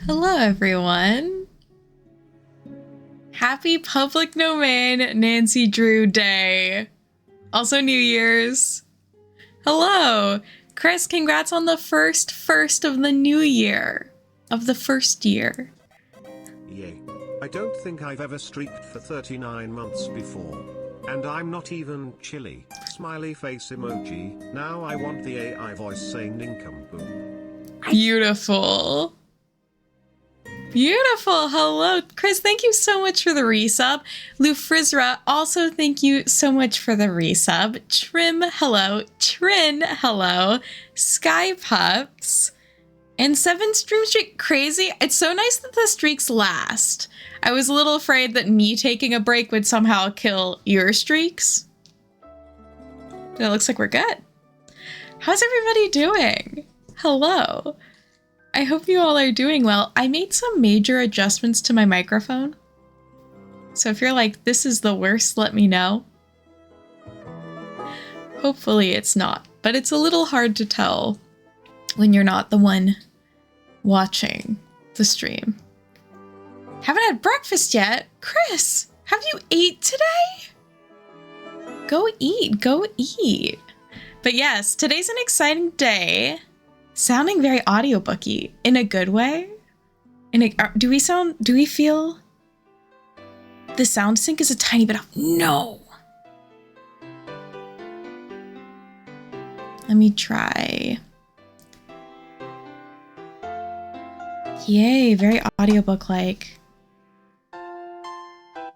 Hello, everyone. Happy Public Domain Nancy Drew Day. Also New Year's. Hello. Chris, congrats on the first of the new year. Of the first year. Yay. I don't think I've ever streaked for 39 months before. And I'm not even chilly. Smiley face emoji. Now I want the AI voice saying nincompoop. Beautiful. Beautiful. Hello. Chris, thank you so much for the resub. Lou Frizra, also thank you so much for the resub. Trim, hello. Trin, hello. Sky Pups. And 7 stream streak crazy. It's so nice that the streaks last. I was a little afraid that me taking a break would somehow kill your streaks. But it looks like we're good. How's everybody doing? Hello. I hope you all are doing well. I made some major adjustments to my microphone. So if you're like, this is the worst, let me know. Hopefully it's not, but it's a little hard to tell when you're not the one watching the stream. Haven't had breakfast yet? Chris, have you ate today? Go eat, go eat. But yes, today's an exciting day. Sounding very audiobooky in a good way. Do we feel the sound sync is a tiny bit off? No. Let me try. Yay, very audiobook-like.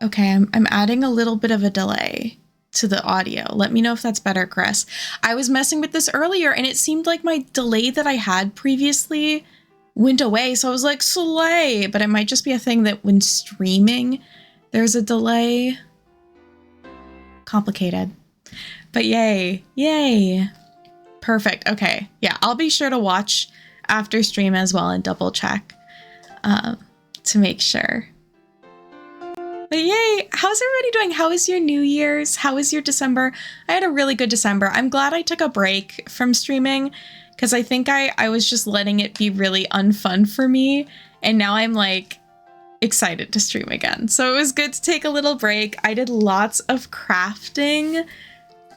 Okay, I'm adding a little bit of a delay to the audio. Let me know if that's better, Chris. I was messing with this earlier and it seemed like my delay that I had previously went away. So I was like, slay, but it might just be a thing that when streaming, there's a delay. Complicated. But yay, yay. Perfect. Okay. Yeah, I'll be sure to watch after stream as well and double check to make sure. But yay! How's everybody doing? How is your New Year's? How is your December? I had a really good December. I'm glad I took a break from streaming because I think I was just letting it be really unfun for me. And now I'm like excited to stream again. So it was good to take a little break. I did lots of crafting.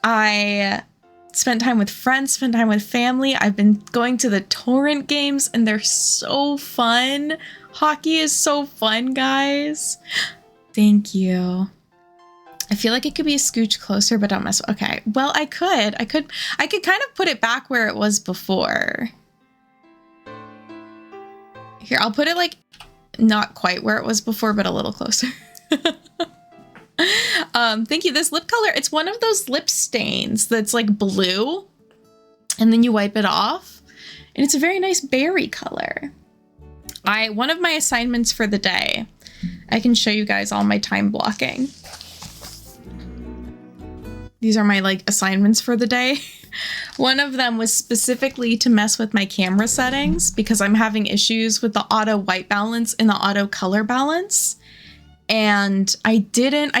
I spent time with friends, spent time with family. I've been going to the torrent games and they're so fun. Hockey is so fun, guys. Thank you. I feel like it could be a scooch closer, but don't mess with. Okay. Well, I could kind of put it back where it was before. Here, I'll put it like not quite where it was before, but a little closer. Thank you. This lip color, it's one of those lip stains that's like blue and then you wipe it off and it's a very nice berry color. One of my assignments for the day, I can show you guys all my time blocking. These are my like assignments for the day. One of them was specifically to mess with my camera settings because I'm having issues with the auto white balance and the auto color balance. And I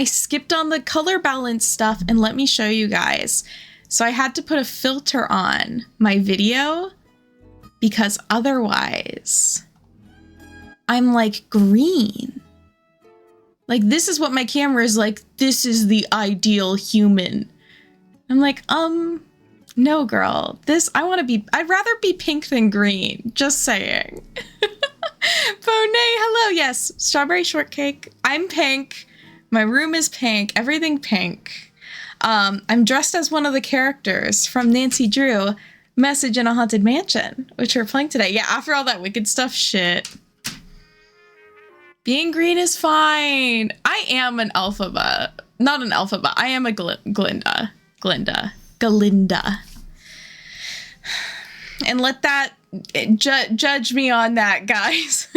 skipped on the color balance stuff and let me show you guys. So I had to put a filter on my video because otherwise I'm like green. Like, this is what my camera is like. This is the ideal human. I'm like, no, girl. I'd rather be pink than green. Just saying. Bonet, hello. Yes, strawberry shortcake. I'm pink. My room is pink. Everything pink. I'm dressed as one of the characters from Nancy Drew, Message in a Haunted Mansion, which we're playing today. Yeah, after all that wicked stuff, shit. Being green is fine. I am an alphabet. Not an alphabet. I am a Glinda. And let that judge me on that, guys.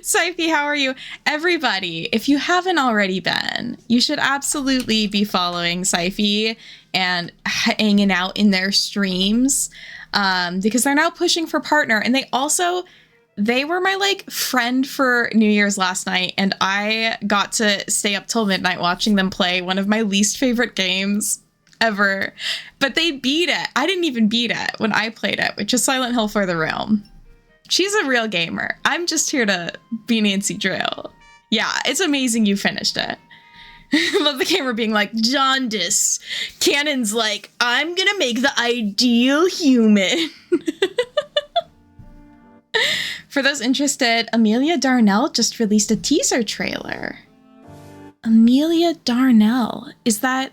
Syfy, how are you? Everybody, if you haven't already been, you should absolutely be following Syfy and hanging out in their streams because they're now pushing for partner. And they were my like friend for New Year's last night, and I got to stay up till midnight watching them play one of my least favorite games ever. But they beat it. I didn't even beat it when I played it, which is Silent Hill for the Realm. She's a real gamer. I'm just here to be Nancy Drew. Yeah, it's amazing you finished it. Love the camera being like, jaundice. Cannon's like, I'm gonna make the ideal human. For those interested, Amelia Darnell just released a teaser trailer. Amelia Darnell. Is that...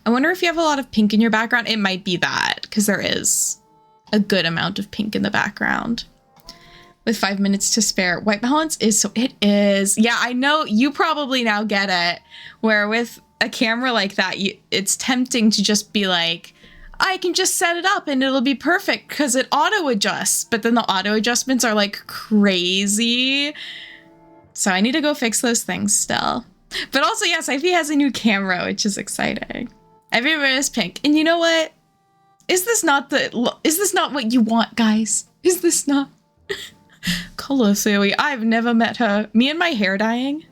I wonder if you have a lot of pink in your background. It might be that, because there is a good amount of pink in the background. With 5 minutes to spare. White balance is so... It is. Yeah, I know you probably now get it. Where with a camera like that, it's tempting to just be like, I can just set it up and it'll be perfect because it auto adjusts. But then the auto adjustments are like crazy. So I need to go fix those things still. But also, yes, Ivy has a new camera, which is exciting. Everyone is pink. And you know what? Is this not what you want, guys? Is this not? Color Theory. I've never met her. Me and my hair dyeing.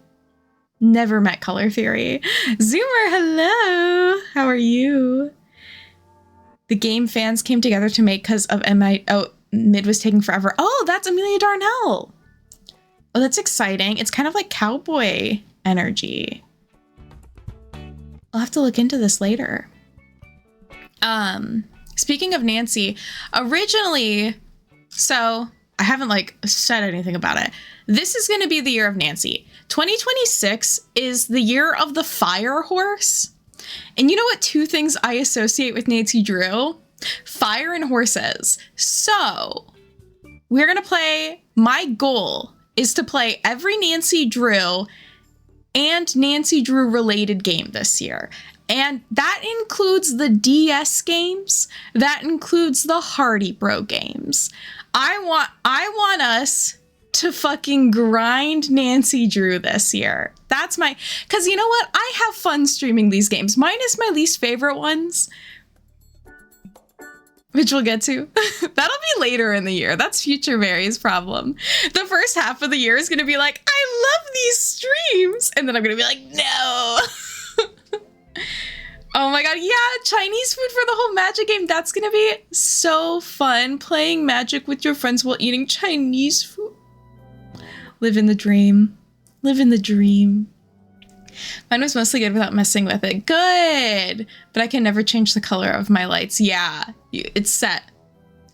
Never met Color Theory. Zoomer, hello. How are you? The game fans came together to make because of Mid was taking forever. Oh, that's Amelia Darnell. Oh, that's exciting. It's kind of like cowboy energy. I'll have to look into this later. Speaking of Nancy, originally, so I haven't said anything about it. This is going to be the year of Nancy. 2026 is the year of the fire horse. And you know what 2 things I associate with Nancy Drew? Fire and horses. So we're going to play, my goal is to play every Nancy Drew and Nancy Drew related game this year. And that includes the DS games. That includes the Hardy Bro games. I want us to fucking grind Nancy Drew this year. That's because you know what? I have fun streaming these games. Minus my least favorite ones, which we'll get to. That'll be later in the year. That's future Mary's problem. The first half of the year is going to be like, I love these streams. And then I'm going to be like, no. Oh my god, yeah, Chinese food for the whole Magic game. That's gonna be so fun, playing Magic with your friends while eating Chinese food. Live in the dream. Live in the dream. Mine was mostly good without messing with it. Good! But I can never change the color of my lights. Yeah, it's set.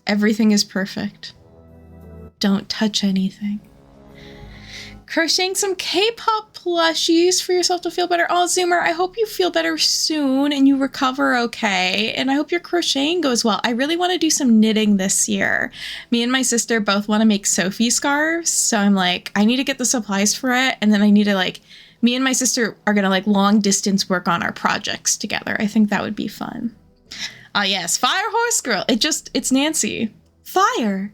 Everything is perfect. Don't touch anything. Crocheting some K-pop plushies for yourself to feel better. Oh, Zoomer, I hope you feel better soon and you recover okay. And I hope your crocheting goes well. I really want to do some knitting this year. Me and my sister both want to make Sophie scarves. So I'm like, I need to get the supplies for it. And then I need to me and my sister are going to long distance work on our projects together. I think that would be fun. Yes, Fire Horse Girl. It's Nancy. Fire.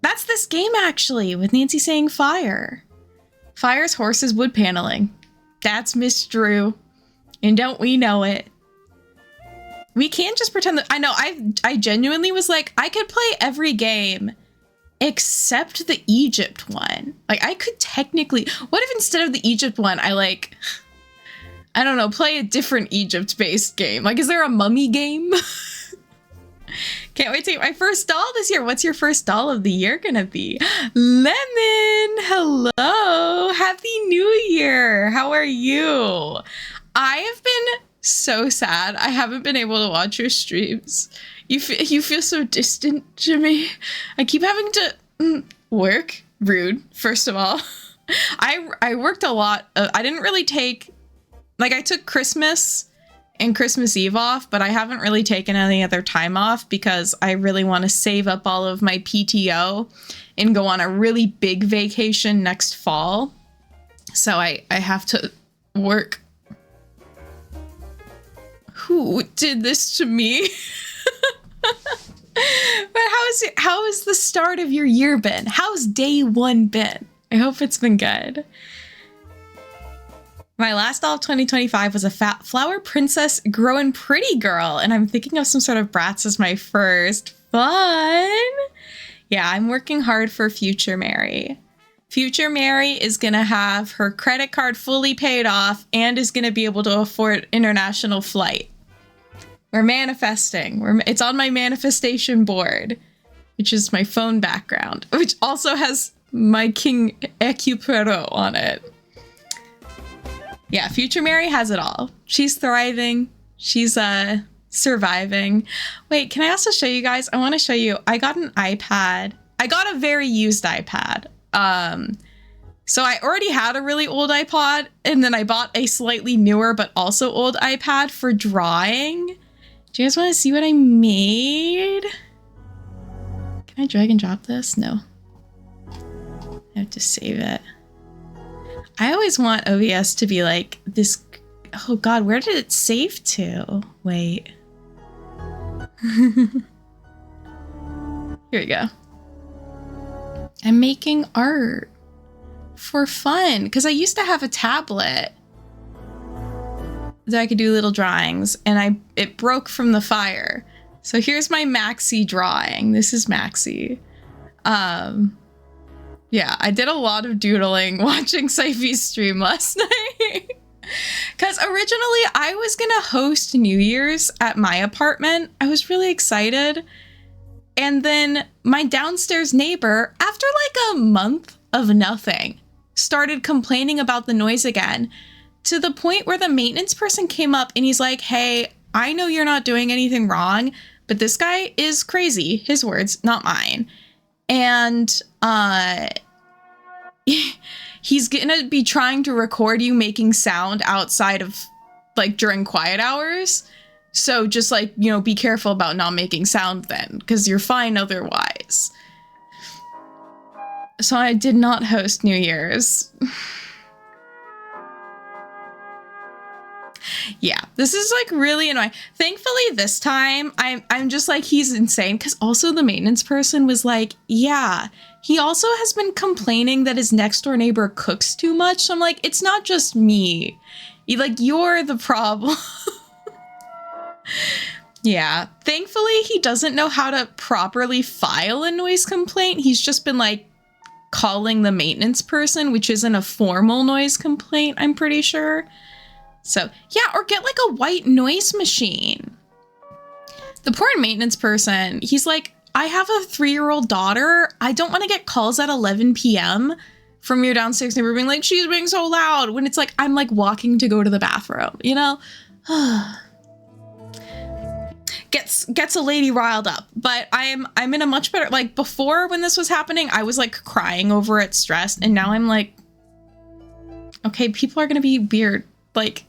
That's this game actually, with Nancy saying fire. Fire's horses wood paneling. That's Miss Drew. And don't we know it? We can't just pretend that... I know, I genuinely was like, I could play every game except the Egypt one. I could technically... What if instead of the Egypt one, I don't know, play a different Egypt-based game? Is there a mummy game? Can't wait to get my first doll this year. What's your first doll of the year gonna be? Lemon, hello. Happy New Year. How are you? I have been so sad. I haven't been able to watch your streams. You feel so distant to me. I keep having to work. Rude, first of all. I worked a lot. I didn't really take... I took Christmas and Christmas Eve off, but I haven't really taken any other time off because I really want to save up all of my PTO and go on a really big vacation next fall. So I have to work. Who did this to me? But how has the start of your year been? How's day 1 been? I hope it's been good. My last doll of 2025 was a fat flower princess growing pretty girl, and I'm thinking of some sort of Bratz as my first. Fun! Yeah, I'm working hard for future Mary. Future Mary is going to have her credit card fully paid off and is going to be able to afford international flight. We're manifesting. It's on my manifestation board. which is my phone background, which also has my King Equipero on it. Yeah, future Mary has it all. She's thriving. She's surviving. Wait, can I also show you guys? I want to show you. I got an iPad. I got a very used iPad. So I already had a really old iPod, and then I bought a slightly newer but also old iPad for drawing. Do you guys want to see what I made? Can I drag and drop this? No. I have to save it. I always want OBS to be like this. Oh god, where did it save to? Wait. Here we go. I'm making art for fun because I used to have a tablet that I could do little drawings, and it broke from the fire. So here's my Maxi drawing. This is Maxi. Yeah, I did a lot of doodling watching Syfy's stream last night. Because originally I was gonna host New Year's at my apartment. I was really excited. And then my downstairs neighbor, after like a month of nothing, started complaining about the noise again, to the point where the maintenance person came up and he's like, hey, I know you're not doing anything wrong, but this guy is crazy. His words, not mine. And he's gonna be trying to record you making sound outside of, like, during quiet hours. So just, like, you know, be careful about not making sound then, because you're fine otherwise. So I did not host New Year's. Yeah, this is like really annoying. Thankfully this time I'm just like, he's insane, because also the maintenance person was like, yeah, he also has been complaining that his next door neighbor cooks too much. So I'm like, it's not just me. You're the problem. Yeah, thankfully he doesn't know how to properly file a noise complaint. He's just been like calling the maintenance person, which isn't a formal noise complaint, I'm pretty sure. So yeah, or get like a white noise machine. The poor maintenance person, he's like, I have a 3-year-old daughter. I don't want to get calls at 11 p.m. from your downstairs neighbor being like, she's being so loud, when it's like, I'm like walking to go to the bathroom, you know? Gets a lady riled up. But I'm in a much better, like, before when this was happening, I was like crying over it, stressed, and now I'm like, okay, people are gonna be weird. Like,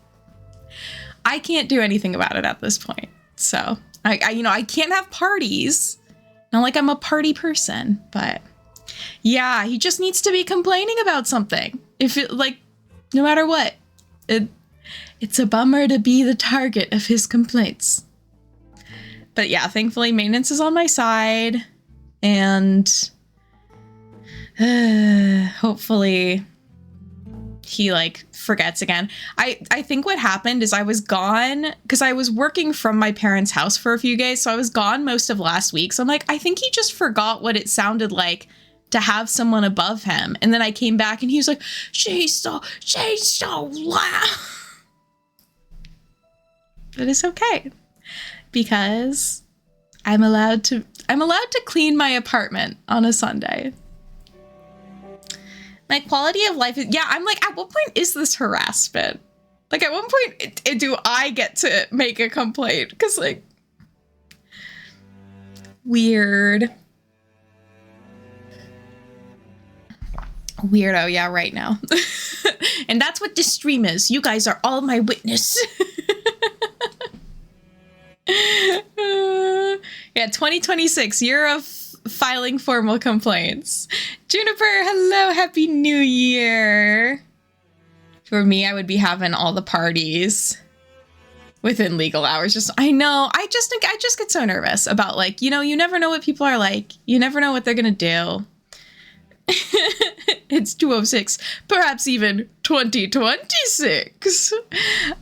I can't do anything about it at this point. So I can't have parties. Not like I'm a party person, but yeah, he just needs to be complaining about something. If it, like, no matter what, it's a bummer to be the target of his complaints. But yeah, thankfully maintenance is on my side, and hopefully he like forgets again. I think what happened is I was gone because I was working from my parents' house for a few days, so I was gone most of last week. So I'm like, I think he just forgot what it sounded like to have someone above him. And then I came back and he was like, she's so loud. But it's okay, because I'm allowed to clean my apartment on a Sunday. My quality of life is, yeah, I'm like, at what point is this harassment? Like, at what point do I get to make a complaint? Because, like, weird. Weirdo, yeah, right now. And that's what this stream is. You guys are all my witness. Yeah, 2026, year of filing formal complaints. Juniper, hello, happy new year. For me, I would be having all the parties within legal hours. I know, I just get so nervous about, like, you know, you never know what people are like. You never know what they're gonna do. It's 206, perhaps even 2026.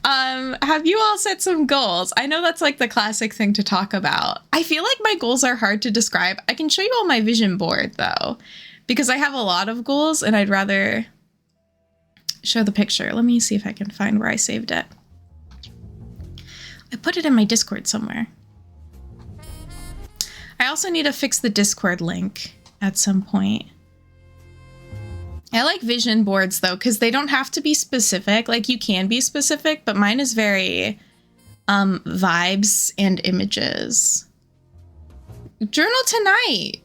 Have you all set some goals? I know that's like the classic thing to talk about. I feel like my goals are hard to describe. I can show you all my vision board though, because I have a lot of goals and I'd rather show the picture. Let me see if I can find where I saved it. I put it in my Discord somewhere. I also need to fix the Discord link at some point. I like vision boards though, because they don't have to be specific. Like you can be specific, but mine is very vibes and images. Journal tonight.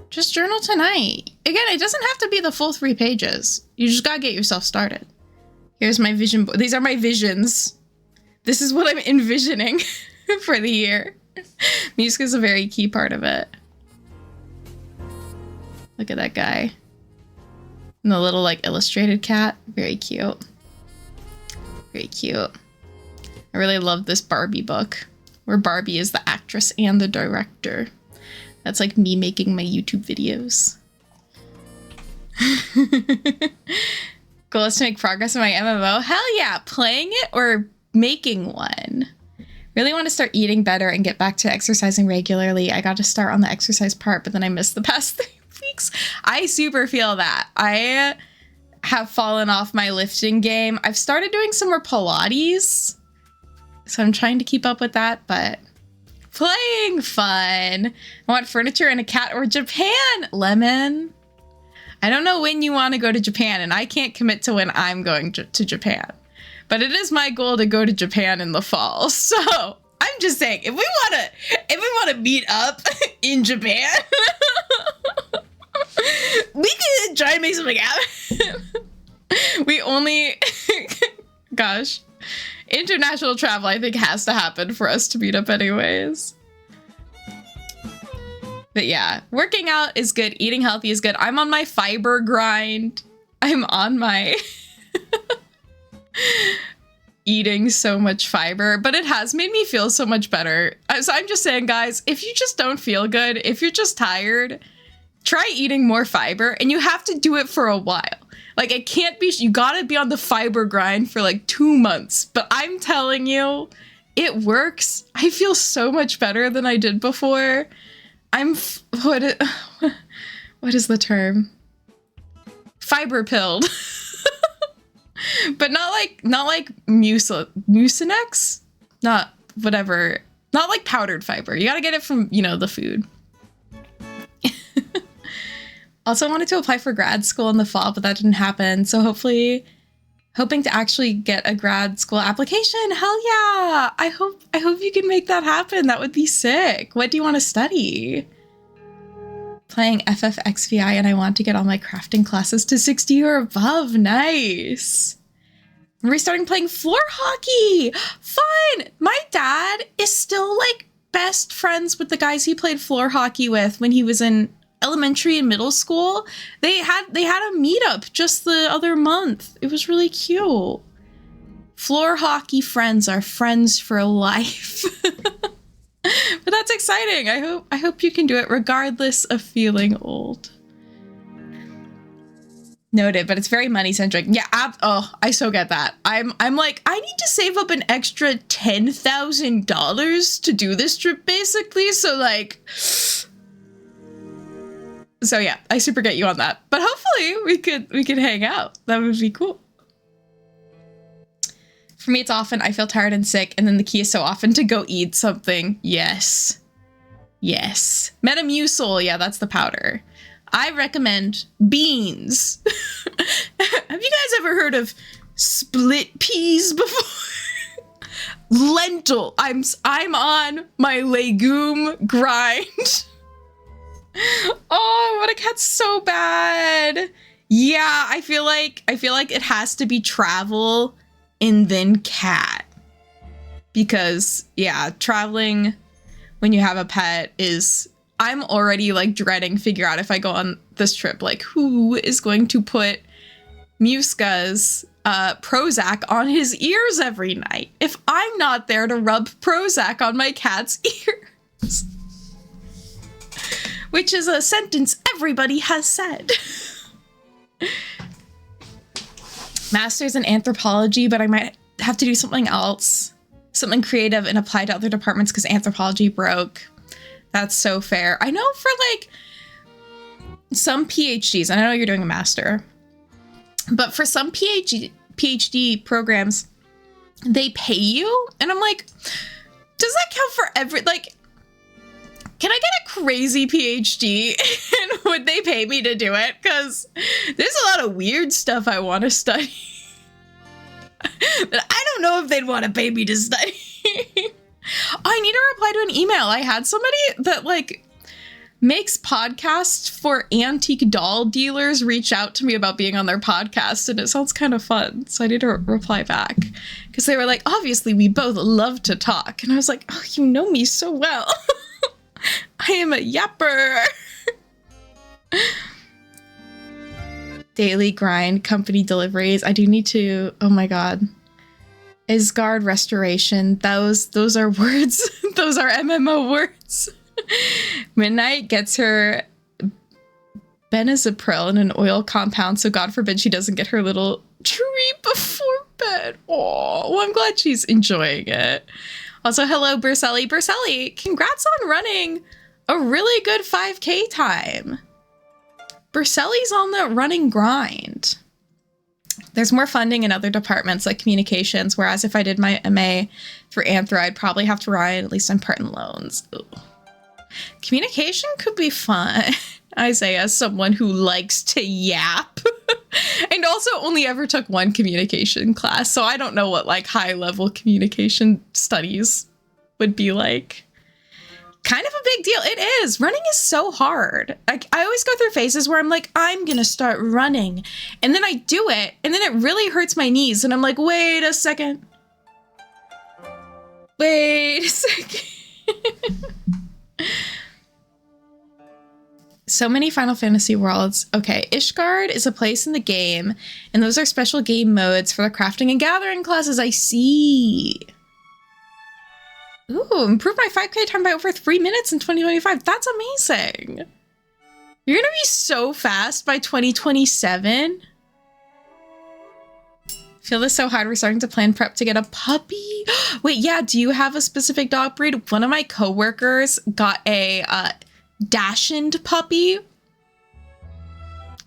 Just journal tonight. Again, it doesn't have to be the full 3 pages. You just gotta get yourself started. Here's my vision board. These are my visions. This is what I'm envisioning for the year. Music is a very key part of it. Look at that guy. And the little like illustrated cat. Very cute. Very cute. I really love this Barbie book where Barbie is the actress and the director. That's like me making my YouTube videos. Goal is to make progress in my MMO. Hell yeah, playing it or making one. Really want to start eating better and get back to exercising regularly. I got to start on the exercise part, but then I missed the past 3 weeks. I super feel that. I have fallen off my lifting game. I've started doing some more Pilates, so I'm trying to keep up with that, but playing fun. I want furniture and a cat or Japan, Lemon. I don't know when you want to go to Japan, and I can't commit to when I'm going to Japan. But it is my goal to go to Japan in the fall. So I'm just saying, if we want to meet up in Japan, we can try and make something happen. We only, gosh, international travel I think has to happen for us to meet up anyways. But yeah, working out is good. Eating healthy is good. I'm on my fiber grind. I'm on my eating so much fiber, but it has made me feel so much better. So I'm just saying, guys, if you just don't feel good, if you're just tired, try eating more fiber, and you have to do it for a while. Like, it can't be, you gotta be on the fiber grind for like 2 months, but I'm telling you, it works. I feel so much better than I did before. What is the term? Fiber pilled. But not like Mucinex, not whatever, not like powdered fiber. You gotta get it from, the food. Also wanted to apply for grad school in the fall, but that didn't happen. So hoping to actually get a grad school application. Hell yeah. I hope you can make that happen. That would be sick. What do you want to study? Playing FFXVI, and I want to get all my crafting classes to 60 or above. Nice. I'm restarting playing floor hockey. Fun. My dad is still like best friends with the guys he played floor hockey with when he was in elementary and middle school. They had a meetup just the other month. It was really cute. Floor hockey friends are friends for life. But that's exciting. I hope you can do it regardless of feeling old. Noted, but it's very money centric. Yeah, I so get that. I'm like, I need to save up an extra $10,000 to do this trip basically. So yeah, I super get you on that. But hopefully we could hang out. That would be cool. For me, it's often I feel tired and sick, and then the key is so often to go eat something. Yes. Yes. Metamucil, yeah, that's the powder. I recommend beans. Have you guys ever heard of split peas before? Lentil. I'm on my legume grind. Oh, I want a cat so bad. Yeah, I feel like it has to be travel and then cat. Because yeah, traveling when you have a pet is, I'm already like dreading figure out if I go on this trip, like who is going to put Muska's Prozac on his ears every night if I'm not there to rub Prozac on my cat's ears. Which is a sentence everybody has said. Master's in anthropology, but I might have to do something else. Something creative and apply to other departments because anthropology broke. That's so fair. I know for like some PhDs, I know you're doing a master, but for some PhD programs, they pay you. And I'm like, does that count for can I get a crazy PhD and would they pay me to do it? Because there's a lot of weird stuff I want to study. But I don't know if they'd want to pay me to study. I need to reply to an email. I had somebody that like makes podcasts for antique doll dealers reach out to me about being on their podcast, and it sounds kind of fun. So I need to reply back because they were like, obviously we both love to talk. And I was like, oh, you know me so well. I am a yapper. Daily grind, company deliveries. I do need to, oh my God. Isgard restoration. Those are words. Those are MMO words. Midnight gets her benazepril in an oil compound, so God forbid she doesn't get her little treat before bed. Oh, well, I'm glad she's enjoying it. Also, hello, Berselli. Berselli, congrats on running a really good 5K time. Berselli's on the running grind. There's more funding in other departments like communications, whereas if I did my MA for Anthro, I'd probably have to ride, at least on part in loans. Ugh. Communication could be fun. Isaiah, someone who likes to yap. And also only ever took one communication class, so I don't know what like high-level communication studies would be like. Kind of a big deal. It is. Running is so hard. I always go through phases where I'm like, I'm gonna start running. And then I do it, and then it really hurts my knees. And I'm like, wait a second. Wait a second. So many Final Fantasy worlds. Okay, Ishgard is a place in the game, and those are special game modes for the crafting and gathering classes. I see. Ooh, improved my 5K time by over 3 minutes in 2025. That's amazing. You're gonna be so fast by 2027. Feel this so hard. We're starting to plan prep to get a puppy. Wait, yeah, do you have a specific dog breed? One of my coworkers got a Dachshund puppy.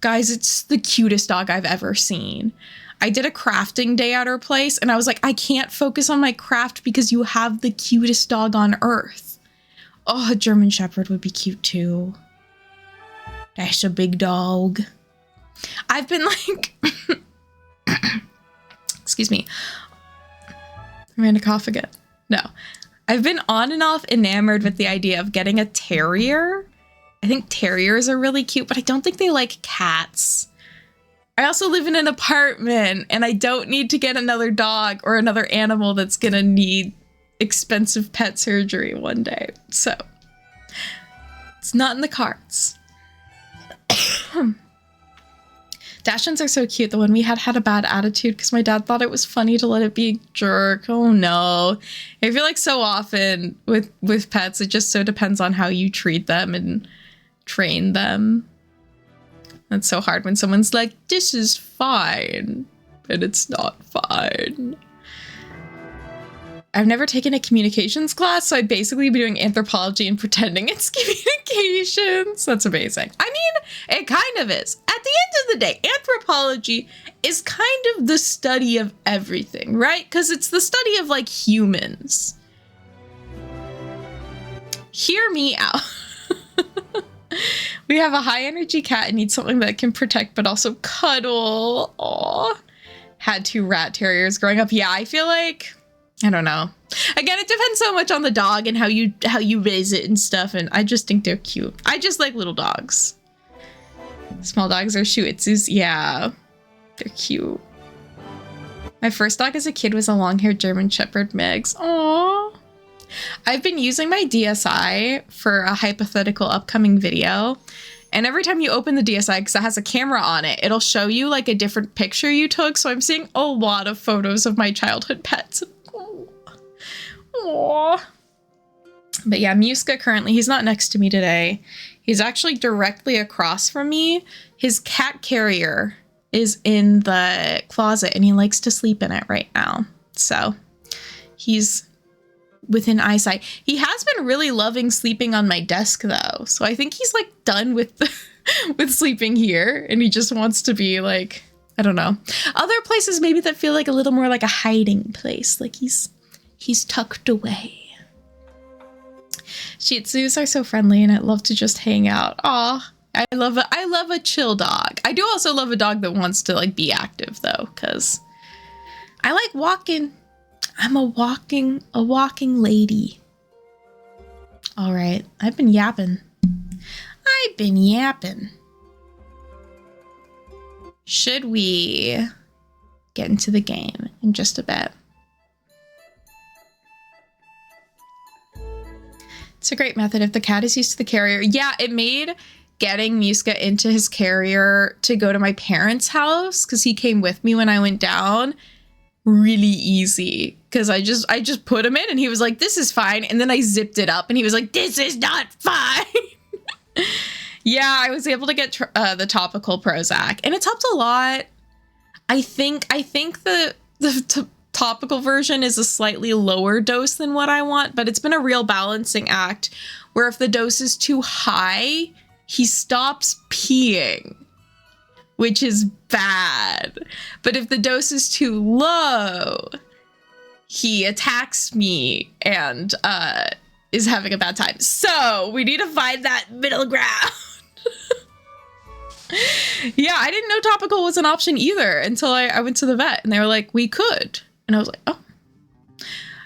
Guys, it's the cutest dog I've ever seen. I did a crafting day at her place, and I was like, I can't focus on my craft because you have the cutest dog on earth. Oh, a German Shepherd would be cute too. That's a big dog. I've been like, excuse me. I'm gonna cough again. No. I've been on and off enamored with the idea of getting a terrier. I think terriers are really cute, but I don't think they like cats. I also live in an apartment, and I don't need to get another dog or another animal that's gonna need expensive pet surgery one day. So, it's not in the cards. Dachshunds are so cute. The one we had a bad attitude because my dad thought it was funny to let it be a jerk. Oh no. I feel like so often with pets, it just so depends on how you treat them and train them. That's so hard when someone's like, this is fine, but it's not fine. I've never taken a communications class, so I'd basically be doing anthropology and pretending it's communications. That's amazing. I mean, it kind of is. At the end of the day, anthropology is kind of the study of everything, right? Because it's the study of, like, humans. Hear me out. We have a high-energy cat and need something that can protect but also cuddle. Aw. Had 2 rat terriers growing up. Yeah, I feel like... I don't know. Again, it depends so much on the dog and how you raise it and stuff, and I just think they're cute. I just like little dogs. Small dogs are Shih Tzus. Yeah, they're cute. My first dog as a kid was a long-haired German Shepherd mix. Aww. I've been using my DSi for a hypothetical upcoming video. And every time you open the DSi, because it has a camera on it, it'll show you like a different picture you took. So I'm seeing a lot of photos of my childhood pets. Aww. But yeah, Muska currently, he's not next to me today. He's actually directly across from me. His cat carrier is in the closet and he likes to sleep in it right now. So he's within eyesight. He has been really loving sleeping on my desk though. So I think he's like done with with sleeping here and he just wants to be like, I don't know. Other places maybe that feel like a little more like a hiding place. Like he's tucked away. Shih Tzus are so friendly, and I love to just hang out. Aw, I love a chill dog. I do also love a dog that wants to like be active though, because I like walking. I'm a walking lady. All right, I've been yapping. Should we get into the game in just a bit? It's a great method if the cat is used to the carrier. Yeah, it made getting Muska into his carrier to go to my parents' house, because he came with me when I went down, really easy. Because I just put him in and he was like, this is fine. And then I zipped it up and he was like, this is not fine. Yeah, I was able to get the topical Prozac, and it's helped a lot. I think the topical version is a slightly lower dose than what I want, but it's been a real balancing act where if the dose is too high, he stops peeing, which is bad. But if the dose is too low, he attacks me and is having a bad time. So we need to find that middle ground. Yeah, I didn't know topical was an option either until I went to the vet and they were like, we could. And I was like, oh.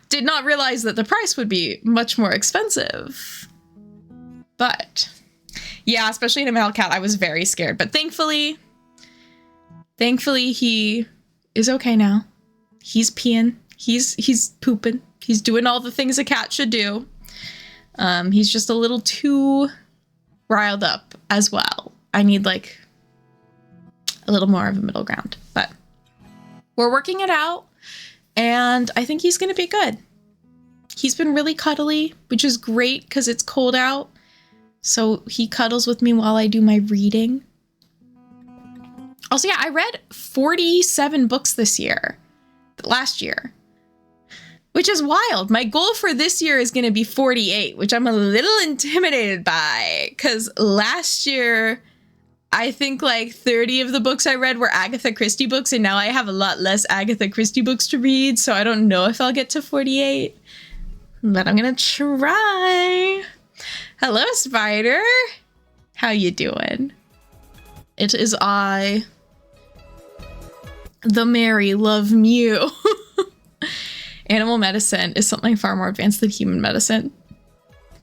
Did not realize that the price would be much more expensive. But yeah, especially in a male cat, I was very scared. But thankfully he is okay now. He's peeing. He's pooping. He's doing all the things a cat should do. He's just a little too riled up as well. I need like a little more of a middle ground, but we're working it out and I think he's going to be good. He's been really cuddly, which is great because it's cold out. So he cuddles with me while I do my reading. Also, yeah, I read 47 books last year, which is wild. My goal for this year is going to be 48, which I'm a little intimidated by because last year, I think like 30 of the books I read were Agatha Christie books, and now I have a lot less Agatha Christie books to read, so I don't know if I'll get to 48, but I'm going to try. Hello, Spider. How you doing? It is I, the Mary Love Mew. Animal medicine is something far more advanced than human medicine.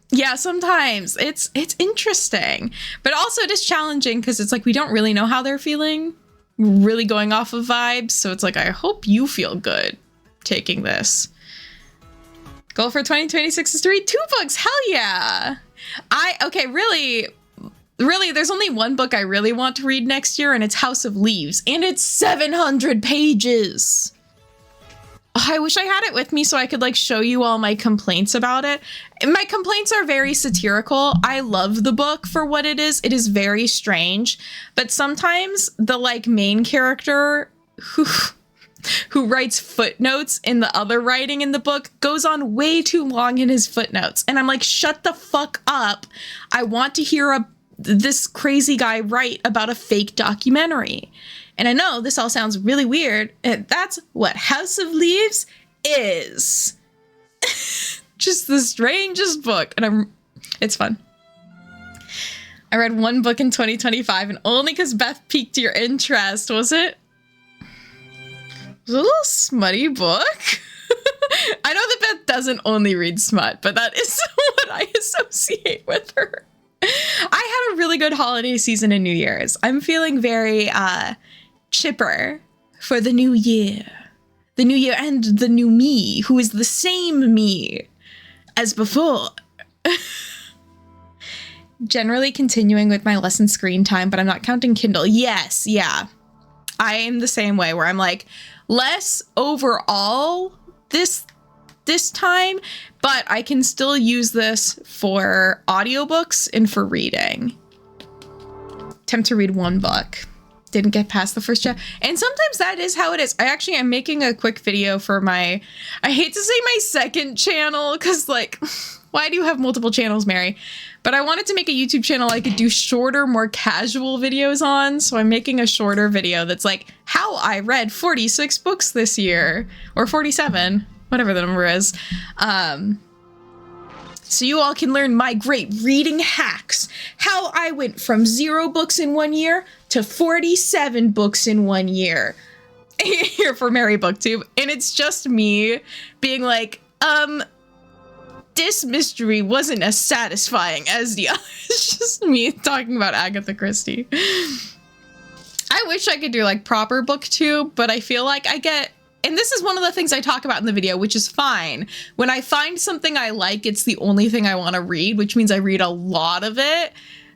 Yeah, sometimes it's interesting, but also it is challenging because it's like we don't really know how they're feeling. We're really going off of vibes, so it's like I hope you feel good taking this. Goal for 2026 is to read 2 books. Hell yeah! Really, there's only one book I really want to read next year, and it's House of Leaves, and it's 700 pages. I wish I had it with me so I could like show you all my complaints about it. My complaints are very satirical. I love the book for what it is. It is very strange, but sometimes the like main character who writes footnotes in the other writing in the book goes on way too long in his footnotes. And I'm like, shut the fuck up. I want to hear this crazy guy write about a fake documentary. And I know this all sounds really weird, and that's what House of Leaves is. Just the strangest book, and it's fun. I read 1 book in 2025, and only because Beth piqued your interest, was it? Was it a little smutty book? I know that Beth doesn't only read smut, but that is what I associate with her. I had a really good holiday season in New Year's. I'm feeling very, chipper for the new year. The new year and the new me, who is the same me as before. Generally continuing with my lesson screen time, but I'm not counting Kindle. Yes, yeah. I am the same way where I'm like, less overall this time, but I can still use this for audiobooks and for reading. Attempt to read 1 book. Didn't get past the first chapter. And sometimes that is how it is. I'm making a quick video for I hate to say my second channel, because like, why do you have multiple channels, Mary? But I wanted to make a YouTube channel I could do shorter, more casual videos on. So I'm making a shorter video that's like how I read 46 books this year, or 47, whatever the number is. so you all can learn my great reading hacks. How I went from 0 books in 1 year to 47 books in 1 year. Here for Mary Booktube. And it's just me being like, this mystery wasn't as satisfying as the others. It's just me talking about Agatha Christie. I wish I could do like proper booktube, but I feel like I get, and this is one of the things I talk about in the video, which is fine. When I find something I like, it's the only thing I want to read, which means I read a lot of it.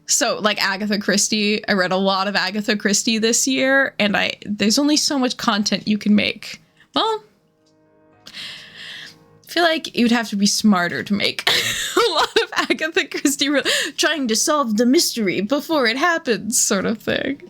So like Agatha Christie, I read a lot of Agatha Christie this year, and there's only so much content you can make. Well, I feel like you'd have to be smarter to make a lot of Agatha Christie trying to solve the mystery before it happens sort of thing.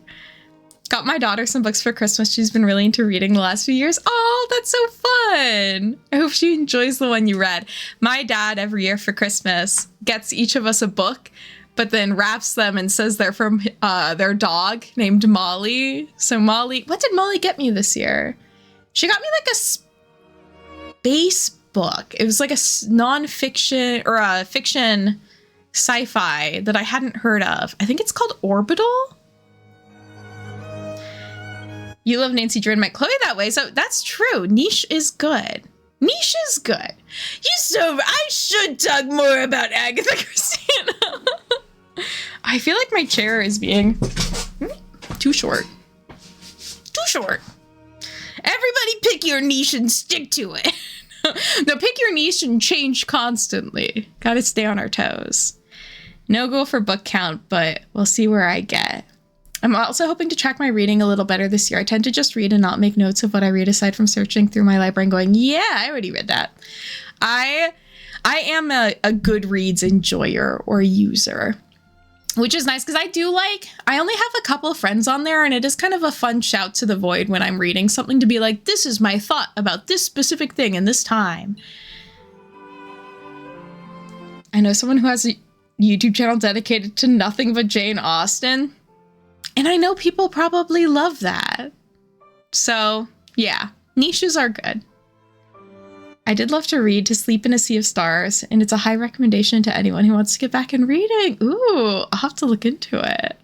Got my daughter some books for Christmas. She's been really into reading the last few years. Oh, that's so fun. I hope she enjoys the one you read. My dad every year for Christmas gets each of us a book, but then wraps them and says they're from their dog named Molly. So Molly, what did Molly get me this year? She got me like a space book. It was like a non-fiction or a fiction sci-fi that I hadn't heard of. I think it's called Orbital. You love Nancy Drew and Mike Chloe that way, so that's true. Niche is good. Niche is good. I should talk more about Agatha Christie. I feel like my chair is being too short. Too short. Everybody pick your niche and stick to it. No, pick your niche and change constantly. Gotta stay on our toes. No goal for book count, but we'll see where I get. I'm also hoping to track my reading a little better this year. I tend to just read and not make notes of what I read aside from searching through my library and going, yeah, I already read that. I am a Goodreads enjoyer or user, which is nice because I only have a couple of friends on there, and it is kind of a fun shout to the void when I'm reading something to be like, this is my thought about this specific thing in this time. I know someone who has a YouTube channel dedicated to nothing but Jane Austen. And I know people probably love that. So, yeah, niches are good. I did love to read To Sleep in a Sea of Stars, and it's a high recommendation to anyone who wants to get back in reading. Ooh, I'll have to look into it.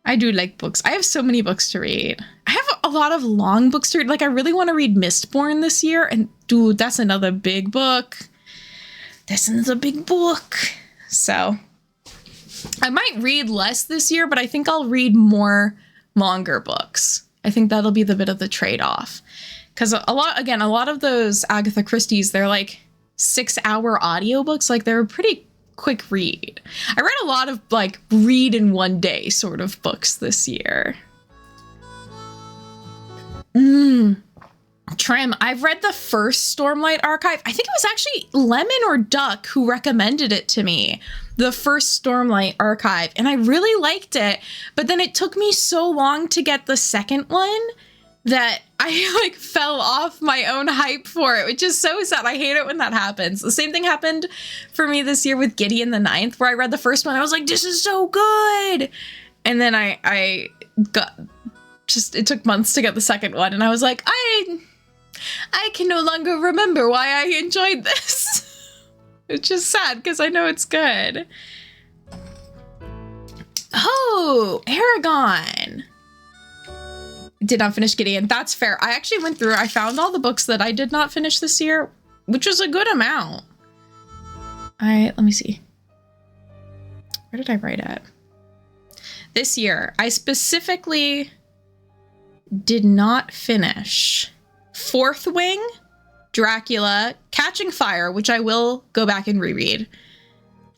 I do like books. I have so many books to read. I have a lot of long books to read. Like, I really want to read Mistborn this year, and dude, that's another big book. That's another big book. So I might read less this year, but I think I'll read more longer books. I think that'll be the bit of the trade-off. Because a lot of those Agatha Christie's, they're like 6-hour audiobooks. Like, they're a pretty quick read. I read a lot of like read in one day sort of books this year. Trim, I've read the first Stormlight Archive. I think it was actually Lemon or Duck who recommended it to me. The first Stormlight Archive. And I really liked it. But then it took me so long to get the second one that I like fell off my own hype for it, which is so sad. I hate it when that happens. The same thing happened for me this year with Gideon the Ninth, where I read the first one. I was like, this is so good. And then I got just, it took months to get the second one. And I was like, I can no longer remember why I enjoyed this. It's just sad because I know it's good. Oh, Aragon. Did not finish Gideon. That's fair. I actually went through, I found all the books that I did not finish this year, which was a good amount. Let me see. Where did I write it? This year, I specifically did not finish Fourth Wing, Dracula, Catching Fire, which I will go back and reread,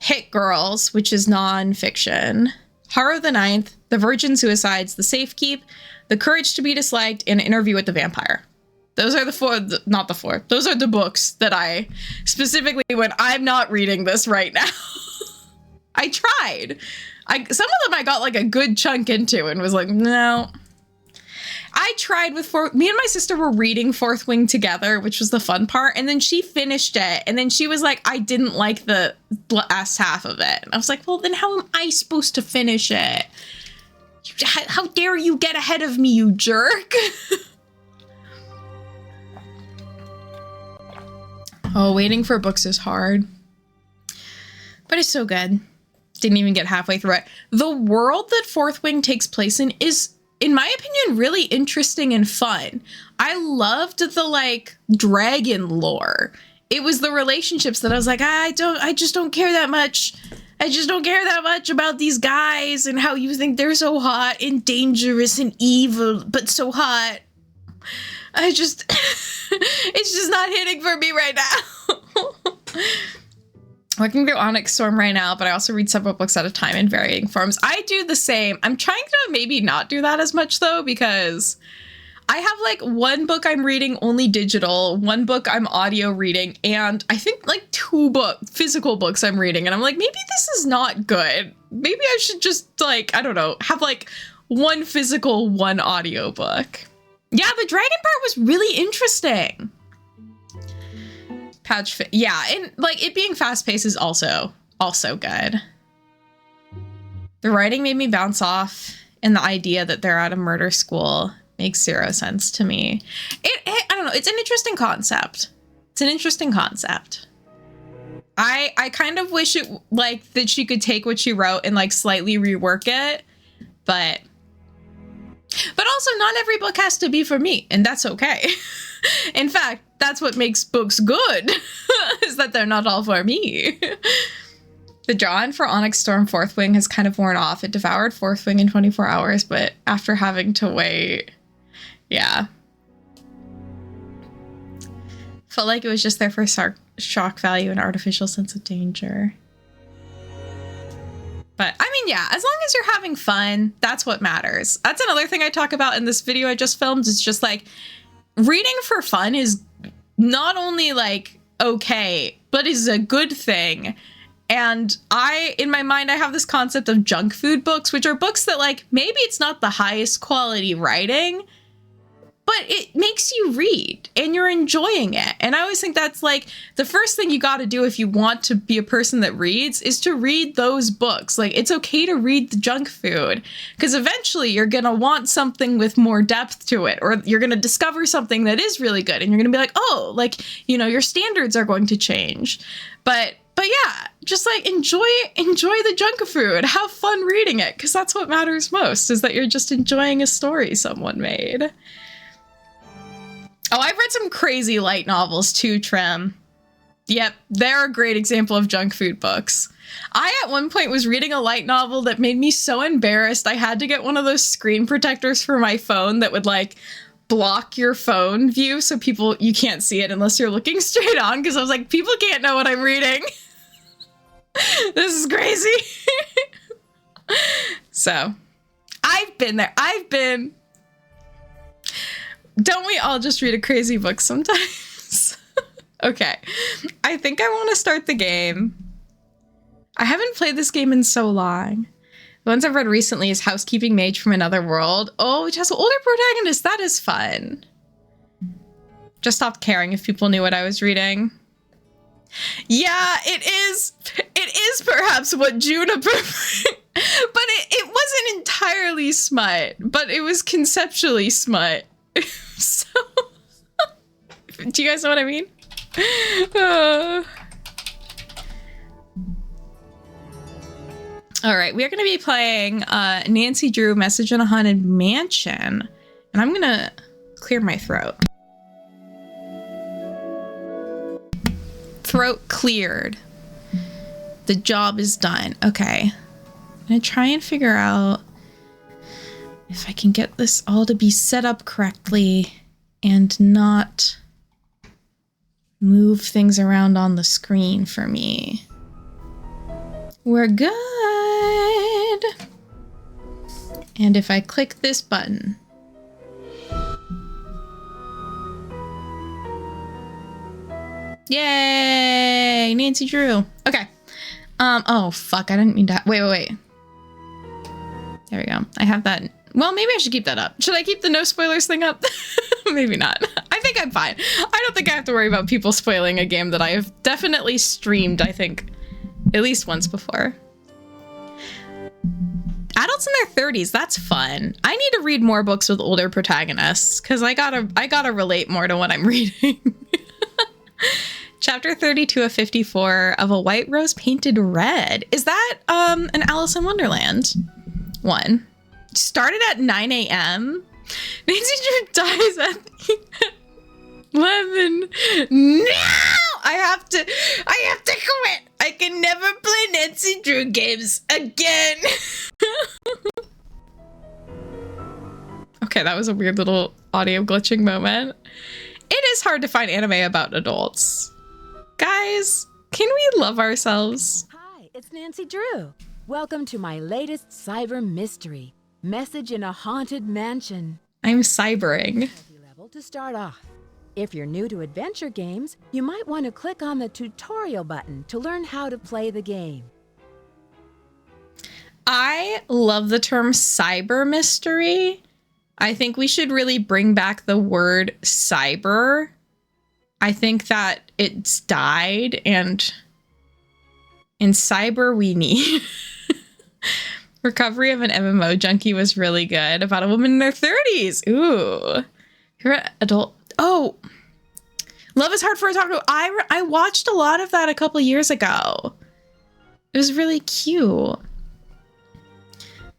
Hit Girls, which is non-fiction, Horror of the Ninth, The Virgin Suicides, The Safekeep, The Courage to be Disliked, and Interview with the Vampire. Those are the four, not the four. Those are the books that I specifically went, I'm not reading this right now. I tried. Some of them I got like a good chunk into and was like, no. I tried with me and my sister were reading Fourth Wing together, which was the fun part. And then she finished it. And then she was like, I didn't like the last half of it. And I was like, well, then how am I supposed to finish it? How dare you get ahead of me, you jerk? Oh, waiting for books is hard. But it's so good. Didn't even get halfway through it. The world that Fourth Wing takes place in is, in my opinion, really interesting and fun. I loved the like dragon lore. It was the relationships that I was like, I just don't care that much. I just don't care that much about these guys and how you think they're so hot and dangerous and evil, but so hot. It's just not hitting for me right now. Working through Onyx Storm right now, but I also read several books at a time in varying forms. I do the same. I'm trying to maybe not do that as much though, because I have like one book I'm reading only digital, one book I'm audio reading, and I think like two physical books I'm reading. And I'm like, maybe this is not good. Maybe I should just like, I don't know, have like one physical, one audio book. Yeah, the dragon part was really interesting. Yeah, and like it being fast paced is also good. The writing made me bounce off, and the idea that they're at a murder school makes zero sense to me. I don't know, it's an interesting concept. I kind of wish it like that she could take what she wrote and like slightly rework it, but also not every book has to be for me, and that's okay. In fact, that's what makes books good, is that they're not all for me. The draw-in for Onyx Storm Fourth Wing has kind of worn off. It devoured Fourth Wing in 24 hours, but after having to wait, yeah. Felt like it was just there for shock value and artificial sense of danger. But I mean, yeah, as long as you're having fun, that's what matters. That's another thing I talk about in this video I just filmed. It's just like, reading for fun is not only like okay, but is a good thing. And in my mind, I have this concept of junk food books, which are books that like, maybe it's not the highest quality writing, but it makes you read and you're enjoying it. And I always think that's like the first thing you got to do if you want to be a person that reads is to read those books. Like, it's okay to read the junk food, because eventually you're going to want something with more depth to it, or you're going to discover something that is really good and you're going to be like, oh, like, you know, your standards are going to change. But yeah, just like enjoy the junk food. Have fun reading it, because that's what matters most, is that you're just enjoying a story someone made. Oh, I've read some crazy light novels too, Trim. Yep, they're a great example of junk food books. I, at one point, was reading a light novel that made me so embarrassed I had to get one of those screen protectors for my phone that would, like, block your phone view so you can't see it unless you're looking straight on, because I was like, people can't know what I'm reading. This is crazy. So, I've been there. Don't we all just read a crazy book sometimes? Okay, I think I want to start the game. I haven't played this game in so long. The ones I've read recently is Housekeeping Mage from Another World. Oh, which has an older protagonist. That is fun. Just stopped caring if people knew what I was reading. Yeah, it is perhaps what Juniper... But it wasn't entirely smut, but it was conceptually smut. So, do you guys know what I mean? All right, we are going to be playing Nancy Drew, Message in a Haunted Mansion, and I'm going to clear my throat. Throat cleared. The job is done. Okay, I'm going to try and figure out if I can get this all to be set up correctly and not move things around on the screen for me. We're good. And if I click this button. Yay! Nancy Drew. Okay. Oh, fuck. I didn't mean to. Wait. There we go. I have that. Well, maybe I should keep that up. Should I keep the no spoilers thing up? Maybe not. I think I'm fine. I don't think I have to worry about people spoiling a game that I have definitely streamed, I think, at least once before. Adults in their 30s, that's fun. I need to read more books with older protagonists, because I gotta relate more to what I'm reading. Chapter 32 of 54 of A White Rose Painted Red. Is that an Alice in Wonderland one? Started at 9 a.m. Nancy Drew dies at 11. No! I have to quit. I can never play Nancy Drew games again. Okay, that was a weird little audio glitching moment. It is hard to find anime about adults. Guys, can we love ourselves? Hi, it's Nancy Drew. Welcome to my latest cyber mystery, Message in a Haunted Mansion. I'm cybering. Level to start off. If you're new to adventure games, you might want to click on the tutorial button to learn how to play the game. I love the term cyber mystery. I think we should really bring back the word cyber. I think that it's died, and in cyber we need. Recovery of an MMO Junkie was really good, about a woman in their 30s. Ooh. You're an adult. Oh. Love is Hard for Otaku. I watched a lot of that a couple years ago. It was really cute.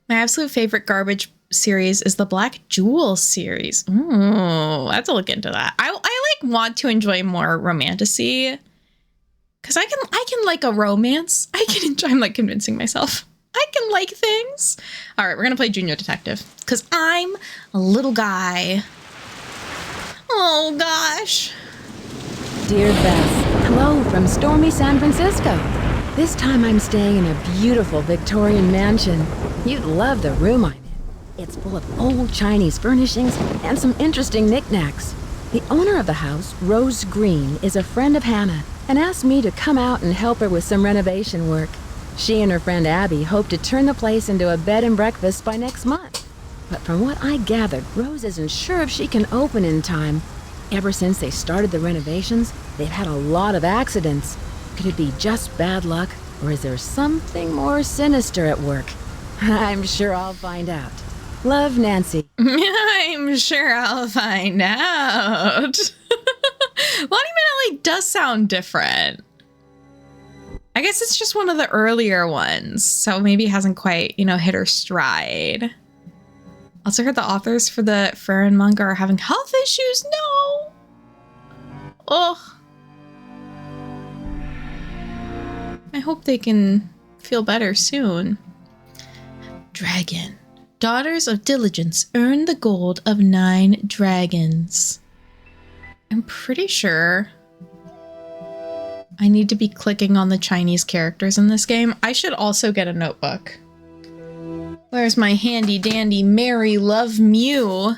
My absolute favorite garbage series is the Black Jewel series. Ooh, I have to look into that. I like want to enjoy more romantasy, because I can like a romance. I can enjoy. I'm like convincing myself I can like things. All right, we're gonna play Junior Detective because I'm a little guy. Oh gosh. Dear Bess, hello from stormy San Francisco. This time I'm staying in a beautiful Victorian mansion. You'd love the room I'm in. It's full of old Chinese furnishings and some interesting knickknacks. The owner of the house, Rose Green, is a friend of Hannah and asked me to come out and help her with some renovation work. She and her friend Abby hope to turn the place into a bed and breakfast by next month. But from what I gathered, Rose isn't sure if she can open in time. Ever since they started the renovations, they've had a lot of accidents. Could it be just bad luck, or is there something more sinister at work? I'm sure I'll find out. Love, Nancy. I'm sure I'll find out. Lonnie Manelli does sound different. I guess it's just one of the earlier ones, so maybe it hasn't quite, hit her stride. Also heard the authors for the Farron manga are having health issues. No. Ugh. I hope they can feel better soon. Dragon. Daughters of Diligence earn the gold of 9 dragons. I'm pretty sure I need to be clicking on the Chinese characters in this game. I should also get a notebook. Where's my handy dandy Mary Love Mew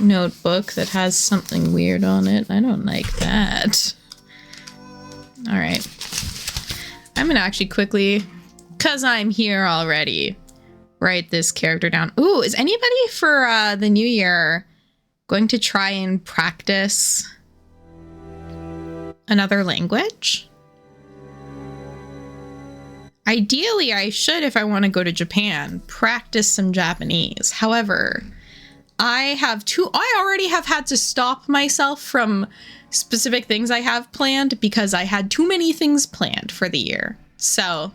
notebook that has something weird on it? I don't like that. All right. I'm gonna actually quickly, cause I'm here already, write this character down. Ooh, is anybody for the new year going to try and practice another language? Ideally, I should, if I want to go to Japan, practice some Japanese. However, I already have had to stop myself from specific things I have planned because I had too many things planned for the year. So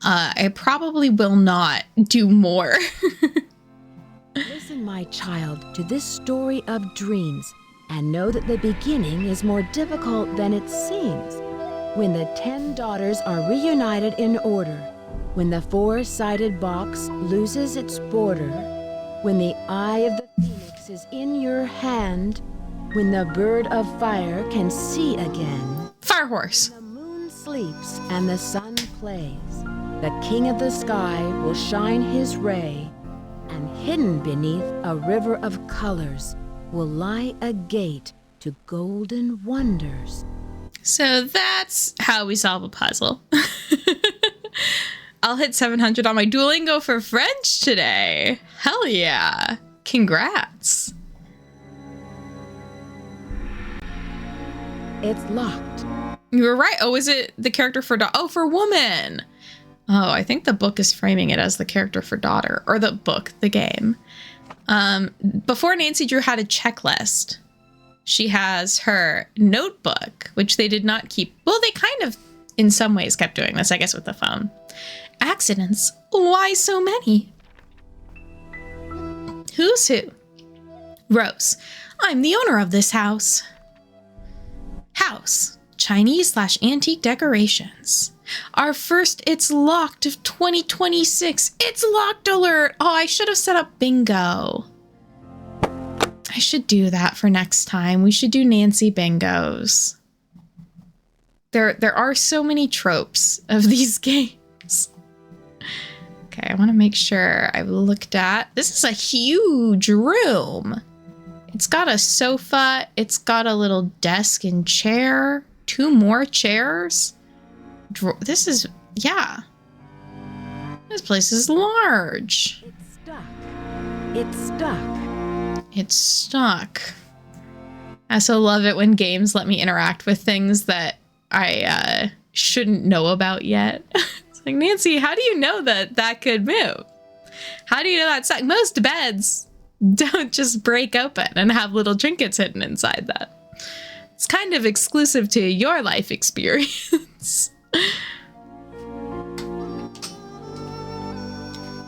I probably will not do more. Listen, my child, to this story of dreams, and know that the beginning is more difficult than it seems. When the 10 daughters are reunited in order, when the 4-sided box loses its border, when the eye of the phoenix is in your hand, when the bird of fire can see again. Fire horse. The moon sleeps and the sun plays. The king of the sky will shine his ray, and hidden beneath a river of colors will lie a gate to golden wonders. So that's how we solve a puzzle. I'll hit 700 on my Duolingo for French today. Hell yeah. Congrats. It's locked. You were right. Oh, is it the character for for woman? Oh, I think the book is framing it as the character for daughter, or the book, the game. Before Nancy Drew had a checklist. She has her notebook, which they did not keep. Well, they kind of, in some ways, kept doing this, I guess, with the phone. Accidents? Why so many? Who's who? Rose. I'm the owner of this house. House. Chinese/antique decorations. Our first It's Locked of 2026. It's locked alert. Oh, I should have set up bingo. I should do that for next time. We should do Nancy bingos. There are so many tropes of these games. Okay, I want to make sure I've looked at. This is a huge room. It's got a sofa. It's got a little desk and chair. 2 more chairs. This is, yeah. This place is large. It's stuck. It's stuck. It's stuck. I so love it when games let me interact with things that I shouldn't know about yet. It's like, Nancy, how do you know that that could move? How do you know that's stuck? Most beds don't just break open and have little trinkets hidden inside that. It's kind of exclusive to your life experience.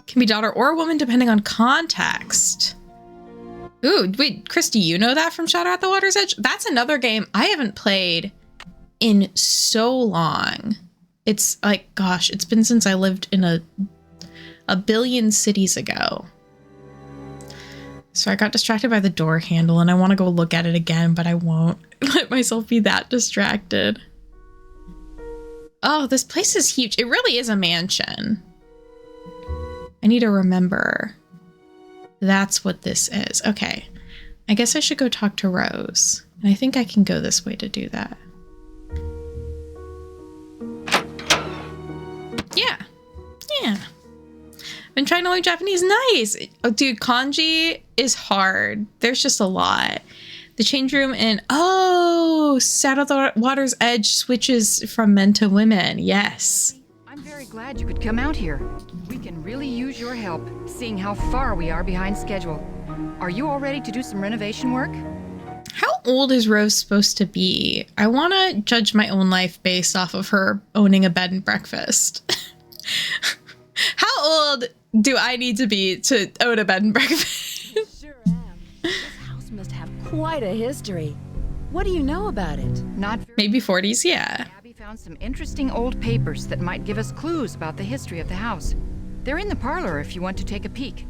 Can be daughter or woman depending on context. Ooh, wait, Christy, you know that from Shadow at the Water's Edge? That's another game I haven't played in so long. It's like, gosh, it's been since I lived in a billion cities ago. So I got distracted by the door handle and I want to go look at it again, but I won't let myself be that distracted. Oh, this place is huge. It really is a mansion. I need to remember. That's what this is. Okay. I guess I should go talk to Rose. And I think I can go this way to do that. Yeah. Yeah. Been trying to learn Japanese. Nice. Oh, dude, kanji is hard. There's just a lot. The change room in, oh, Shadow at the Water's Edge switches from men to women. Yes. I'm very glad you could come out here. We can really use your help, seeing how far we are behind schedule. Are you all ready to do some renovation work? How old is Rose supposed to be? I want to judge my own life based off of her owning a bed and breakfast. How old do I need to be to own a bed and breakfast? Sure am. This house must have quite a history. What do you know about it? Not very. Maybe 40s, yeah. Abby found some interesting old papers that might give us clues about the history of the house. They're in the parlor if you want to take a peek.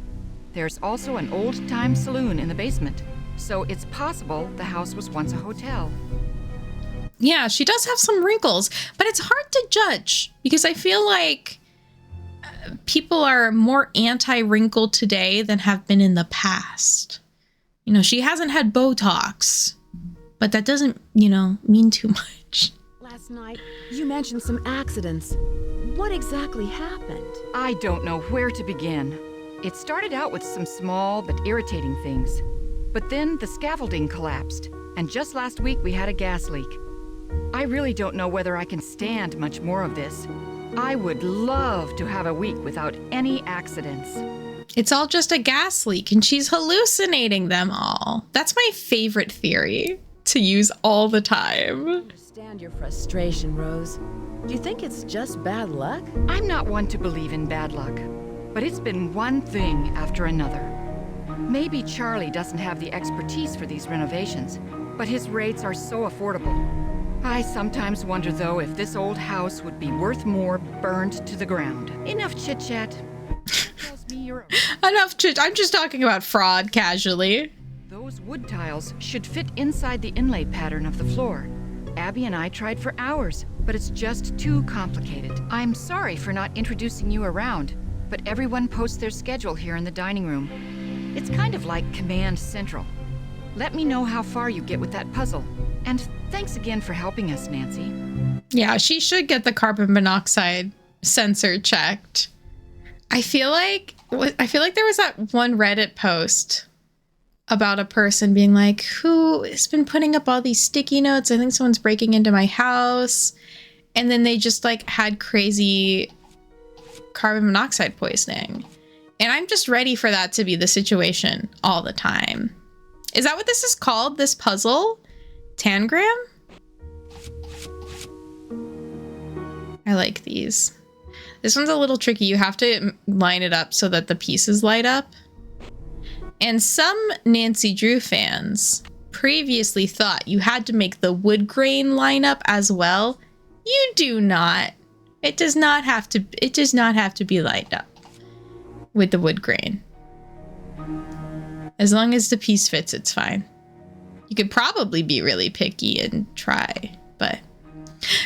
There's also an old-time saloon in the basement, so it's possible the house was once a hotel. Yeah, she does have some wrinkles, but it's hard to judge because I feel like people are more anti-wrinkle today than have been in the past. You know, she hasn't had Botox, but that doesn't, you know, mean too much. Last night, you mentioned some accidents. What exactly happened? I don't know where to begin. It started out with some small but irritating things. But then the scaffolding collapsed, and just last week we had a gas leak. I really don't know whether I can stand much more of this. I would love to have a week without any accidents. It's all just a gas leak and she's hallucinating them all. That's my favorite theory to use all the time. I understand your frustration, Rose. Do you think it's just bad luck? I'm not one to believe in bad luck, but it's been one thing after another. Maybe Charlie doesn't have the expertise for these renovations, but his rates are so affordable. I sometimes wonder, though, if this old house would be worth more burned to the ground. Enough chit-chat. Tells me you're... Enough chit. I'm just talking about fraud casually. Those wood tiles should fit inside the inlay pattern of the floor. Abby and I tried for hours, but it's just too complicated. I'm sorry for not introducing you around, but everyone posts their schedule here in the dining room. It's kind of like Command Central. Let me know how far you get with that puzzle. And thanks again for helping us, Nancy. Yeah, she should get the carbon monoxide sensor checked. I feel like there was that one Reddit post about a person being like, who has been putting up all these sticky notes? I think someone's breaking into my house. And then they just like had crazy carbon monoxide poisoning. And I'm just ready for that to be the situation all the time. Is that what this is called? This puzzle? Tangram? I like these. This one's a little tricky. You have to line it up so that the pieces light up. And some Nancy Drew fans previously thought you had to make the wood grain line up as well. You do not. It does not have to be lined up with the wood grain. As long as the piece fits, it's fine. You could probably be really picky and try, but...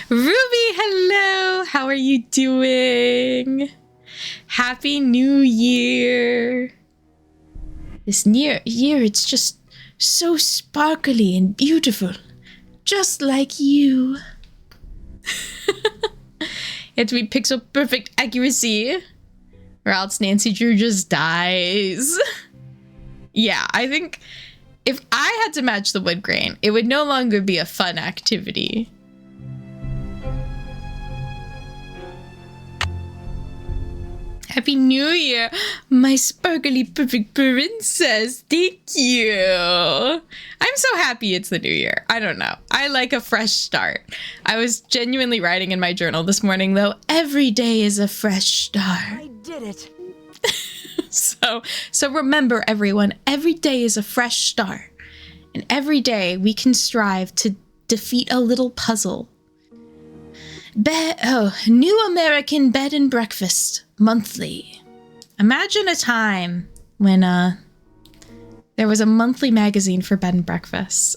Ruby, hello! How are you doing? Happy New Year! This new year, it's just so sparkly and beautiful. Just like you. You have to be pixel perfect accuracy, or else Nancy Drew just dies. Yeah, I think if I had to match the wood grain, it would no longer be a fun activity. Happy New Year, my sparkly perfect princess. Thank you. I'm so happy it's the new year. I don't know. I like a fresh start. I was genuinely writing in my journal this morning, though. Every day is a fresh start. I did it. So remember, everyone, every day is a fresh start. And every day we can strive to defeat a little puzzle. New American Bed and Breakfast Monthly. Imagine a time when there was a monthly magazine for bed and breakfast.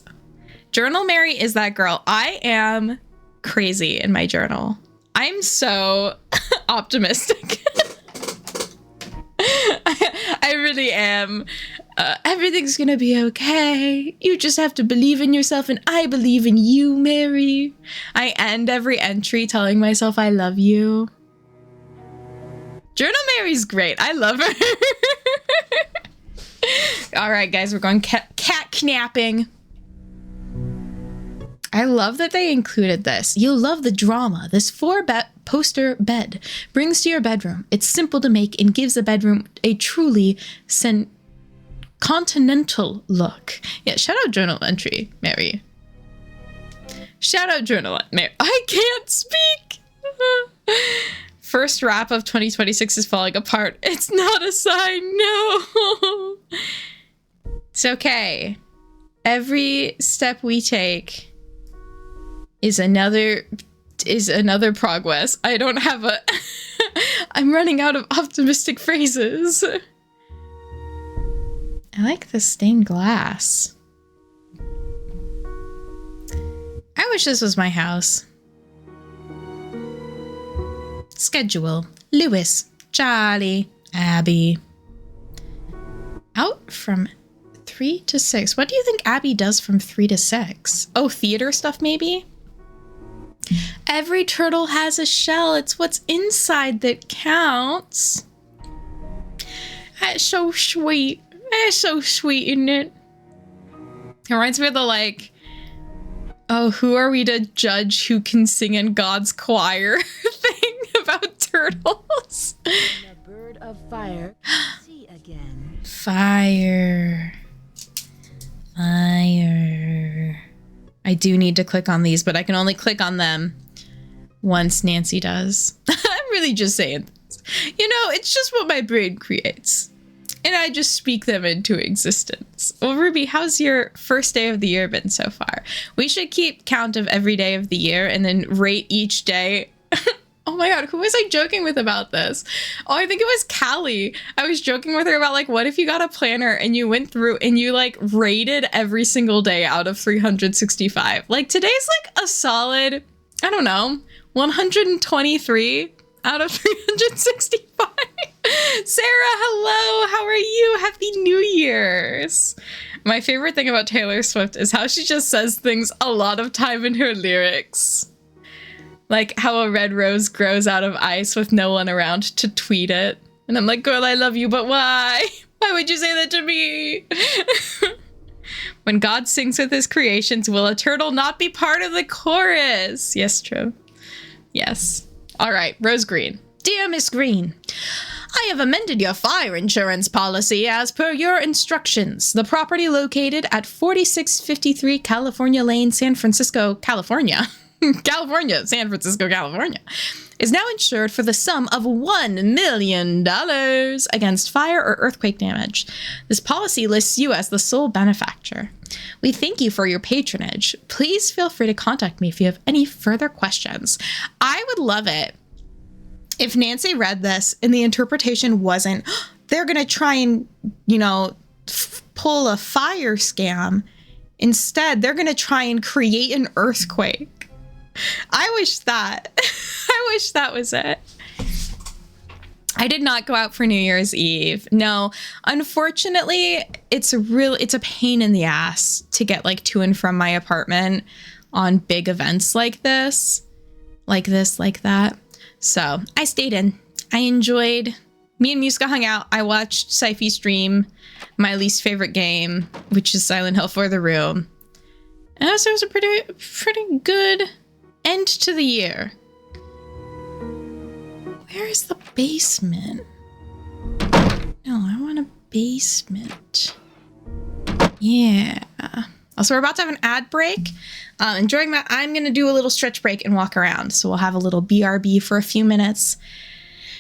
Journal Mary is that girl. I am crazy in my journal. I'm so optimistic. I really am. Everything's gonna be okay. You just have to believe in yourself, and I believe in you, Mary. I end every entry telling myself I love you. Journal Mary's great. I love her. All right, guys, we're going cat knapping. I love that they included this. You'll love the drama this 4-poster bed brings to your bedroom. It's simple to make and gives the bedroom a truly continental look. Yeah, shout out journal entry, Mary. Shout out journal, Mary. I can't speak. First wrap of 2026 is falling apart. It's not a sign, no. It's okay. Every step we take is another progress. I don't have a... I'm running out of optimistic phrases. I like the stained glass. I wish this was my house. Schedule. Lewis, Charlie, Abby. Out from 3 to 6. What do you think Abby does from 3 to 6? Oh, theater stuff maybe? Every turtle has a shell. It's what's inside that counts. That's so sweet. That's so sweet, isn't it? It reminds me of the like, oh, who are we to judge who can sing in God's choir thing about turtles? The bird of fire see again. Fire. I do need to click on these, but I can only click on them once Nancy does. I'm really just saying this. You know, it's just what my brain creates. And I just speak them into existence. Well, Ruby, how's your first day of the year been so far? We should keep count of every day of the year and then rate each day. Oh my god, who was I joking with about this? Oh, I think it was Callie. I was joking with her about like, what if you got a planner and you went through and you like rated every single day out of 365? Like today's like a solid, I don't know, 123 out of 365. Sarah, hello, how are you? Happy New Year's. My favorite thing about Taylor Swift is how she just says things a lot of time in her lyrics. Like how a red rose grows out of ice with no one around to tweet it. And I'm like, girl, I love you, but why? Why would you say that to me? When God sings with his creations, will a turtle not be part of the chorus? Yes, true. Yes. All right, Rose Green. Dear Miss Green, I have amended your fire insurance policy as per your instructions. The property located at 4653 California Lane, San Francisco, California. California, San Francisco, California, is now insured for the sum of $1 million against fire or earthquake damage. This policy lists you as the sole benefactor. We thank you for your patronage. Please feel free to contact me if you have any further questions. I would love it if Nancy read this and the interpretation wasn't, they're going to try and, pull a fire scam. Instead, they're going to try and create an earthquake. I wish that was it. I did not go out for New Year's Eve. No, unfortunately, it's a pain in the ass to get like to and from my apartment on big events like this, like that. So I stayed in. I enjoyed. Me and Muska hung out. I watched Syfy stream my least favorite game, which is Silent Hill for the Room. And so it was a pretty good end to the year. Where is the basement? No, I want a basement. Yeah. Also, we're about to have an ad break. And during that, I'm going to do a little stretch break and walk around. So we'll have a little BRB for a few minutes.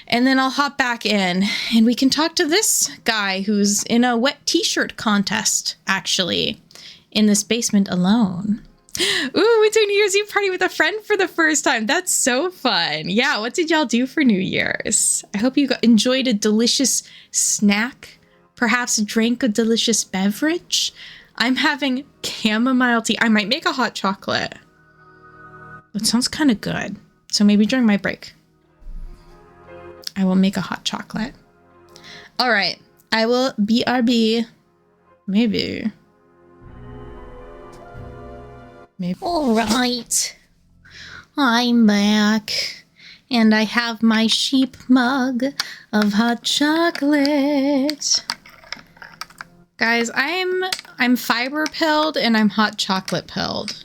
And then I'll hop back in and we can talk to this guy who's in a wet t-shirt contest, actually, in this basement alone. Ooh, went to a New Year's Eve party with a friend for the first time. That's so fun. Yeah, what did y'all do for New Year's? I hope you enjoyed a delicious snack. Perhaps drank a delicious beverage. I'm having chamomile tea. I might make a hot chocolate. It sounds kind of good. So maybe during my break, I will make a hot chocolate. All right. I will BRB. Maybe. All right. I'm back. And I have my sheep mug of hot chocolate. Guys, I'm fiber pilled and I'm hot chocolate pilled.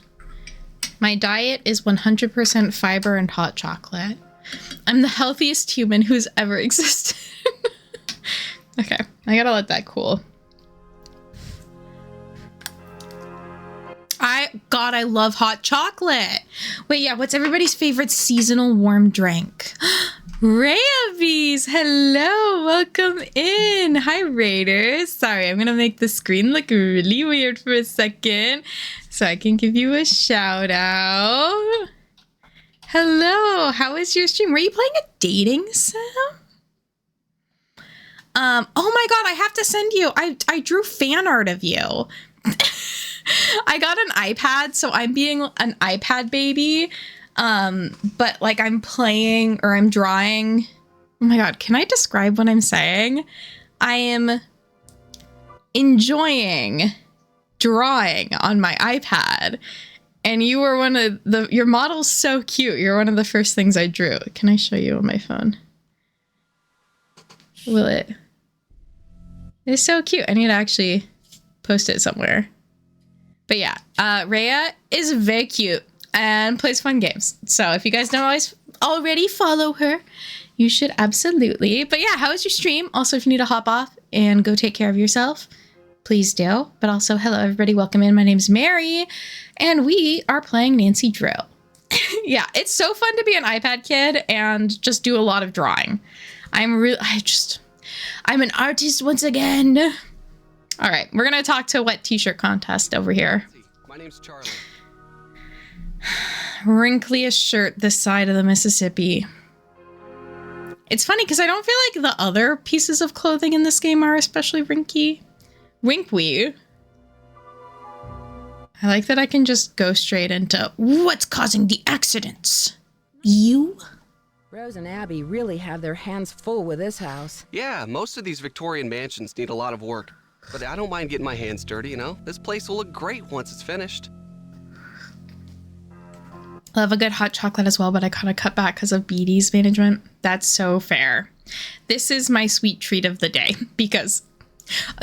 My diet is 100% fiber and hot chocolate. I'm the healthiest human who's ever existed. Okay, I gotta let that cool. I love hot chocolate. Wait, yeah, what's everybody's favorite seasonal warm drink? Rayabees, hello, welcome in. Hi, Raiders. Sorry, I'm gonna make the screen look really weird for a second so I can give you a shout out. Hello, how is your stream? Were you playing a dating sim? Oh my god, I have to send you. I drew fan art of you. I got an iPad, so I'm being an iPad baby. But like I'm playing or I'm drawing. Oh my god, can I describe what I'm saying? I am enjoying drawing on my iPad. And you were your model's so cute. You're one of the first things I drew. Can I show you on my phone? Will it? It's so cute. I need to actually post it somewhere. But yeah, Rhea is very cute and plays fun games. So if you guys don't already follow her, you should absolutely. But yeah, how was your stream? Also, if you need to hop off and go take care of yourself, please do. But also, hello everybody, welcome in. My name's Mary, and we are playing Nancy Drew. Yeah, it's so fun to be an iPad kid and just do a lot of drawing. I'm an artist once again. All right, we're gonna talk to Wet T-shirt contest over here. My name's Charlie. Wrinkliest shirt this side of the Mississippi. It's funny because I don't feel like the other pieces of clothing in this game are especially winkly. I like that I can just go straight into what's causing the accidents. You? Rose and Abby really have their hands full with this house. Yeah, most of these Victorian mansions need a lot of work. But I don't mind getting my hands dirty, you know? This place will look great once it's finished. Love a good hot chocolate as well, but I kind of cut back because of BD's management. That's so fair. This is my sweet treat of the day because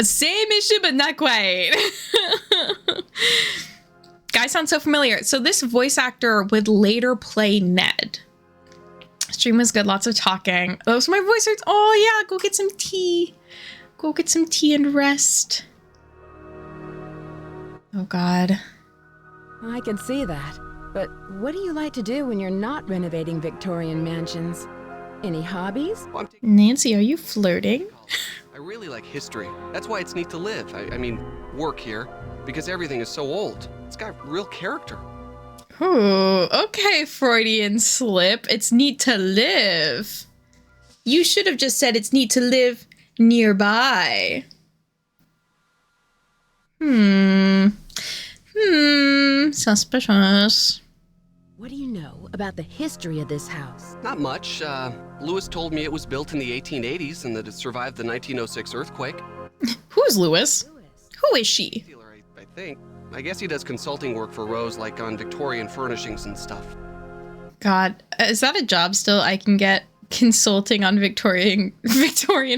same issue, but not quite. Guy sounds so familiar. So this voice actor would later play Ned. Stream was good. Lots of talking. Those are my voice hurts. Oh yeah, go get some tea. Go get some tea and rest. Oh God. I can see that. But what do you like to do when you're not renovating Victorian mansions? Any hobbies? Well, I'm taking Nancy, are you flirting? I really like history. That's why it's neat to live. I mean, work here, because everything is so old. It's got real character. Ooh, okay, Freudian slip. It's neat to live. You should have just said it's neat to live nearby. Suspicious. What do you know about the history of this house? Not much. Lewis told me it was built in the 1880s and that it survived the 1906 earthquake. Who's Lewis? Who is she? Dealer, I think. I guess he does consulting work for Rose, like on Victorian furnishings and stuff. God, is that a job still I can get? Consulting on Victorian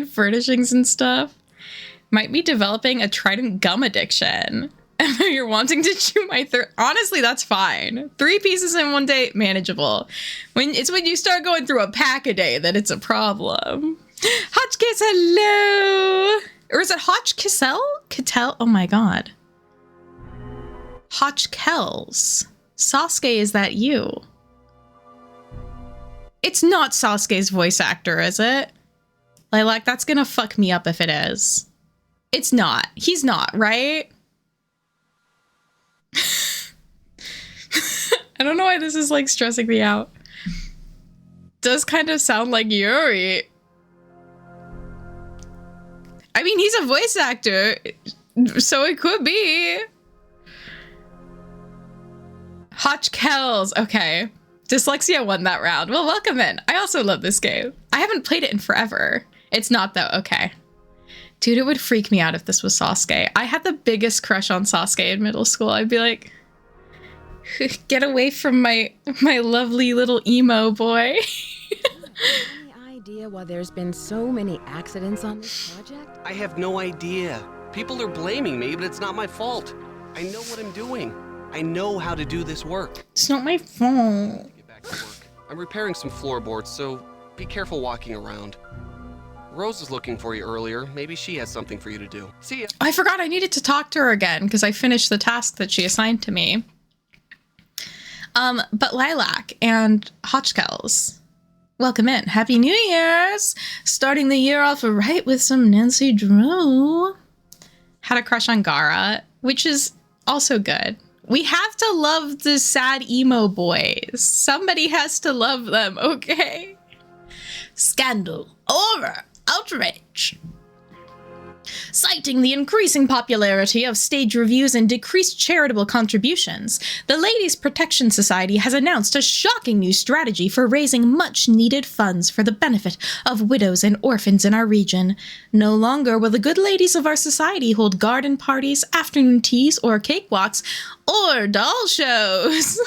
furnishings and stuff? Might be developing a Trident gum addiction. You're wanting to chew my throat. Honestly, that's fine. 3 pieces in one day, manageable. When you start going through a pack a day that it's a problem. Hotchkiss, hello! Or is it Hotchkissel? Kittel? Oh my God. Hotchkells. Sasuke, is that you? It's not Sasuke's voice actor, is it? Lilac, that's gonna fuck me up if it is. It's not. He's not, right? I don't know why this is like stressing me out. Does kind of sound like Yuri. I mean, he's a voice actor, so it could be. Hotchkells. Okay. Dyslexia won that round. Well, welcome in. I also love this game. I haven't played it in forever. It's not though. Okay. Dude, it would freak me out if this was Sasuke. I had the biggest crush on Sasuke in middle school. I'd be like, get away from my lovely little emo boy. Any idea why there's been so many accidents on this project? I have no idea. People are blaming me, but it's not my fault. I know what I'm doing. I know how to do this work. It's not my fault. Get back to work. I'm repairing some floorboards, so be careful walking around. Rose was looking for you earlier. Maybe she has something for you to do. See ya. I forgot I needed to talk to her again because I finished the task that she assigned to me. But Lilac and Hotchkells, welcome in. Happy New Year's! Starting the year off right with some Nancy Drew. Had a crush on Gaara, which is also good. We have to love the sad emo boys. Somebody has to love them, okay? Scandal, horror, outrage. Citing the increasing popularity of stage reviews and decreased charitable contributions, the Ladies Protection Society has announced a shocking new strategy for raising much-needed funds for the benefit of widows and orphans in our region. No longer will the good ladies of our society hold garden parties, afternoon teas, or cakewalks, or doll shows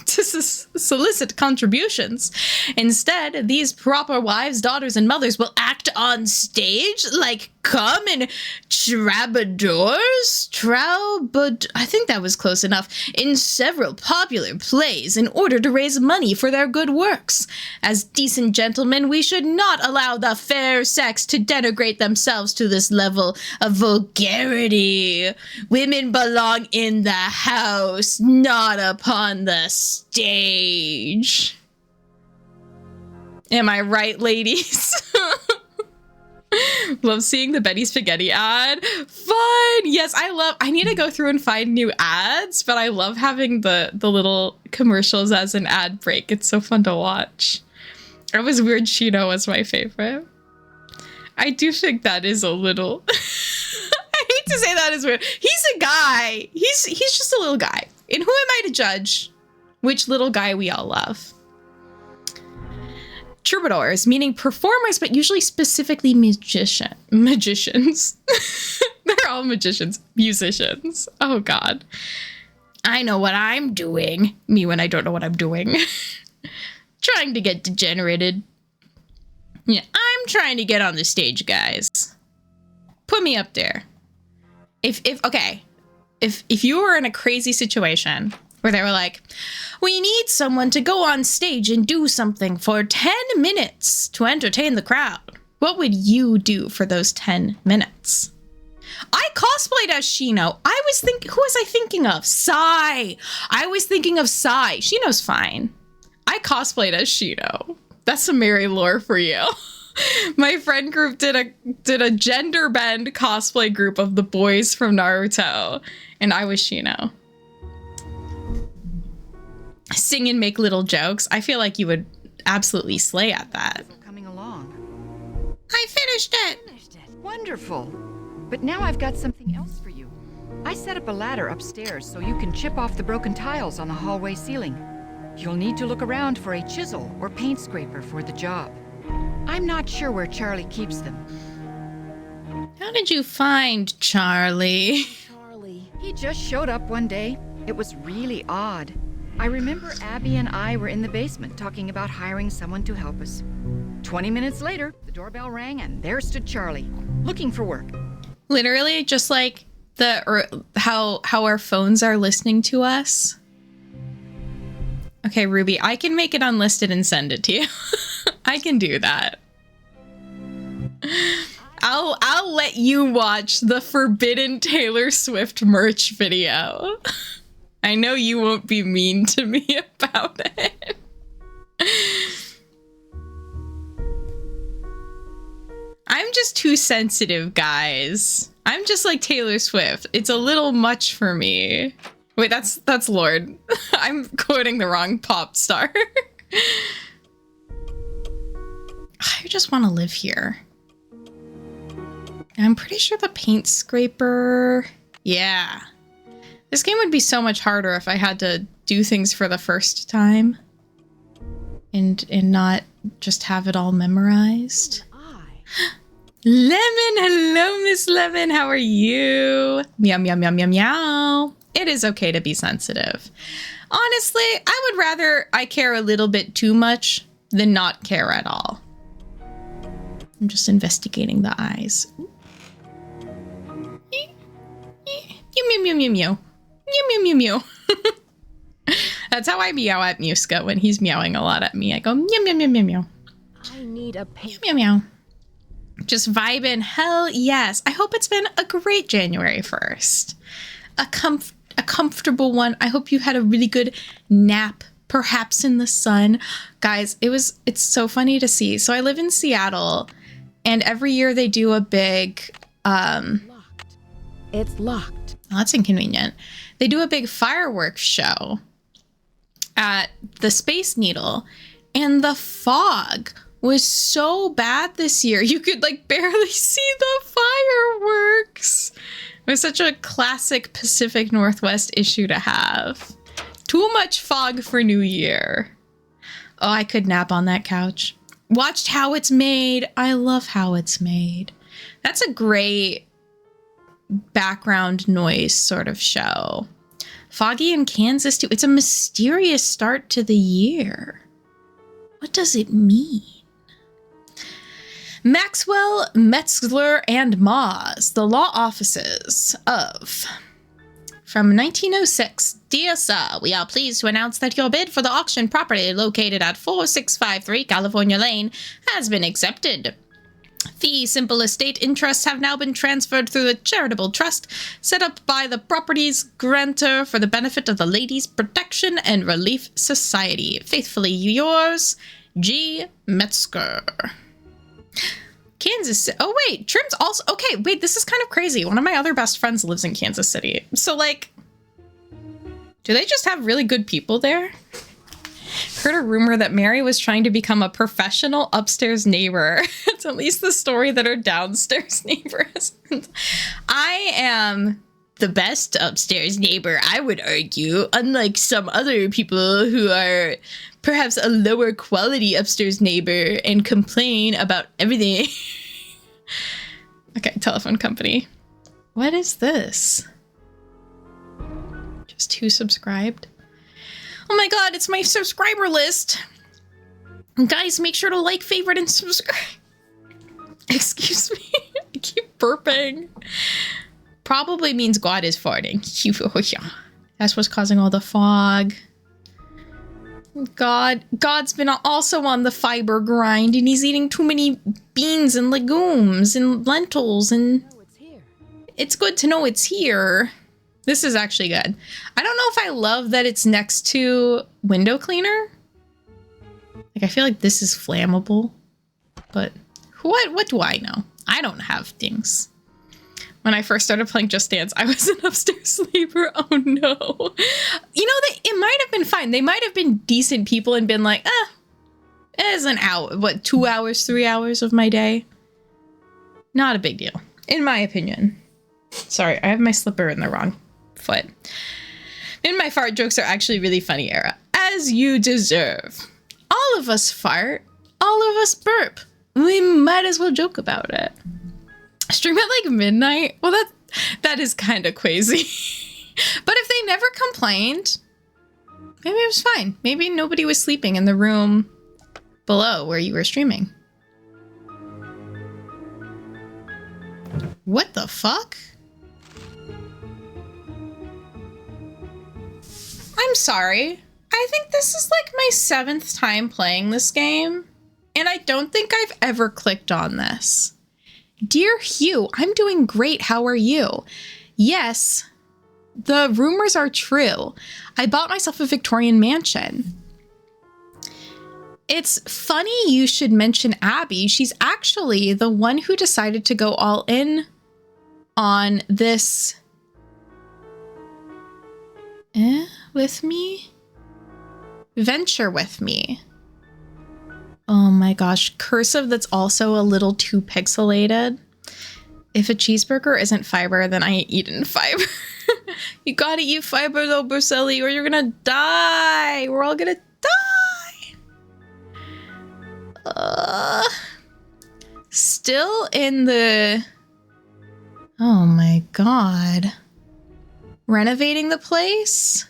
to solicit contributions. Instead, these proper wives, daughters, and mothers will act on stage like come in troubadours? I think that was close enough. In several popular plays in order to raise money for their good works. As decent gentlemen, we should not allow the fair sex to denigrate themselves to this level of vulgarity. Women belong in the house, not upon the stage. Am I right, ladies? Love seeing the Betty Spaghetti ad. Fun! Yes, I need to go through and find new ads, but I love having the little commercials as an ad break. It's so fun to watch. It was weird Chino was my favorite. I do think that is a little... I hate to say that is weird. He's a guy. He's just a little guy. And who am I to judge which little guy we all love? Troubadours, meaning performers, but usually specifically magicians. They're all magicians. Musicians. Oh, God. I know what I'm doing. Me when I don't know what I'm doing. Trying to get degenerated. Yeah, I'm trying to get on the stage, guys. Put me up there. If you were in a crazy situation where they were like, we need someone to go on stage and do something for 10 minutes to entertain the crowd. What would you do for those 10 minutes? I cosplayed as Shino. Who was I thinking of? Sai. I was thinking of Sai. Shino's fine. I cosplayed as Shino. That's some Mary lore for you. My friend group did a gender bend cosplay group of the boys from Naruto, and I was Shino. Sing and make little jokes. I feel like you would absolutely slay at that. Coming along. I finished it. Wonderful. But now I've got something else for you. I set up a ladder upstairs so you can chip off the broken tiles on the hallway ceiling. You'll need to look around for a chisel or paint scraper for the job. I'm not sure where Charlie keeps them. How did you find Charlie? Charlie. He just showed up one day. It was really odd. I remember Abby and I were in the basement talking about hiring someone to help us. 20 minutes later, the doorbell rang and there stood Charlie, looking for work. Literally, just like how our phones are listening to us. Okay, Ruby, I can make it unlisted and send it to you. I can do that. I'll let you watch the forbidden Taylor Swift merch video. I know you won't be mean to me about it. I'm just too sensitive, guys. I'm just like Taylor Swift. It's a little much for me. Wait, that's Lorde. I'm quoting the wrong pop star. I just want to live here. I'm pretty sure the paint scraper... Yeah. This game would be so much harder if I had to do things for the first time. And not just have it all memorized. Lemon! Hello, Miss Lemon. How are you? Meow, meow, meow, meow, meow. It is okay to be sensitive. Honestly, I would rather I care a little bit too much than not care at all. I'm just investigating the eyes. Mew, mew, mew, mew, mew. Mew, mew, mew, mew. That's how I meow at Muska when he's meowing a lot at me. I go meow, meow, meow, meow, meow. I need a paint. Meow, meow, meow. Just vibing. Hell yes. I hope it's been a great January 1st. A comfortable one. I hope you had a really good nap, perhaps in the sun. Guys, it's so funny to see. So I live in Seattle, and every year they do a big Locked. It's locked. oh, that's inconvenient. They do a big fireworks show at the Space Needle, and the fog was so bad this year. You could like barely see the fireworks. It was such a classic Pacific Northwest issue to have. Too much fog for New Year. Oh, I could nap on that couch. Watched How It's Made. I love How It's Made. That's a great background noise sort of show. Foggy in Kansas too. It's a mysterious start to the year. What does it mean? Maxwell, Metzler, and Moz, the law offices of... From 1906, dear sir, we are pleased to announce that your bid for the auction property located at 4653 California Lane has been accepted. Fee simple estate interests have now been transferred through the charitable trust set up by the property's grantor for the benefit of the Ladies Protection and Relief Society. Faithfully yours, G. Metzger. Kansas City. Oh, wait. Trim's also... Okay, wait. This is kind of crazy. One of my other best friends lives in Kansas City. So, like... Do they just have really good people there? Heard a rumor that Mary was trying to become a professional upstairs neighbor. It's at least the story that her downstairs neighbor is. I am the best upstairs neighbor, I would argue, unlike some other people who are perhaps a lower quality upstairs neighbor and complain about everything. Okay, telephone company. What is this? Just 2 subscribed. Oh my god, it's my subscriber list. Guys, make sure to like, favorite, and subscribe. Excuse me. I keep burping. Probably means God is farting. That's what's causing all the fog. God's been also on the fiber grind, and he's eating too many beans and legumes and lentils, and it's good to know it's here. This is actually good. I don't know if I love that it's next to window cleaner. Like, I feel like this is flammable, but what do I know? I don't have things. When I first started playing Just Dance, I was an upstairs sleeper. Oh no. You know, it might have been fine. They might have been decent people and been like, it's an hour, 2 hours, 3 hours of my day. Not a big deal, in my opinion. Sorry, I have my slipper in the wrong foot. And my fart jokes are actually really funny, Era. As you deserve. All of us fart. All of us burp. We might as well joke about it. Stream at like midnight? Well, that is kind of crazy. But if they never complained, maybe it was fine. Maybe nobody was sleeping in the room below where you were streaming. What the fuck? I'm sorry. I think this is like my 7th time playing this game, and I don't think I've ever clicked on this. Dear Hugh, I'm doing great. How are you? Yes, the rumors are true. I bought myself a Victorian mansion. It's funny you should mention Abby. She's actually the one who decided to go all in on this with me? Venture with me. Oh my gosh, cursive that's also a little too pixelated. If a cheeseburger isn't fiber, then I ain't eating fiber. You gotta eat fiber though, Berselli, or you're gonna die. We're all gonna die. Still in the... Oh my god. Renovating the place?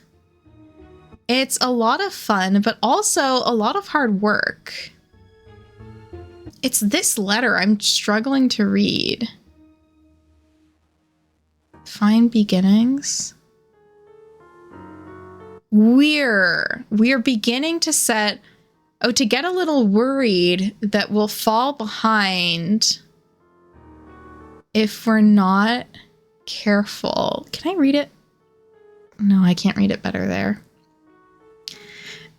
It's a lot of fun, but also a lot of hard work. It's this letter I'm struggling to read. Fine beginnings. We're beginning to set... Oh, to get a little worried that we'll fall behind if we're not careful. Can I read it? No, I can't read it better there.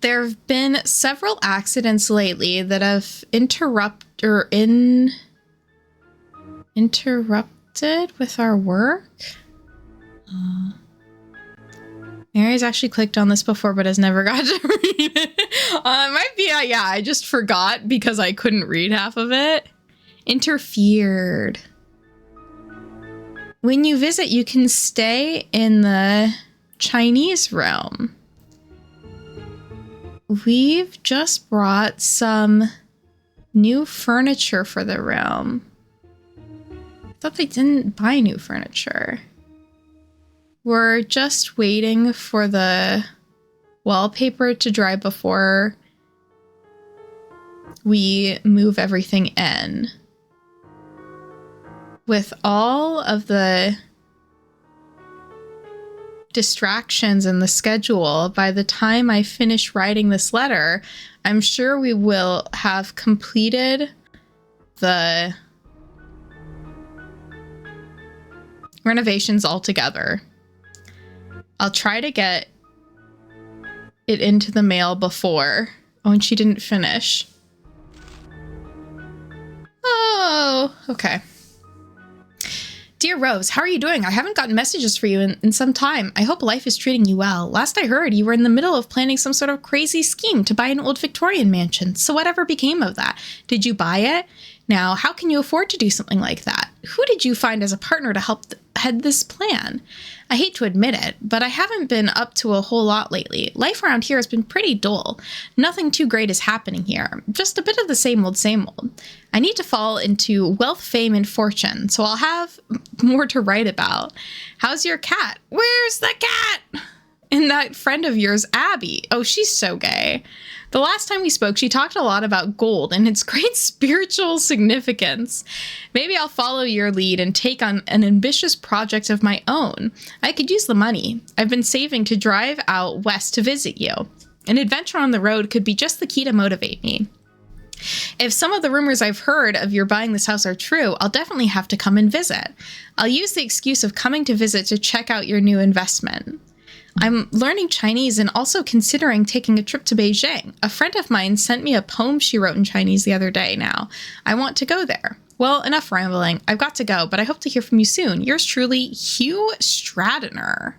There have been several accidents lately that have interrupted with our work. Mary's actually clicked on this before, but has never got to read it. It might be, yeah, I just forgot because I couldn't read half of it. Interfered. When you visit, you can stay in the Chinese room. We've just brought some new furniture for the room. I thought they didn't buy new furniture. We're just waiting for the wallpaper to dry before we move everything in. With all of the distractions in the schedule, by the time I finish writing this letter, I'm sure we will have completed the renovations altogether. I'll try to get it into the mail before. Oh, and she didn't finish. Oh, okay. Dear Rose, how are you doing? I haven't gotten messages for you in some time. I hope life is treating you well. Last I heard, you were in the middle of planning some sort of crazy scheme to buy an old Victorian mansion. So whatever became of that? Did you buy it? Now, how can you afford to do something like that? Who did you find as a partner to help head this plan? I hate to admit it, but I haven't been up to a whole lot lately. Life around here has been pretty dull. Nothing too great is happening here. Just a bit of the same old, same old. I need to fall into wealth, fame, and fortune, so I'll have more to write about. How's your cat? Where's the cat? And that friend of yours, Abby. Oh, she's so gay. The last time we spoke, she talked a lot about gold and its great spiritual significance. Maybe I'll follow your lead and take on an ambitious project of my own. I could use the money. I've been saving to drive out west to visit you. An adventure on the road could be just the key to motivate me. If some of the rumors I've heard of your buying this house are true, I'll definitely have to come and visit. I'll use the excuse of coming to visit to check out your new investment. I'm learning Chinese and also considering taking a trip to Beijing. A friend of mine sent me a poem she wrote in Chinese the other day now. I want to go there. Well, enough rambling. I've got to go, but I hope to hear from you soon. Yours truly, Hugh Stradiner.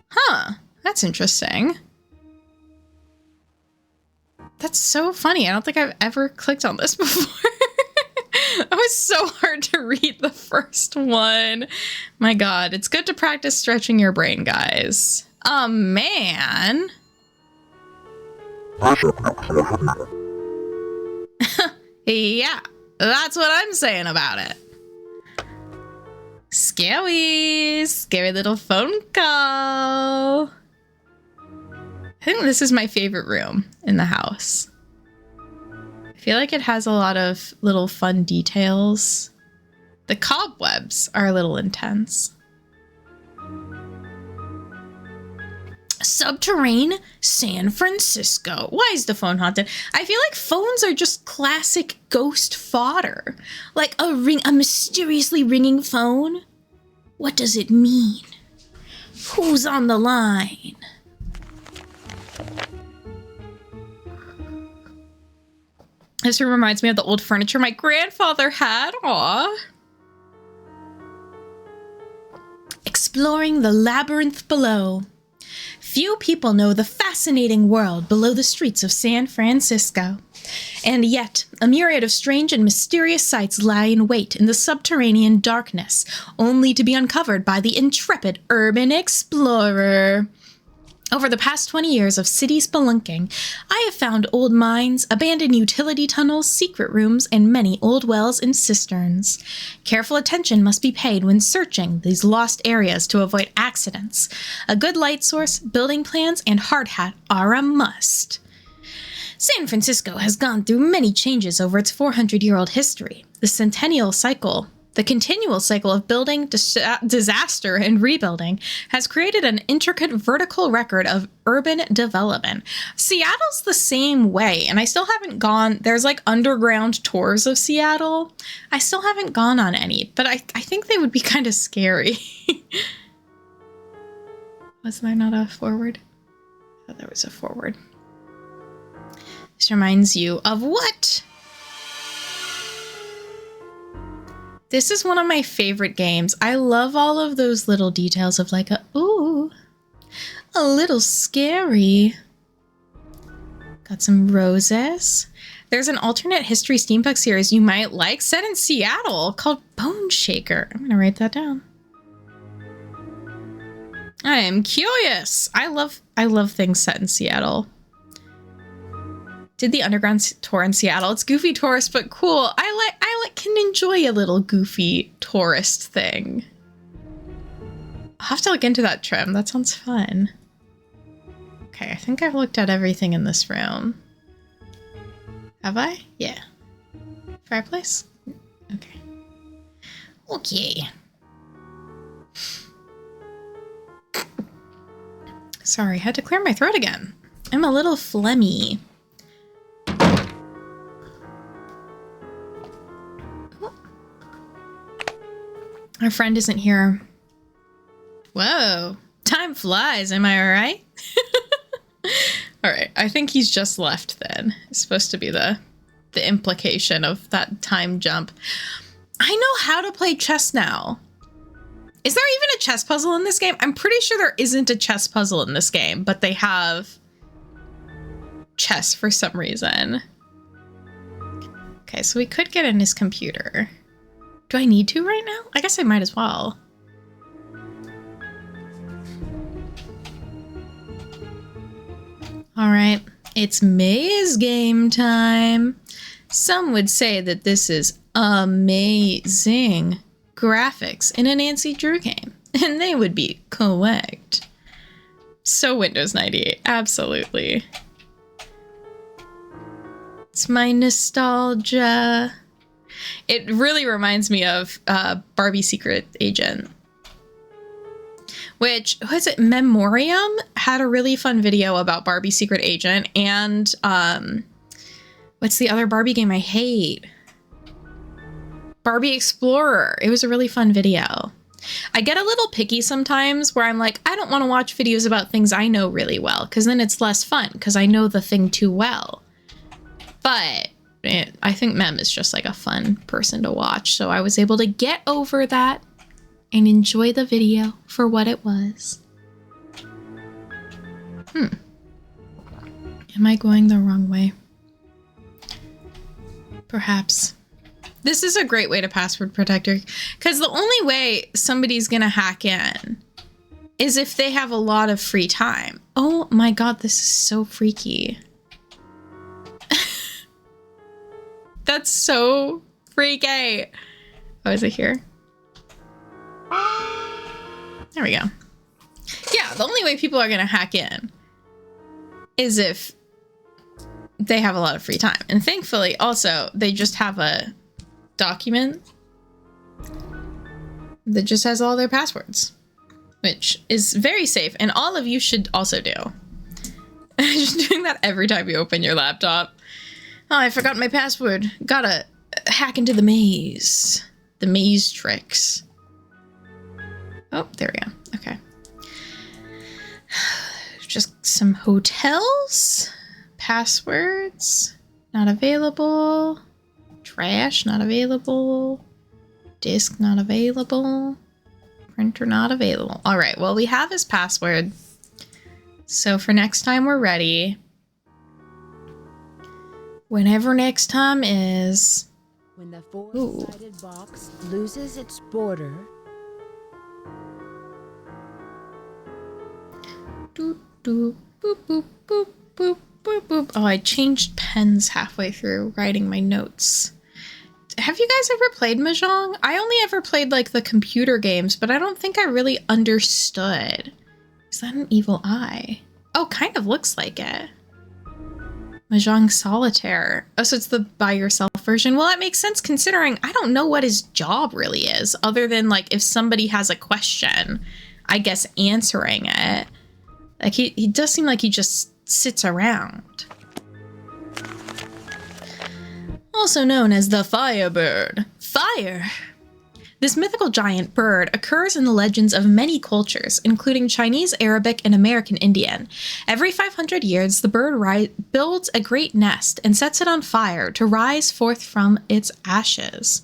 Huh, that's interesting. That's so funny. I don't think I've ever clicked on this before. It was so hard to read the first one. My God, it's good to practice stretching your brain, guys. A man. Yeah, that's what I'm saying about it. Scary, scary little phone call. I think this is my favorite room in the house. I feel like it has a lot of little fun details. The cobwebs are a little intense. Subterrane San Francisco. Why is the phone haunted? I feel like phones are just classic ghost fodder. Like a mysteriously ringing phone. What does it mean? Who's on the line? This room reminds me of the old furniture my grandfather had. Aw. Exploring the labyrinth below. Few people know the fascinating world below the streets of San Francisco. And yet, a myriad of strange and mysterious sights lie in wait in the subterranean darkness, only to be uncovered by the intrepid urban explorer. Over the past 20 years of city spelunking, I have found old mines, abandoned utility tunnels, secret rooms, and many old wells and cisterns. Careful attention must be paid when searching these lost areas to avoid accidents. A good light source, building plans, and hard hat are a must. San Francisco has gone through many changes over its 400-year-old history. The continual cycle of building, disaster, and rebuilding has created an intricate vertical record of urban development. Seattle's the same way, and I still haven't gone. There's like underground tours of Seattle. I still haven't gone on any, but I think they would be kind of scary. Was there not a forward? Oh, there was a forward. This reminds you of what? This is one of my favorite games. I love all of those little details of like a little scary. Got some roses. There's an alternate history steampunk series you might like set in Seattle called Bone Shaker. I'm gonna write that down. I am curious. I love things set in Seattle. Did the underground tour in Seattle. It's goofy tourist, but cool. I can enjoy a little goofy tourist thing. I'll have to look into that trim. That sounds fun. Okay, I think I've looked at everything in this room. Have I? Yeah. Fireplace? Okay. Okay. Sorry, had to clear my throat again. I'm a little phlegmy. Our friend isn't here. Whoa, time flies, am I right? All right, I think he's just left then. It's supposed to be the implication of that time jump. I know how to play chess now. Is there even a chess puzzle in this game? I'm pretty sure there isn't a chess puzzle in this game, but they have chess for some reason. Okay, so we could get in his computer. Do I need to right now? I guess I might as well. All right, it's maze game time. Some would say that this is amazing graphics in a Nancy Drew game, and they would be correct. So Windows 98, absolutely. It's my nostalgia. It really reminds me of Barbie Secret Agent. Which, was it Memoriam? Had a really fun video about Barbie Secret Agent and what's the other Barbie game I hate? Barbie Explorer. It was a really fun video. I get a little picky sometimes where I'm like, I don't want to watch videos about things I know really well, because then it's less fun because I know the thing too well. But I think Mem is just like a fun person to watch, so I was able to get over that and enjoy the video for what it was. Am I going the wrong way? Perhaps. This is a great way to password protect her, because the only way somebody's gonna hack in is if they have a lot of free time. Oh my god, this is so freaky. That's so freaky. Oh, is it here? There we go. Yeah, the only way people are gonna hack in is if they have a lot of free time. And thankfully, also, they just have a document that just has all their passwords, which is very safe, and all of you should also do. Just doing that every time you open your laptop. Oh, I forgot my password. Gotta hack into the maze. The maze tricks. Oh, there we go. Okay. Just some hotels. Passwords. Not available. Trash, not available. Disk, not available. Printer, not available. All right, well, we have his password. So for next time, we're ready. Whenever next time is. When the four-sided box loses its border. Doop, doop, boop, boop, boop, boop, boop, boop. Oh, I changed pens halfway through writing my notes. Have you guys ever played Mahjong? I only ever played like the computer games, but I don't think I really understood. Is that an evil eye? Oh, kind of looks like it. Mahjong Solitaire. Oh, so it's the by yourself version. Well, that makes sense considering I don't know what his job really is, other than like if somebody has a question, I guess answering it. Like he does seem like he just sits around. Also known as the Firebird. Fire! This mythical giant bird occurs in the legends of many cultures, including Chinese, Arabic, and American Indian. Every 500 years, the bird builds a great nest and sets it on fire to rise forth from its ashes.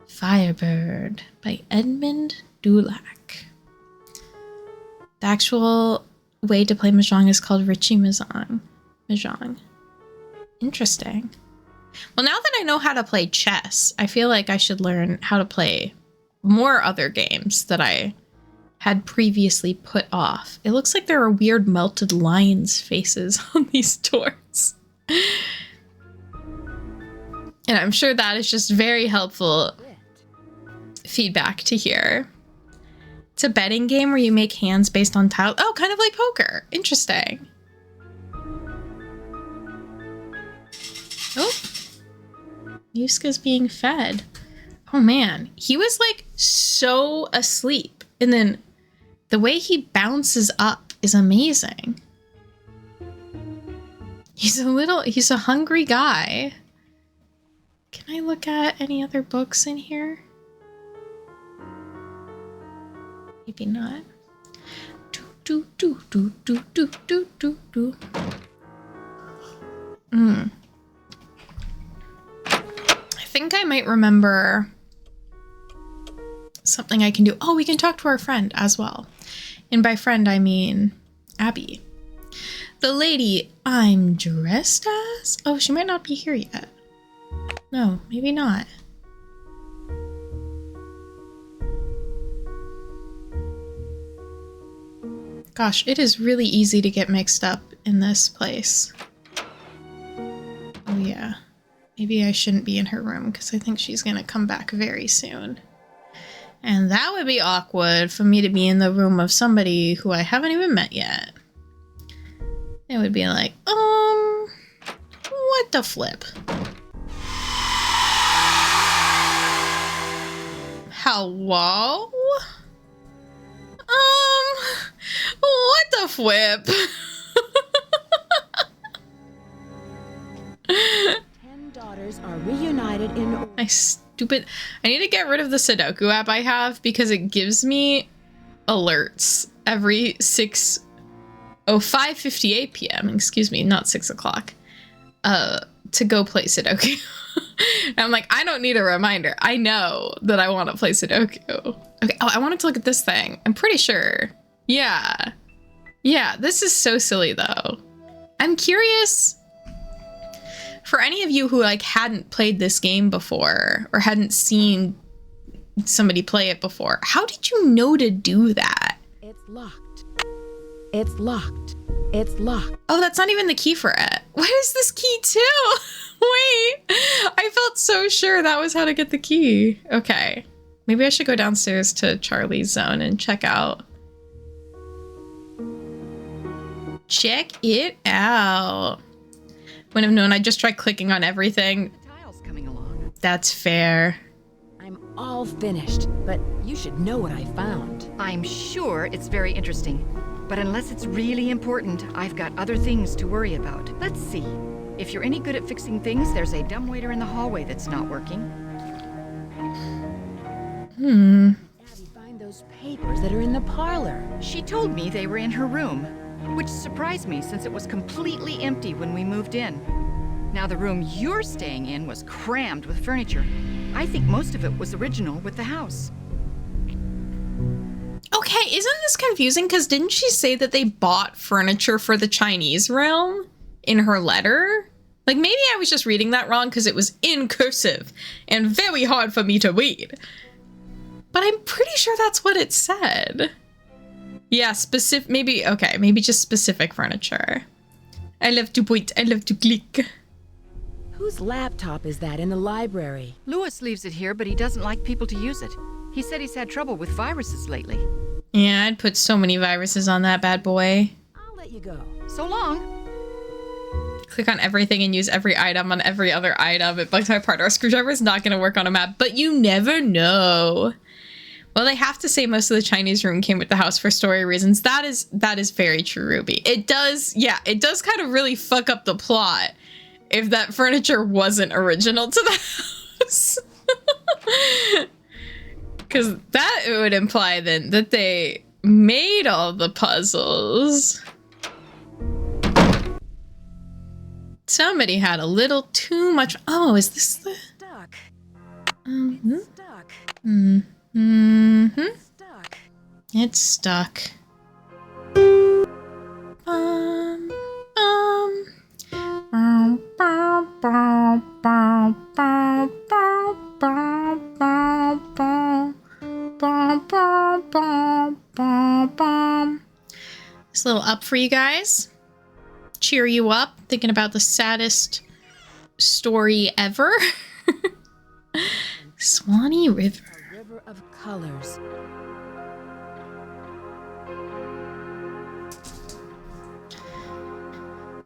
Firebird by Edmund Dulac. The actual way to play Mahjong is called Richie Mahjong. Interesting. Well, now that I know how to play chess, I feel like I should learn how to play more other games that I had previously put off. It looks like there are weird melted lions' faces on these doors. And I'm sure that is just very helpful feedback to hear. It's a betting game where you make hands based on tiles. Oh, kind of like poker. Interesting. Oh. Yuska's being fed. Oh man, he was like so asleep. And then the way he bounces up is amazing. He's a hungry guy. Can I look at any other books in here? Maybe not. Do, do, do, do, do, do, do, do. I think I might remember something I can do. Oh, we can talk to our friend as well. And by friend, I mean Abby. The lady I'm dressed as? Oh, she might not be here yet. No, maybe not. Gosh, it is really easy to get mixed up in this place. Oh yeah. Maybe I shouldn't be in her room because I think she's gonna come back very soon. And that would be awkward for me to be in the room of somebody who I haven't even met yet. It would be like, What the flip? Hello? What the flip? 10 daughters are reunited in... I need to get rid of the Sudoku app I have because it gives me alerts every 5:58 p.m. Excuse me, not 6 o'clock. To go play Sudoku. And I'm like, I don't need a reminder. I know that I want to play Sudoku. Okay. Oh, I wanted to look at this thing. I'm pretty sure. Yeah. Yeah, this is so silly though. I'm curious for any of you who like hadn't played this game before or hadn't seen somebody play it before. How did you know to do that? It's locked. It's locked. It's locked. Oh, that's not even the key for it. What is this key too? Wait, I felt so sure that was how to get the key. Okay, maybe I should go downstairs to Charlie's zone and check out. Check it out. Wouldn't have known. I just tried clicking on everything. The tiles coming along. That's fair. I'm all finished, but you should know what I found. I'm sure it's very interesting, but unless it's really important, I've got other things to worry about. Let's see. If you're any good at fixing things, there's a dumbwaiter in the hallway that's not working. Abby, find those papers that are in the parlor. She told me they were in her room, which surprised me since it was completely empty when we moved in. Now the room you're staying in was crammed with furniture. I think most of it was original with the house. Okay, isn't this confusing? Because didn't she say that they bought furniture for the Chinese realm in her letter? Like, maybe I was just reading that wrong because it was in cursive and very hard for me to read. But I'm pretty sure that's what it said. Yeah, maybe just specific furniture. I love to point, I love to click. Whose laptop is that in the library? Lewis leaves it here, but he doesn't like people to use it. He said he's had trouble with viruses lately. Yeah, I'd put so many viruses on that bad boy. I'll let you go. So long. Click on everything and use every item on every other item. It bugs my part. Our screwdriver is not going to work on a map, but you never know. Well, they have to say most of the Chinese room came with the house for story reasons. That is very true, Ruby. It does kind of really fuck up the plot if that furniture wasn't original to the house. Because that would imply then that they made all the puzzles. Somebody had a little too much. Oh, is this the... Stuck. It's Stuck. Stuck. It's stuck. This little up for you guys. Cheer you up, thinking about the saddest story ever. Swanee River. A river of colors.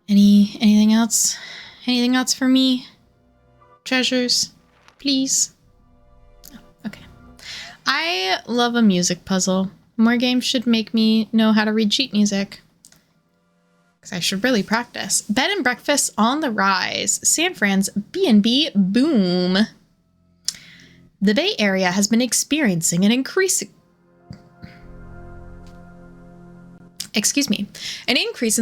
Anything else? Anything else for me? Treasures, please. Oh, okay. I love a music puzzle. More games should make me know how to read sheet music. I should really practice. Bed and breakfast on the rise. San Fran's B&B boom. The Bay Area has been experiencing an increase in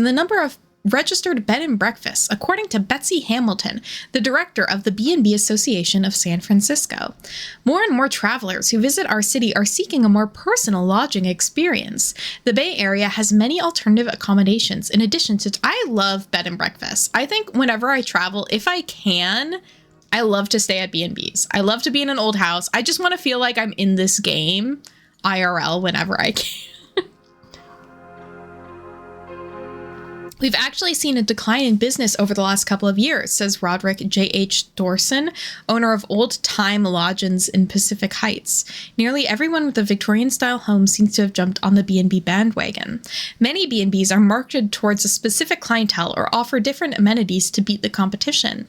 the number of registered bed and breakfasts, according to Betsy Hamilton, the director of the B&B Association of San Francisco. More and more travelers who visit our city are seeking a more personal lodging experience. The Bay Area has many alternative accommodations in addition to... I love bed and breakfast. I think whenever I travel, if I can, I love to stay at B&Bs. I love to be in an old house. I just want to feel like I'm in this game IRL whenever I can. We've actually seen a decline in business over the last couple of years, says Roderick J.H. Dorson, owner of Old Time Lodgings in Pacific Heights. Nearly everyone with a Victorian-style home seems to have jumped on the B&B bandwagon. Many B&Bs are marketed towards a specific clientele or offer different amenities to beat the competition.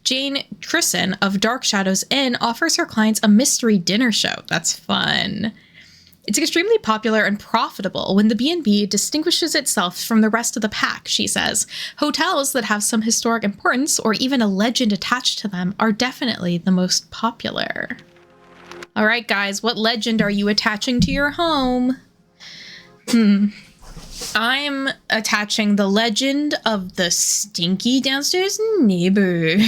Jane Trisson of Dark Shadows Inn offers her clients a mystery dinner show. That's fun. It's extremely popular and profitable when the B&B distinguishes itself from the rest of the pack, she says. Hotels that have some historic importance or even a legend attached to them are definitely the most popular. All right, guys, what legend are you attaching to your home? I'm attaching the legend of the stinky downstairs neighbor.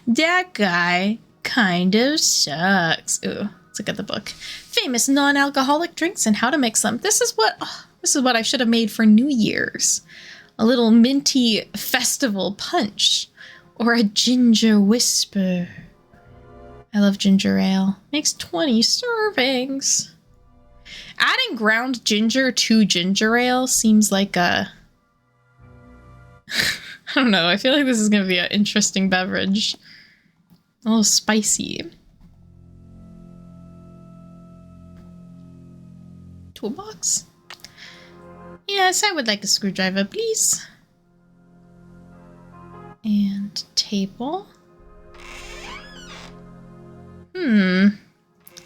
That guy kind of sucks. Ooh, let's look at the book. Famous non-alcoholic drinks and how to mix them. This is what I should have made for New Year's. A little minty festival punch or a ginger whisper. I love ginger ale. Makes 20 servings. Adding ground ginger to ginger ale seems like a... I don't know. I feel like this is going to be an interesting beverage. A little spicy. Toolbox? Yes, I would like a screwdriver, please. And table.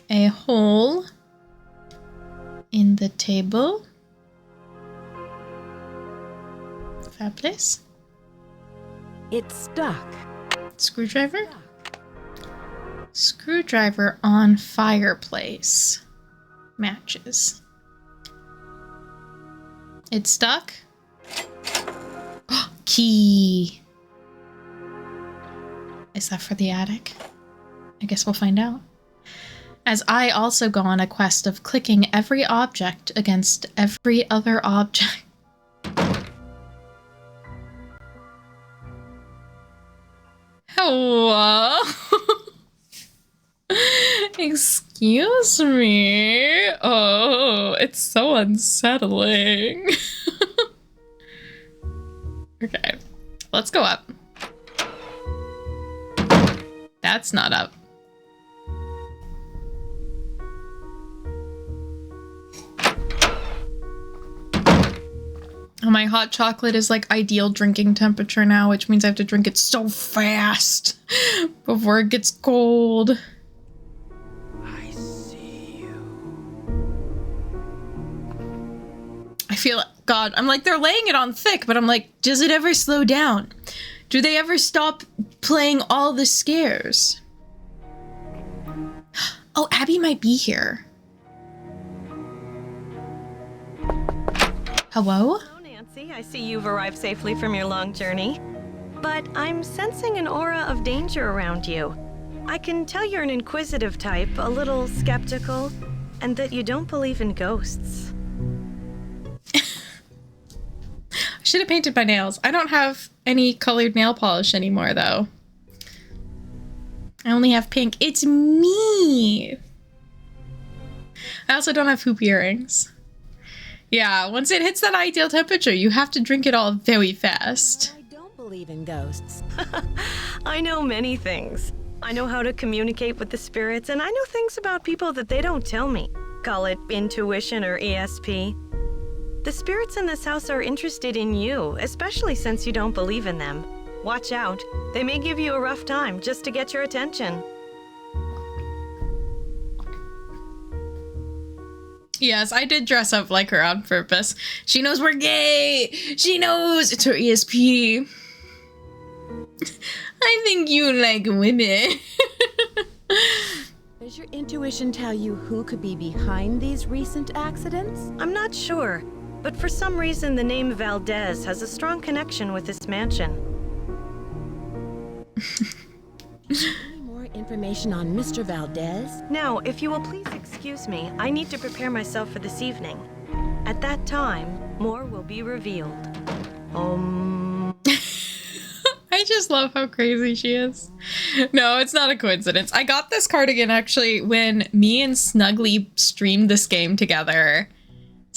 A hole in the table. Fabulous. It's stuck. Screwdriver? Screwdriver on fireplace. Matches. It's stuck? Key. Is that for the attic? I guess we'll find out. As I also go on a quest of clicking every object against every other object. Hello? Excuse me? Oh, it's so unsettling. Okay, let's go up. That's not up. Oh, my hot chocolate is like ideal drinking temperature now, which means I have to drink it so fast before it gets cold. I see you. I feel, God, I'm like, they're laying it on thick, but I'm like, does it ever slow down? Do they ever stop playing all the scares? Oh, Abby might be here. Hello? Hello, Nancy. I see you've arrived safely from your long journey. But I'm sensing an aura of danger around you. I can tell you're an inquisitive type, a little skeptical, and that you don't believe in ghosts. I should have painted my nails. I don't have any colored nail polish anymore, though. I only have pink. It's me! I also don't have hoop earrings. Yeah, once it hits that ideal temperature, you have to drink it all very fast. I don't believe in ghosts. I know many things. I know how to communicate with the spirits, and I know things about people that they don't tell me. Call it intuition or ESP. The spirits in this house are interested in you, especially since you don't believe in them. Watch out. They may give you a rough time just to get your attention. Yes, I did dress up like her on purpose. She knows we're gay! She knows! It's her ESP. I think you like women. Does your intuition tell you who could be behind these recent accidents? I'm not sure, but for some reason the name Valdez has a strong connection with this mansion. Any more information on Mr. Valdez? Now, if you will please excuse me, I need to prepare myself for this evening. At that time, more will be revealed. I just love how crazy she is. No, it's not a coincidence. I got this cardigan actually when me and Snuggly streamed this game together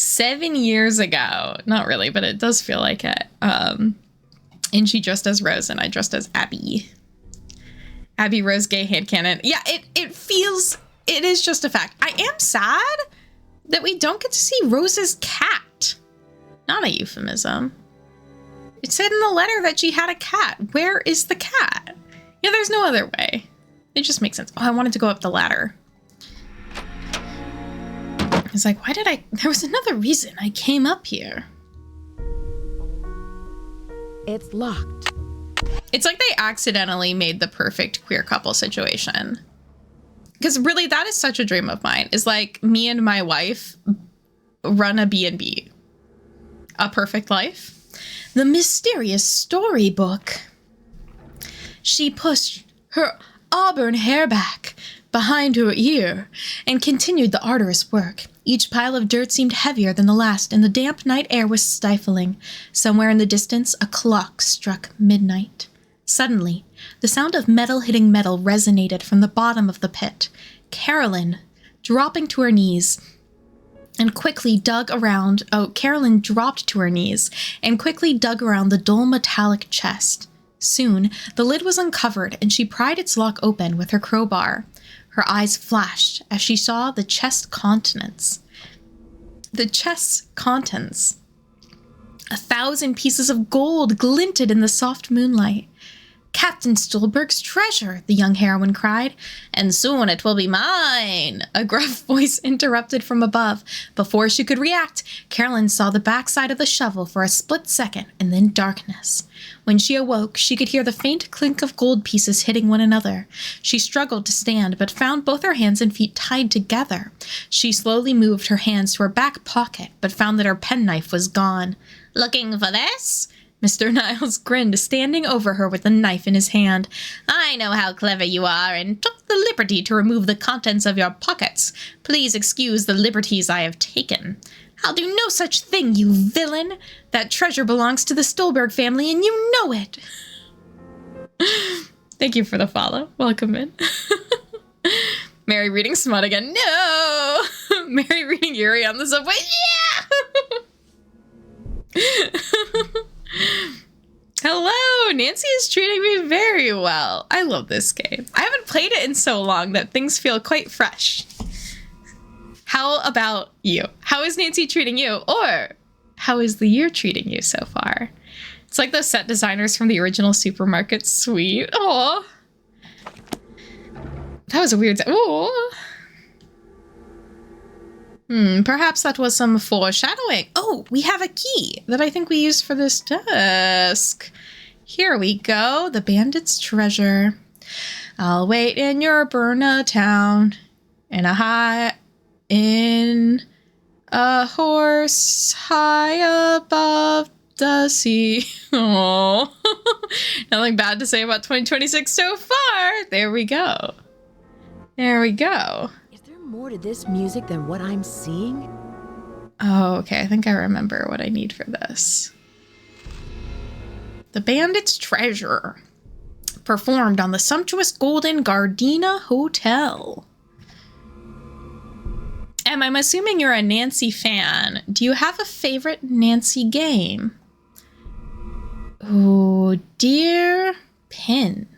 7 years ago. Not really, but it does feel like it. And she dressed as Rose and I dressed as Abby. Abby Rose gay headcanon. Yeah, it is just a fact. I am sad that we don't get to see Rose's cat. Not a euphemism. It said in the letter that she had a cat. Where is the cat? Yeah, there's no other way. It just makes sense. Oh, I wanted to go up the ladder. It's like, there was another reason I came up here. It's locked. It's like they accidentally made the perfect queer couple situation. Because really, that is such a dream of mine. Is like me and my wife run a B&B. A Perfect Life. The Mysterious Storybook. She pushed her auburn hair back behind her ear and continued the arduous work. Each pile of dirt seemed heavier than the last, and the damp night air was stifling. Somewhere in the distance, a clock struck midnight. Suddenly, the sound of metal hitting metal resonated from the bottom of the pit. Carolyn, dropping to her knees, and quickly dug around. Carolyn dropped to her knees and quickly dug around the dull metallic chest. Soon, the lid was uncovered, and she pried its lock open with her crowbar. Her eyes flashed as she saw the chest's contents. 1,000 pieces of gold glinted in the soft moonlight. Captain Stolberg's treasure, the young heroine cried. And soon it will be mine, a gruff voice interrupted from above. Before she could react, Carolyn saw the backside of the shovel for a split second and then darkness. When she awoke, she could hear the faint clink of gold pieces hitting one another. She struggled to stand, but found both her hands and feet tied together. She slowly moved her hands to her back pocket, but found that her penknife was gone. Looking for this? Mr. Niles grinned, standing over her with the knife in his hand. I know how clever you are, and took the liberty to remove the contents of your pockets. Please excuse the liberties I have taken. I'll do no such thing, you villain. That treasure belongs to the Stolberg family, and you know it. Thank you for the follow. Welcome in. Mary reading smut again. No! Mary reading Yuri on the subway. Yeah! Hello! Nancy is treating me very well. I love this game. I haven't played it in so long that things feel quite fresh. How about you? How is Nancy treating you? Or how is the year treating you so far? It's like those set designers from the original Supermarket Suite. Aw. That was a weird... Oh. Perhaps that was some foreshadowing. Oh, we have a key that I think we used for this desk. Here we go. The bandit's treasure. I'll wait in your Burna town in a horse high above the sea. Oh, nothing bad to say about 2026 so far. There we go. There we go. More to this music than what I'm seeing? Oh, okay. I think I remember what I need for this. The Bandit's Treasure. Performed on the sumptuous Golden Gardena Hotel. Em, I'm assuming you're a Nancy fan. Do you have a favorite Nancy game? Oh, dear Pin.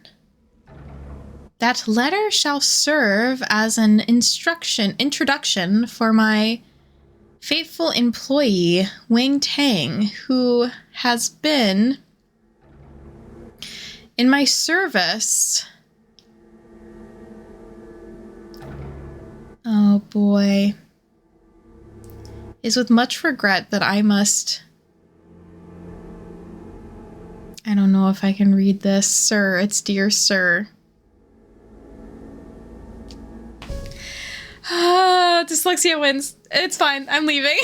That letter shall serve as an introduction for my faithful employee, Wing Tang, who has been in my service. Oh boy. Is with much regret that I must... I don't know if I can read this. Sir, it's dear sir. Dyslexia wins. It's fine. I'm leaving.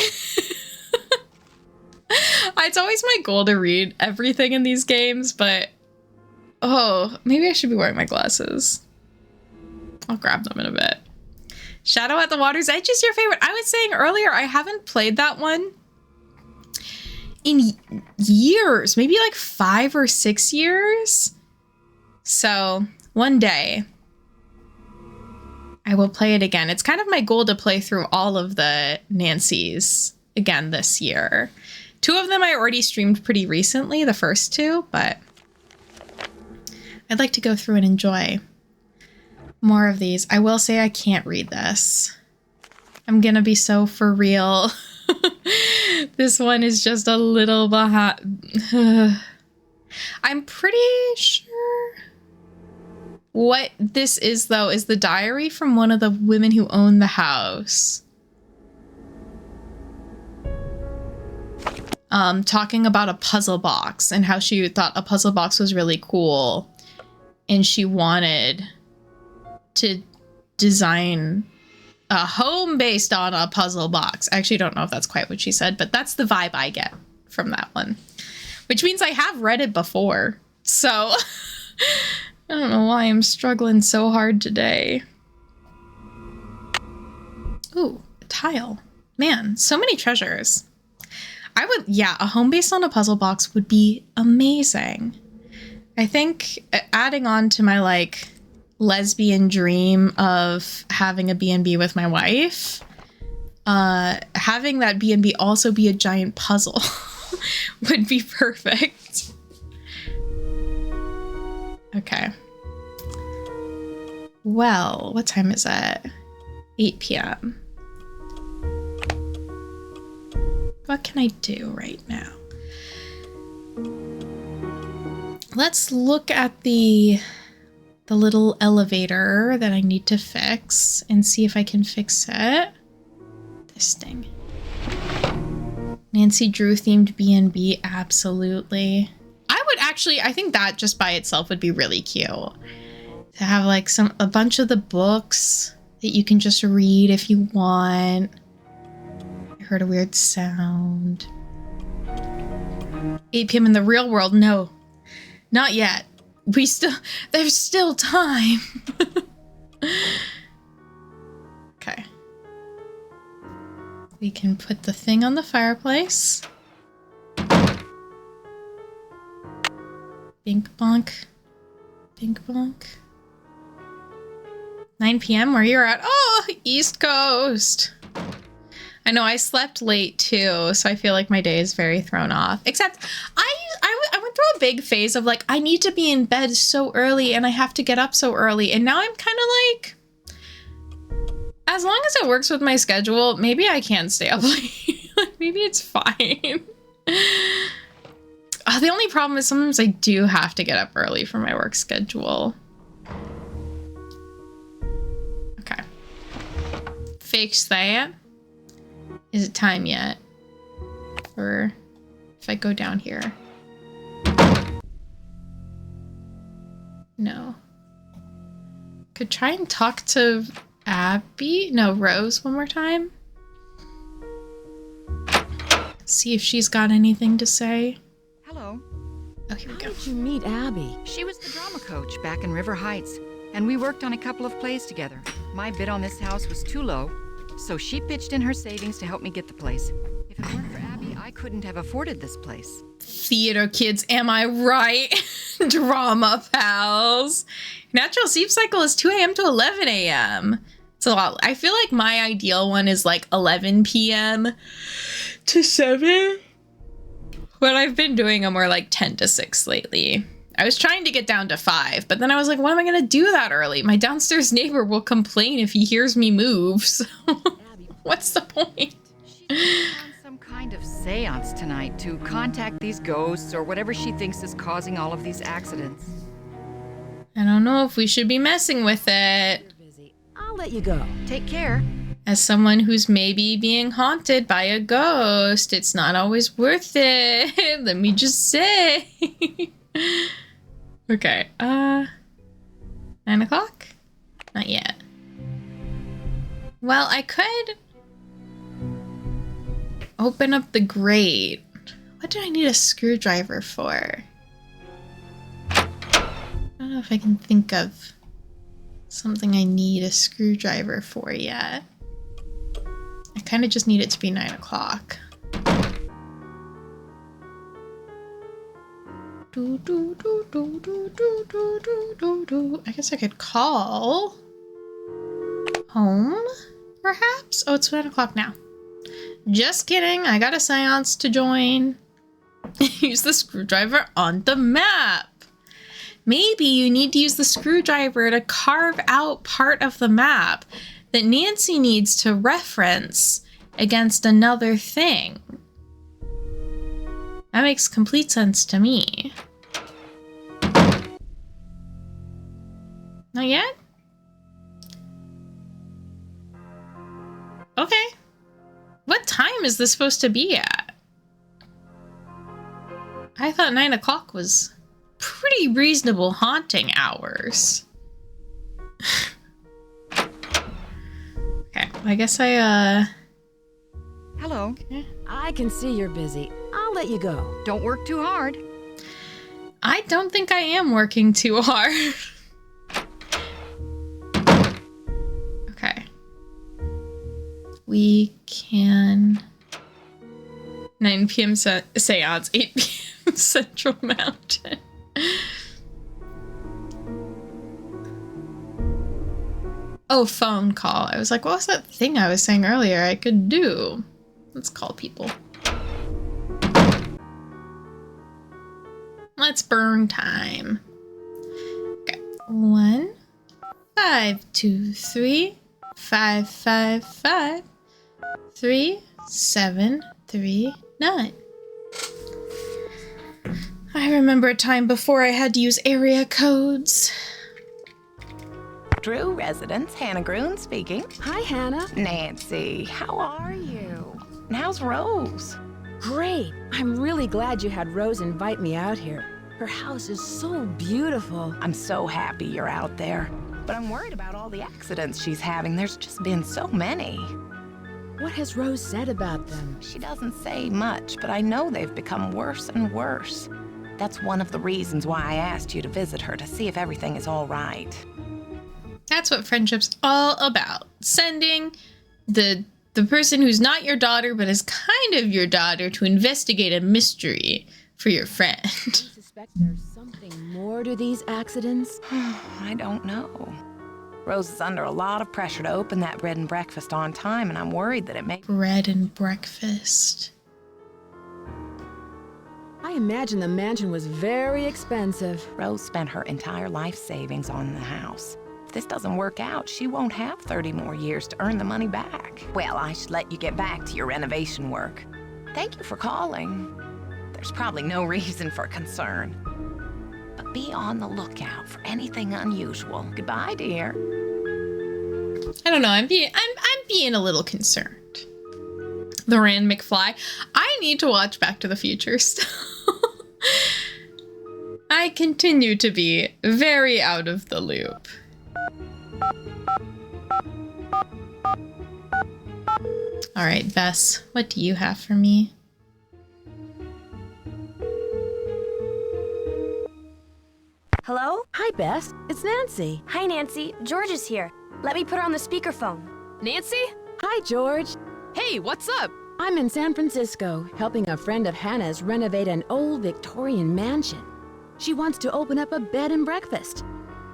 It's always my goal to read everything in these games, but... Oh, maybe I should be wearing my glasses. I'll grab them in a bit. Shadow at the Water's Edge is your favorite. I was saying earlier, I haven't played that one in years. Maybe like 5 or 6 years. So, one day... I will play it again. It's kind of my goal to play through all of the Nancys again this year. 2 of them I already streamed pretty recently, the first 2, but I'd like to go through and enjoy more of these. I will say I can't read this. I'm gonna be so for real. This one is just a little behind. I'm pretty sure what this is, though, is the diary from one of the women who own the house. Talking about a puzzle box and how she thought a puzzle box was really cool. And she wanted to design a home based on a puzzle box. I actually don't know if that's quite what she said, but that's the vibe I get from that one. Which means I have read it before. So I don't know why I'm struggling so hard today. Ooh, a tile. Man, so many treasures. I would, yeah, a home based on a puzzle box would be amazing. I think adding on to my like lesbian dream of having a B&B with my wife, having that B&B also be a giant puzzle would be perfect. Okay. Well, what time is it? 8 p.m. What can I do right now? Let's look at the little elevator that I need to fix and see if I can fix it. This thing. Nancy Drew themed B&B, absolutely. I think that just by itself would be really cute. To have like a bunch of the books that you can just read if you want. I heard a weird sound. 8 p.m. in the real world, no. Not yet. There's still time. Okay. We can put the thing on the fireplace. Bink bonk. Bink bonk. 9 p.m. where you're at. Oh, East Coast. I know I slept late too, so I feel like my day is very thrown off. Except I went through a big phase of like, I need to be in bed so early and I have to get up so early. And now I'm kind of like, as long as it works with my schedule, maybe I can stay up late. Like, maybe it's fine. The only problem is sometimes I do have to get up early for my work schedule. Okay. Fix that. Is it time yet? Or if I go down here? No. Could try and talk to Abby? No, Rose one more time. See if she's got anything to say. Hello. Oh, here we How go. did you meet Abby? She was the drama coach back in River Heights, and we worked on a couple of plays together. My bid on this house was too low, so she pitched in her savings to help me get the place. If it weren't for Abby, I couldn't have afforded this place. Theater kids, am I right? Drama pals. Natural sleep cycle is 2 a.m. to 11 a.m. It's a lot. I feel like my ideal one is like 11 p.m. to 7. But I've been doing a more like 10 to 6 lately. I was trying to get down to 5, but then I was like, what am I going to do that early? My downstairs neighbor will complain if he hears me move. So what's the point? She's on some kind of seance tonight to contact these ghosts or whatever she thinks is causing all of these accidents. I don't know if we should be messing with it. You're busy. I'll let you go. Take care. As someone who's maybe being haunted by a ghost, it's not always worth it. Let me just say. Okay, 9 o'clock? Not yet. Well, I could open up the grate. What do I need a screwdriver for? I don't know if I can think of something I need a screwdriver for yet. I kind of just need it to be 9 o'clock. I guess I could call home, perhaps? Oh, it's 9 o'clock now. Just kidding. I got a seance to join. Use the screwdriver on the map. Maybe you need to use the screwdriver to carve out part of the map that Nancy needs to reference against another thing. That makes complete sense to me. Not yet? Okay. What time is this supposed to be at? I thought 9 o'clock was pretty reasonable haunting hours. Okay, I guess Hello. I can see you're busy. I'll let you go. Don't work too hard. I don't think I am working too hard. Okay. We can... 9 p.m. seance, 8 p.m. Central Mountain. Oh, phone call. I was like, what was that thing I was saying earlier I could do? Let's call people. Let's burn time. Okay. 1 5 2 3 5 5 5 3 7 3 9. I remember a time before I had to use area codes. Drew Residence, Hannah Groon speaking. Hi, Hannah. Nancy, how are you? And how's Rose? Great. I'm really glad you had Rose invite me out here. Her house is so beautiful. I'm so happy you're out there. But I'm worried about all the accidents she's having. There's just been so many. What has Rose said about them? She doesn't say much, but I know they've become worse and worse. That's one of the reasons why I asked you to visit her, to see if everything is all right. That's what friendship's all about. Sending the person who's not your daughter but is kind of your daughter to investigate a mystery for your friend. Do you suspect there's something more to these accidents? I don't know. Rose is under a lot of pressure to open that bread and breakfast on time, and I'm worried that it may... Bread and breakfast. I imagine the mansion was very expensive. Rose spent her entire life savings on the house. If this doesn't work out, she won't have 30 more years to earn the money back. Well, I should let you get back to your renovation work. Thank you for calling. There's probably no reason for concern. But be on the lookout for anything unusual. Goodbye, dear. I don't know. I'm being a little concerned. The Rand McFly. I need to watch Back to the Future still. I continue to be very out of the loop. All right, Bess, what do you have for me? Hello? Hi, Bess. It's Nancy. Hi, Nancy. George is here. Let me put her on the speakerphone. Nancy? Hi, George. Hey, what's up? I'm in San Francisco, helping a friend of Hannah's renovate an old Victorian mansion. She wants to open up a bed and breakfast.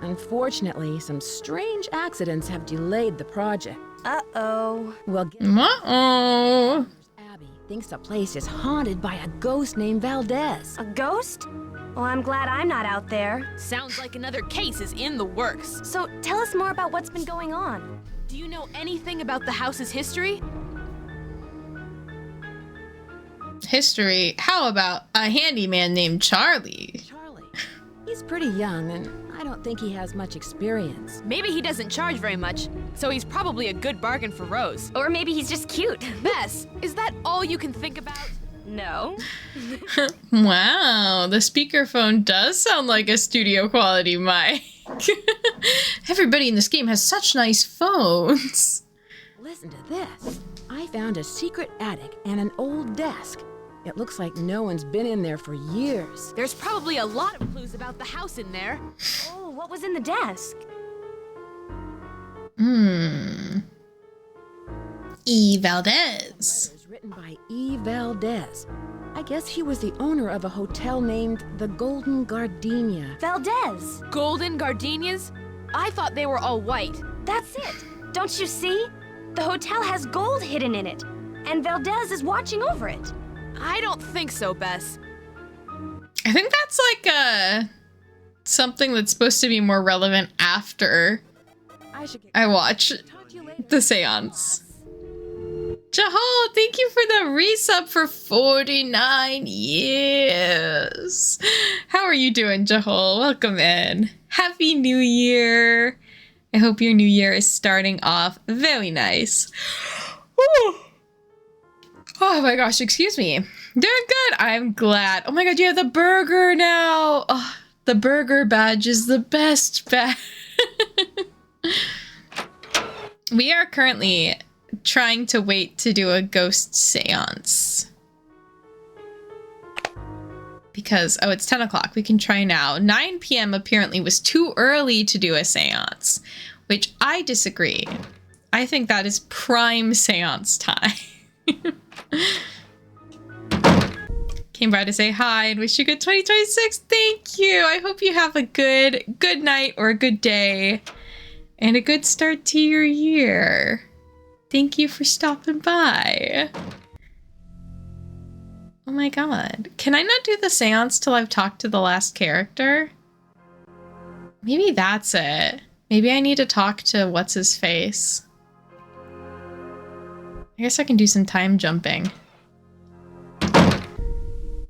Unfortunately, some strange accidents have delayed the project. Uh-oh. Well, Uh-oh. Abby thinks the place is haunted by a ghost named Valdez. A ghost? Well, I'm glad I'm not out there. Sounds like another case is in the works. So tell us more about what's been going on. Do you know anything about the house's history? History? How about a handyman named Charlie? Charlie. He's pretty young, and I don't think he has much experience. Maybe he doesn't charge very much, so he's probably a good bargain for Rose. Or maybe he's just cute. Bess, is that all you can think about? No. Wow, the speakerphone does sound like a studio quality mic. Everybody in this game has such nice phones. Listen to this. I found a secret attic and an old desk. It looks like no one's been in there for years. There's probably a lot of clues about the house in there. Oh, what was in the desk? E. Valdez. Letters written by E. Valdez. I guess he was the owner of a hotel named the Golden Gardenia. Valdez. Golden gardenias? I thought they were all white. That's it. Don't you see? The hotel has gold hidden in it. and Valdez is watching over it. I don't think so, Bess. I think that's like something that's supposed to be more relevant after I watch the seance. Jahal, thank you for the resub for 49 years. How are you doing, Jahal? Welcome in. Happy New Year. I hope your new year is starting off very nice. Whew. Oh my gosh, excuse me. Doing good. I'm glad. Oh my god, you have the burger now. Oh, the burger badge is the best badge. We are currently trying to wait to do a ghost seance. Because, oh, it's 10 o'clock. We can try now. 9 p.m. apparently was too early to do a seance, which I disagree. I think that is prime seance time. Came by to say hi and wish you good 2026. Thank you. I hope you have a good night or a good day and a good start to your year. Thank you for stopping by. Oh my god. Can I not do the seance till I've talked to the last character? Maybe that's it. Maybe I need to talk to what's-his-face. I guess I can do some time jumping.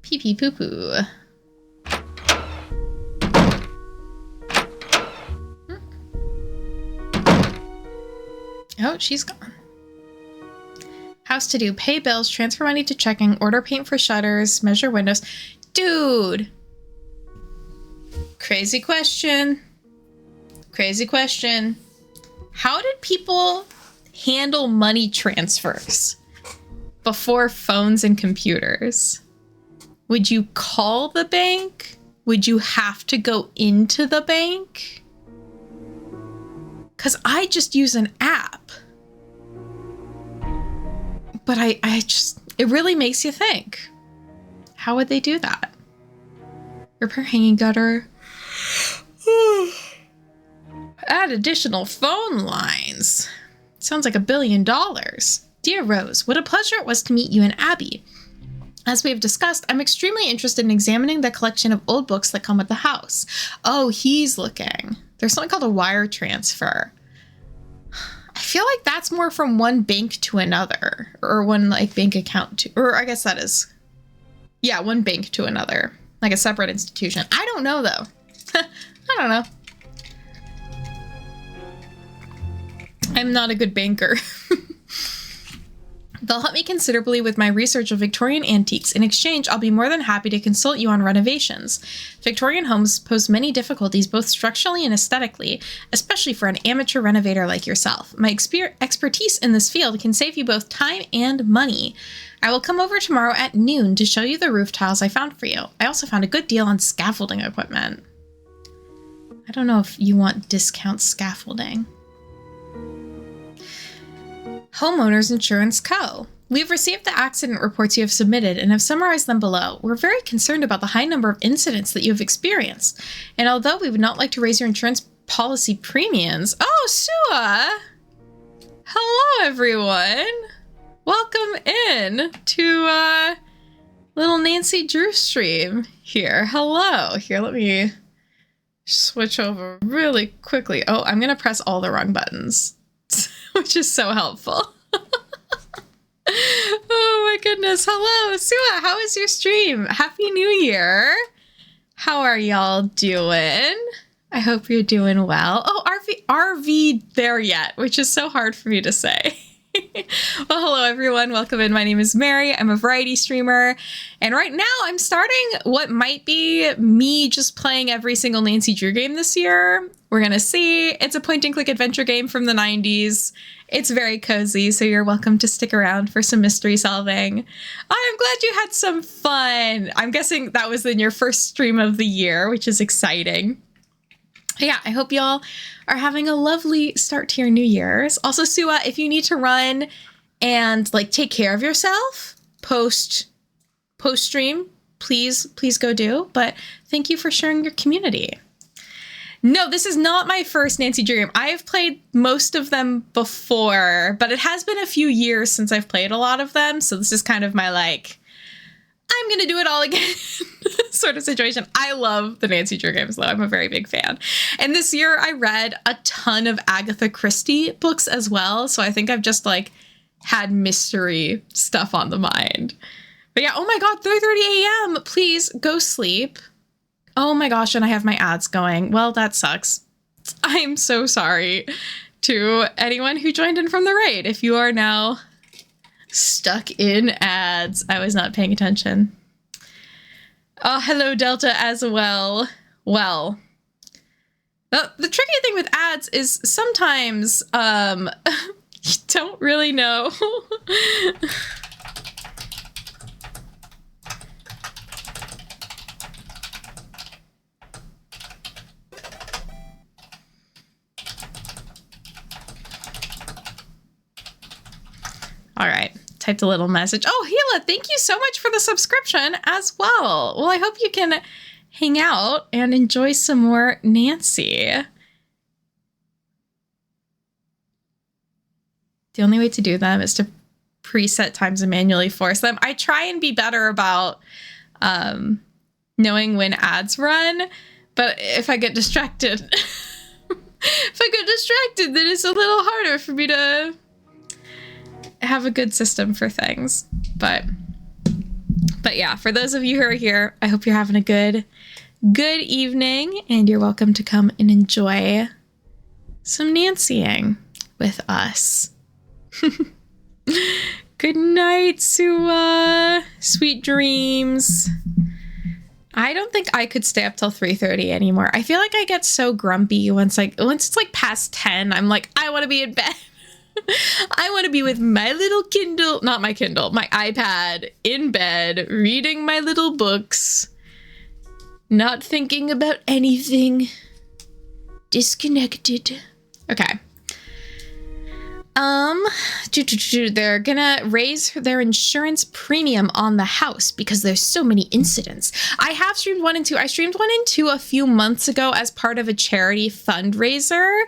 Pee-pee poo-poo. Oh, she's gone. House to do. Pay bills, transfer money to checking, order paint for shutters, measure windows. Dude! Crazy question. Crazy question. How did people handle money transfers before phones and computers? Would you call the bank? Would you have to go into the bank? Because I just use an app. But I just, it really makes you think. How would they do that? Repair hanging gutter. Add additional phone lines. Sounds like $1 billion. Dear Rose, what a pleasure it was to meet you and Abby. As we have discussed, I'm extremely interested in examining the collection of old books that come with the house. Oh, he's looking. There's something called a wire transfer. I feel like that's more from one bank to another, or one like bank account to, or I guess that is, yeah, one bank to another, like a separate institution. I don't know though. I don't know. I'm not a good banker. They'll help me considerably with my research of Victorian antiques. In exchange, I'll be more than happy to consult you on renovations. Victorian homes pose many difficulties, both structurally and aesthetically, especially for an amateur renovator like yourself. My expertise in this field can save you both time and money. I will come over tomorrow at noon to show you the roof tiles I found for you. I also found a good deal on scaffolding equipment. I don't know if you want discount scaffolding. Homeowners Insurance Co. We've received the accident reports you have submitted and have summarized them below. We're very concerned about the high number of incidents that you have experienced. And although we would not like to raise your insurance policy premiums... Oh, Sua! Hello, everyone! Welcome in to little Nancy Drew stream here. Hello. Here, let me switch over really quickly. Oh, I'm going to press all the wrong buttons. Which is so helpful. Oh my goodness. Hello, Sua. How is your stream? Happy New Year. How are y'all doing? I hope you're doing well. Oh, RV there yet, which is so hard for me to say. Well, hello everyone. Welcome in. My name is Mary. I'm a variety streamer. And right now I'm starting what might be me just playing every single Nancy Drew game this year. We're going to see. It's a point-and-click adventure game from the 90s. It's very cozy, so you're welcome to stick around for some mystery solving. I'm glad you had some fun. I'm guessing that was in your first stream of the year, which is exciting. Yeah, I hope y'all are having a lovely start to your New Year's. Also, Sua, if you need to run and like take care of yourself post stream, please go do. But thank you for sharing your community. No, this is not my first Nancy Drew game. I have played most of them before, but it has been a few years since I've played a lot of them. So this is kind of my like, I'm going to do it all again sort of situation. I love the Nancy Drew games, though. I'm a very big fan. And this year I read a ton of Agatha Christie books as well. So I think I've just like had mystery stuff on the mind. But yeah, oh my God, 3:30 a.m. Please go sleep. Oh my gosh, and I have my ads going. Well, that sucks. I'm so sorry to anyone who joined in from the raid. If you are now stuck in ads, I was not paying attention. Oh, hello, Delta, as well. Well, the tricky thing with ads is sometimes you don't really know. All right, typed a little message. Oh, Hila, thank you so much for the subscription as well. Well, I hope you can hang out and enjoy some more Nancy. The only way to do them is to preset times and manually force them. I try and be better about knowing when ads run, but if I get distracted, then it's a little harder for me to have a good system for things. But yeah, for those of you who are here, I hope you're having a good evening, and you're welcome to come and enjoy some Nancying with us. Good night, Sua. Sweet dreams. I don't think I could stay up till 3:30 anymore. I feel like I get so grumpy once it's like past 10. I'm like, I want to be in bed. I want to be with my little Kindle, not my Kindle, my iPad in bed, reading my little books, not thinking about anything, disconnected. Okay. They're gonna raise their insurance premium on the house because there's so many incidents. I have streamed 1 and 2. I streamed 1 and 2 a few months ago as part of a charity fundraiser.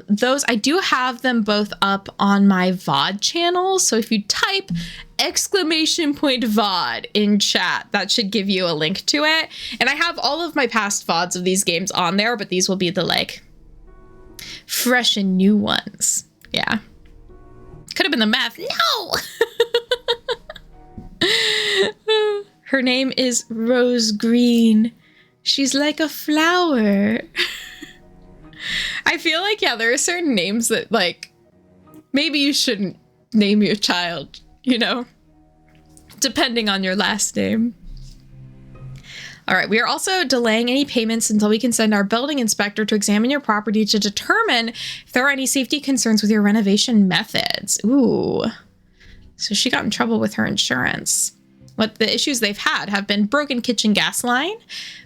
Those, I do have them both up on my VOD channel. So if you type !VOD in chat, that should give you a link to it. And I have all of my past VODs of these games on there, but these will be the like fresh and new ones. Yeah. Could have been the math. No! Her name is Rose Green. She's like a flower. I feel like, yeah, there are certain names that, like, maybe you shouldn't name your child, you know? Depending on your last name. All right, we are also delaying any payments until we can send our building inspector to examine your property to determine if there are any safety concerns with your renovation methods. Ooh. So she got in trouble with her insurance. What the issues they've had have been broken kitchen gas line,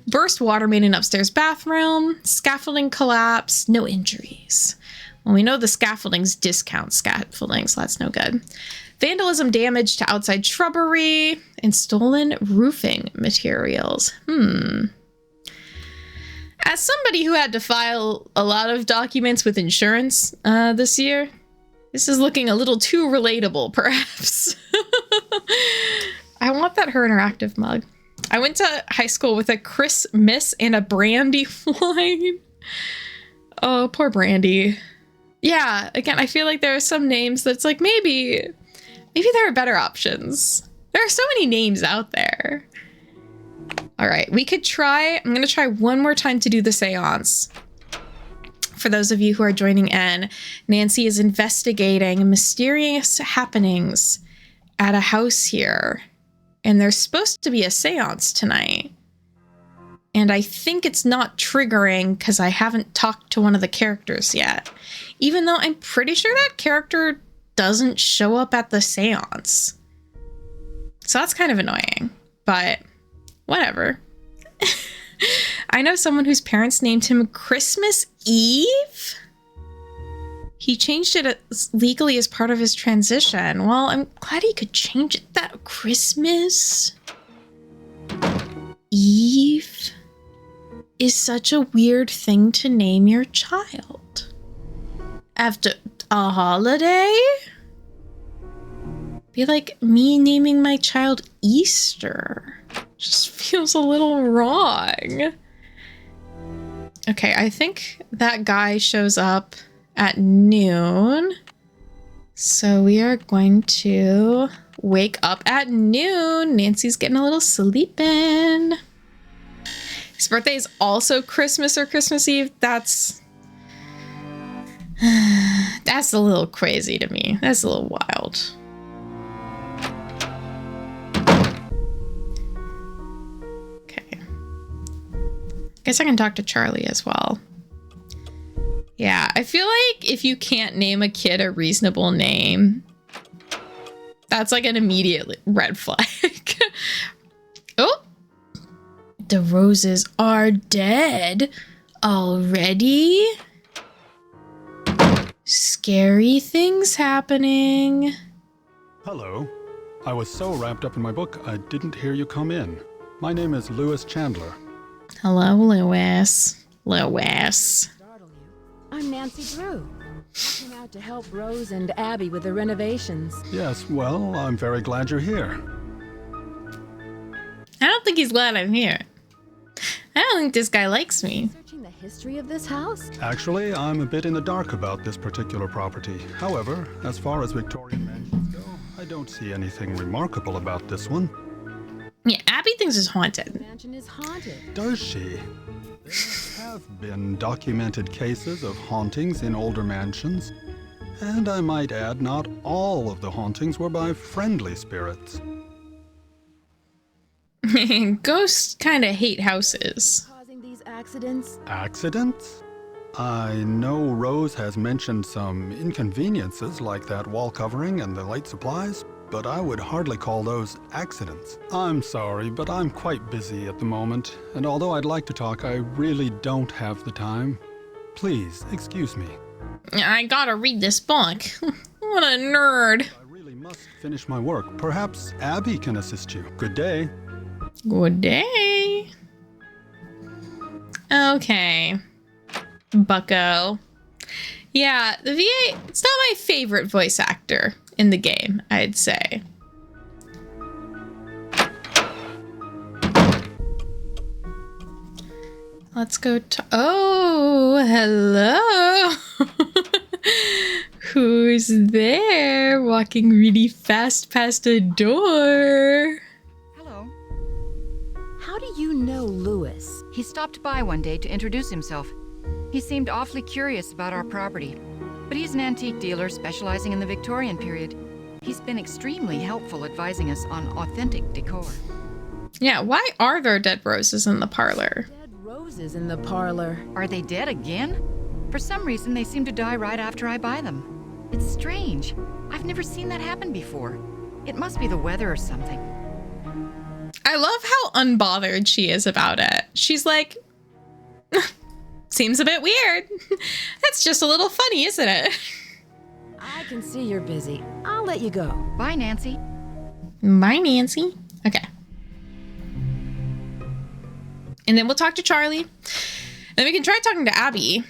burst water main in upstairs bathroom, scaffolding collapse, no injuries. Well, we know the scaffolding's discount scaffolding, so that's no good. Vandalism, damage to outside shrubbery, and stolen roofing materials. As somebody who had to file a lot of documents with insurance this year, this is looking a little too relatable, perhaps. I want that Her Interactive mug. I went to high school with a Chris Miss and a Brandy wine. Oh, poor Brandy. Yeah, again, I feel like there are some names that's like, maybe there are better options. There are so many names out there. All right, we could try, I'm going to try one more time to do the seance. For those of you who are joining in, Nancy is investigating mysterious happenings at a house here. And there's supposed to be a seance tonight. And I think it's not triggering because I haven't talked to one of the characters yet. Even though I'm pretty sure that character doesn't show up at the seance. So that's kind of annoying, but whatever. I know someone whose parents named him Christmas Eve. He changed it legally as part of his transition. Well, I'm glad he could change it. That Christmas Eve is such a weird thing to name your child. After a holiday? Be like me naming my child Easter. Just feels a little wrong. Okay, I think that guy shows up at noon. So we are going to wake up at noon. Nancy's getting a little sleeping. His birthday is also Christmas or Christmas Eve. That's a little crazy to me. That's a little wild. Okay. Guess I can talk to Charlie as well. Yeah, I feel like if you can't name a kid a reasonable name, that's like an immediate red flag. Oh, the roses are dead already. Scary things happening. Hello. I was so wrapped up in my book, I didn't hear you come in. My name is Lewis Chandler. Hello, Lewis. Lewis. I'm Nancy Drew. I came out to help Rose and Abby with the renovations. Yes, well, I'm very glad you're here. I don't think he's glad I'm here. I don't think this guy likes me. Searching the history of this house? Actually, I'm a bit in the dark about this particular property. However, as far as Victorian mansions go, I don't see anything remarkable about this one. Yeah, Abby thinks it's haunted. The mansion is haunted. Does she? There have been documented cases of hauntings in older mansions. And I might add, not all of the hauntings were by friendly spirits. Ghosts kind of hate houses. Causing these accidents? Accidents? I know Rose has mentioned some inconveniences like that wall covering and the light supplies, but I would hardly call those accidents. I'm sorry, but I'm quite busy at the moment, and although I'd like to talk, I really don't have the time. Please, excuse me. I gotta read this book. What a nerd. I really must finish my work. Perhaps Abby can assist you. Good day. Good day. Okay. Bucko. Yeah, the VA, it's not my favorite voice actor in the game, I'd say. Let's go to... Oh, hello. Who's there walking really fast past a door? Hello. How do you know Lewis? He stopped by one day to introduce himself. He seemed awfully curious about our property, but he's an antique dealer specializing in the Victorian period. He's been extremely helpful advising us on authentic decor. Yeah, why are there dead roses in the parlor? Dead roses in the parlor. Are they dead again? For some reason, they seem to die right after I buy them. It's strange. I've never seen that happen before. It must be the weather or something. I love how unbothered she is about it. She's like, seems a bit weird. That's just a little funny, isn't it? I can see you're busy. I'll let you go. Bye, Nancy. Bye, Nancy. Okay. And then we'll talk to Charlie. Then we can try talking to Abby.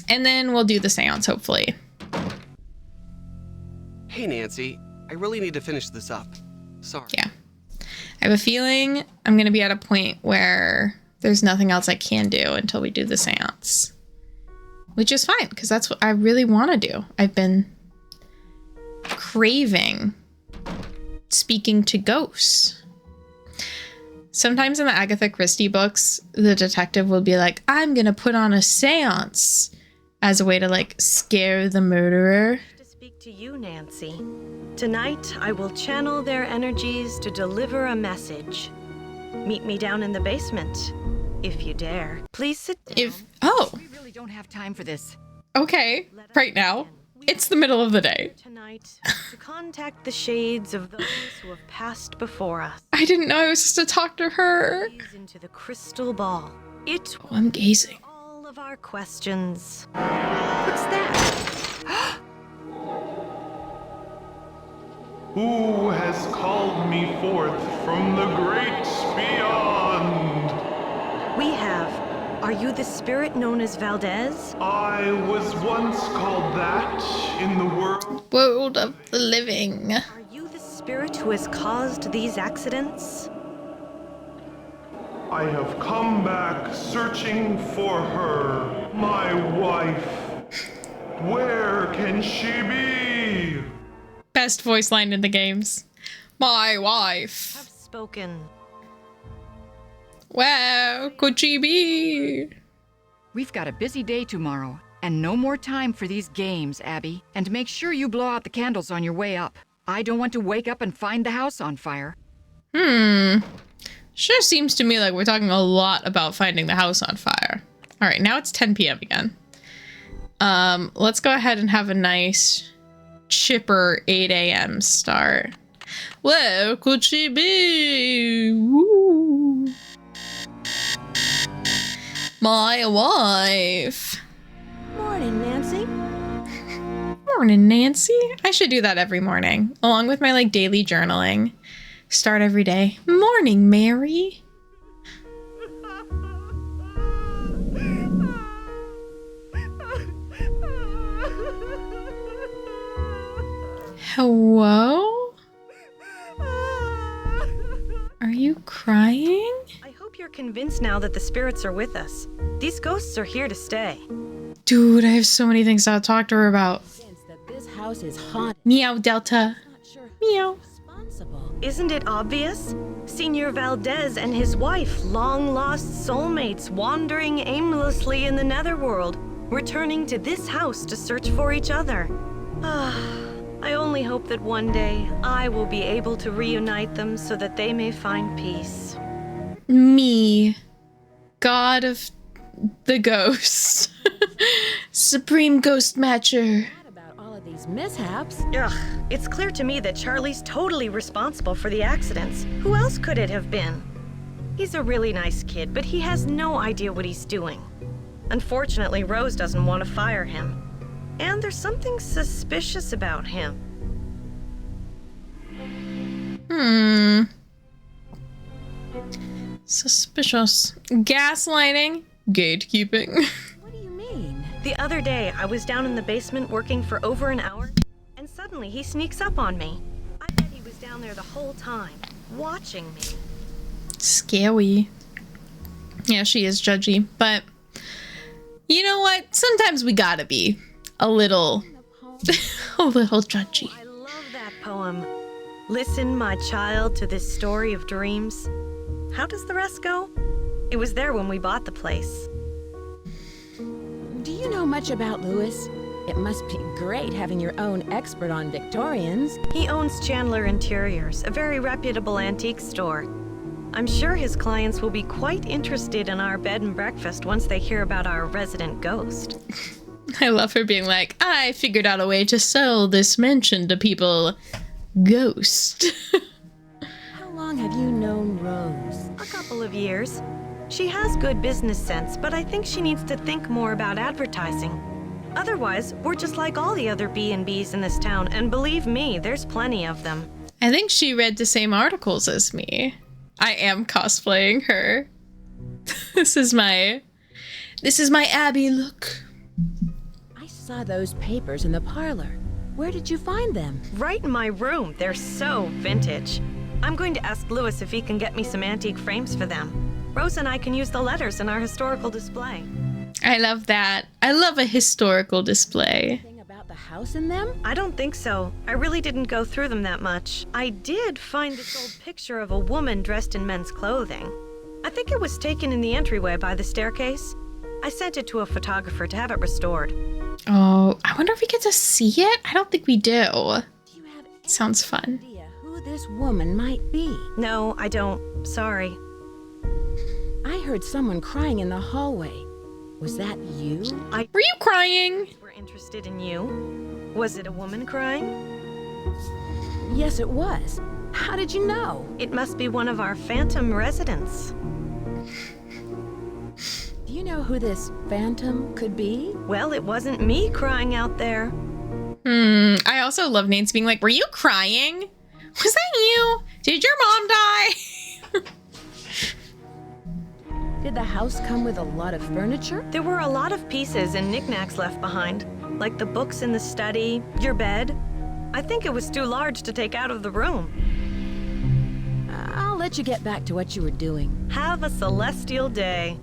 And then we'll do the seance, hopefully. Hey, Nancy. I really need to finish this up. Sorry. Yeah. I have a feeling I'm going to be at a point where there's nothing else I can do until we do the seance. Which is fine, because that's what I really want to do. I've been craving speaking to ghosts. Sometimes in the Agatha Christie books, the detective will be like, I'm going to put on a seance as a way to, like, scare the murderer. To speak to you, Nancy. Tonight, I will channel their energies to deliver a message. Meet me down in the basement, if you dare. Please sit down. We really don't have time for this. Okay, right now. It's the middle of the day. Tonight, to contact the shades of those who have passed before us. I didn't know I was supposed to talk to her. Gaze into the crystal ball. It Oh, I'm gazing. all of our questions. What's that? Who has called me forth from the great beyond? We have Are you the spirit known as Valdez? I was once called that in the world of the living. Are you the spirit who has caused these accidents? I have come back searching for her, my wife. Where can she be? Best voice line in the games. My wife. Have spoken. Where could she be? We've got a busy day tomorrow, and no more time for these games, Abby. And make sure you blow out the candles on your way up. I don't want to wake up and find the house on fire. Sure seems to me like we're talking a lot about finding the house on fire. All right, now it's 10 p.m. again. Let's go ahead and have a nice, chipper 8 a.m. start. Where could she be? Woo. My wife. Morning, Nancy. Morning, Nancy. I should do that every morning, along with my like daily journaling. Start every day. Morning, Mary. Hello? Are you crying? I hope you're convinced now that the spirits are with us. These ghosts are here to stay. Dude, I have so many things to talk to her about. Since that this house is haunted. Meow, Delta. Not sure Meow. responsible. Isn't it obvious? Senor Valdez and his wife, long-lost soulmates wandering aimlessly in the netherworld, returning to this house to search for each other. I only hope that one day I will be able to reunite them so that they may find peace. Me. God of the ghosts. Supreme Ghost Matcher. About all of these mishaps. Ugh, it's clear to me that Charlie's totally responsible for the accidents. Who else could it have been? He's a really nice kid, but he has no idea what he's doing. Unfortunately, Rose doesn't want to fire him. And there's something suspicious about him. Suspicious. Gaslighting. Gatekeeping. What do you mean? The other day, I was down in the basement working for over an hour, and suddenly he sneaks up on me. I bet he was down there the whole time, watching me. Scary. Yeah, she is judgy, but you know what? Sometimes we gotta be a little judgy. I love that poem. Listen, my child, to this story of dreams. How does the rest go? It was there when we bought the place. Do you know much about Lewis? It must be great having your own expert on Victorians. He owns Chandler Interiors, a very reputable antique store. I'm sure his clients will be quite interested in our bed and breakfast once they hear about our resident ghost. I love her being like, I figured out a way to sell this mansion to people. Ghost. How long have you known Rose? A couple of years. She has good business sense, but I think she needs to think more about advertising. Otherwise, we're just like all the other B&Bs in this town, and believe me, there's plenty of them. I think she read the same articles as me. I am cosplaying her. This is my Abby look. I saw those papers in the parlor. Where did you find them? Right in my room. They're so vintage. I'm going to ask Lewis if he can get me some antique frames for them. Rose and I can use the letters in our historical display. I love that. I love a historical display. Anything about the house in them? I don't think so. I really didn't go through them that much. I did find this old picture of a woman dressed in men's clothing. I think it was taken in the entryway by the staircase. I sent it to a photographer to have it restored. Oh, I wonder if we get to see it? I don't think we do. Do you have any Sounds fun. idea who this woman might be? No, I don't. Sorry. I heard someone crying in the hallway. Was that you? Were you crying? We're interested in you. Was it a woman crying? Yes, it was. How did you know? It must be one of our phantom residents. Do you know who this phantom could be? Well, it wasn't me crying out there. I also love Nancy being like, were you crying? Was that you? Did your mom die? Did the house come with a lot of furniture? There were a lot of pieces and knickknacks left behind, like the books in the study, your bed. I think it was too large to take out of the room. I'll let you get back to what you were doing. Have a celestial day.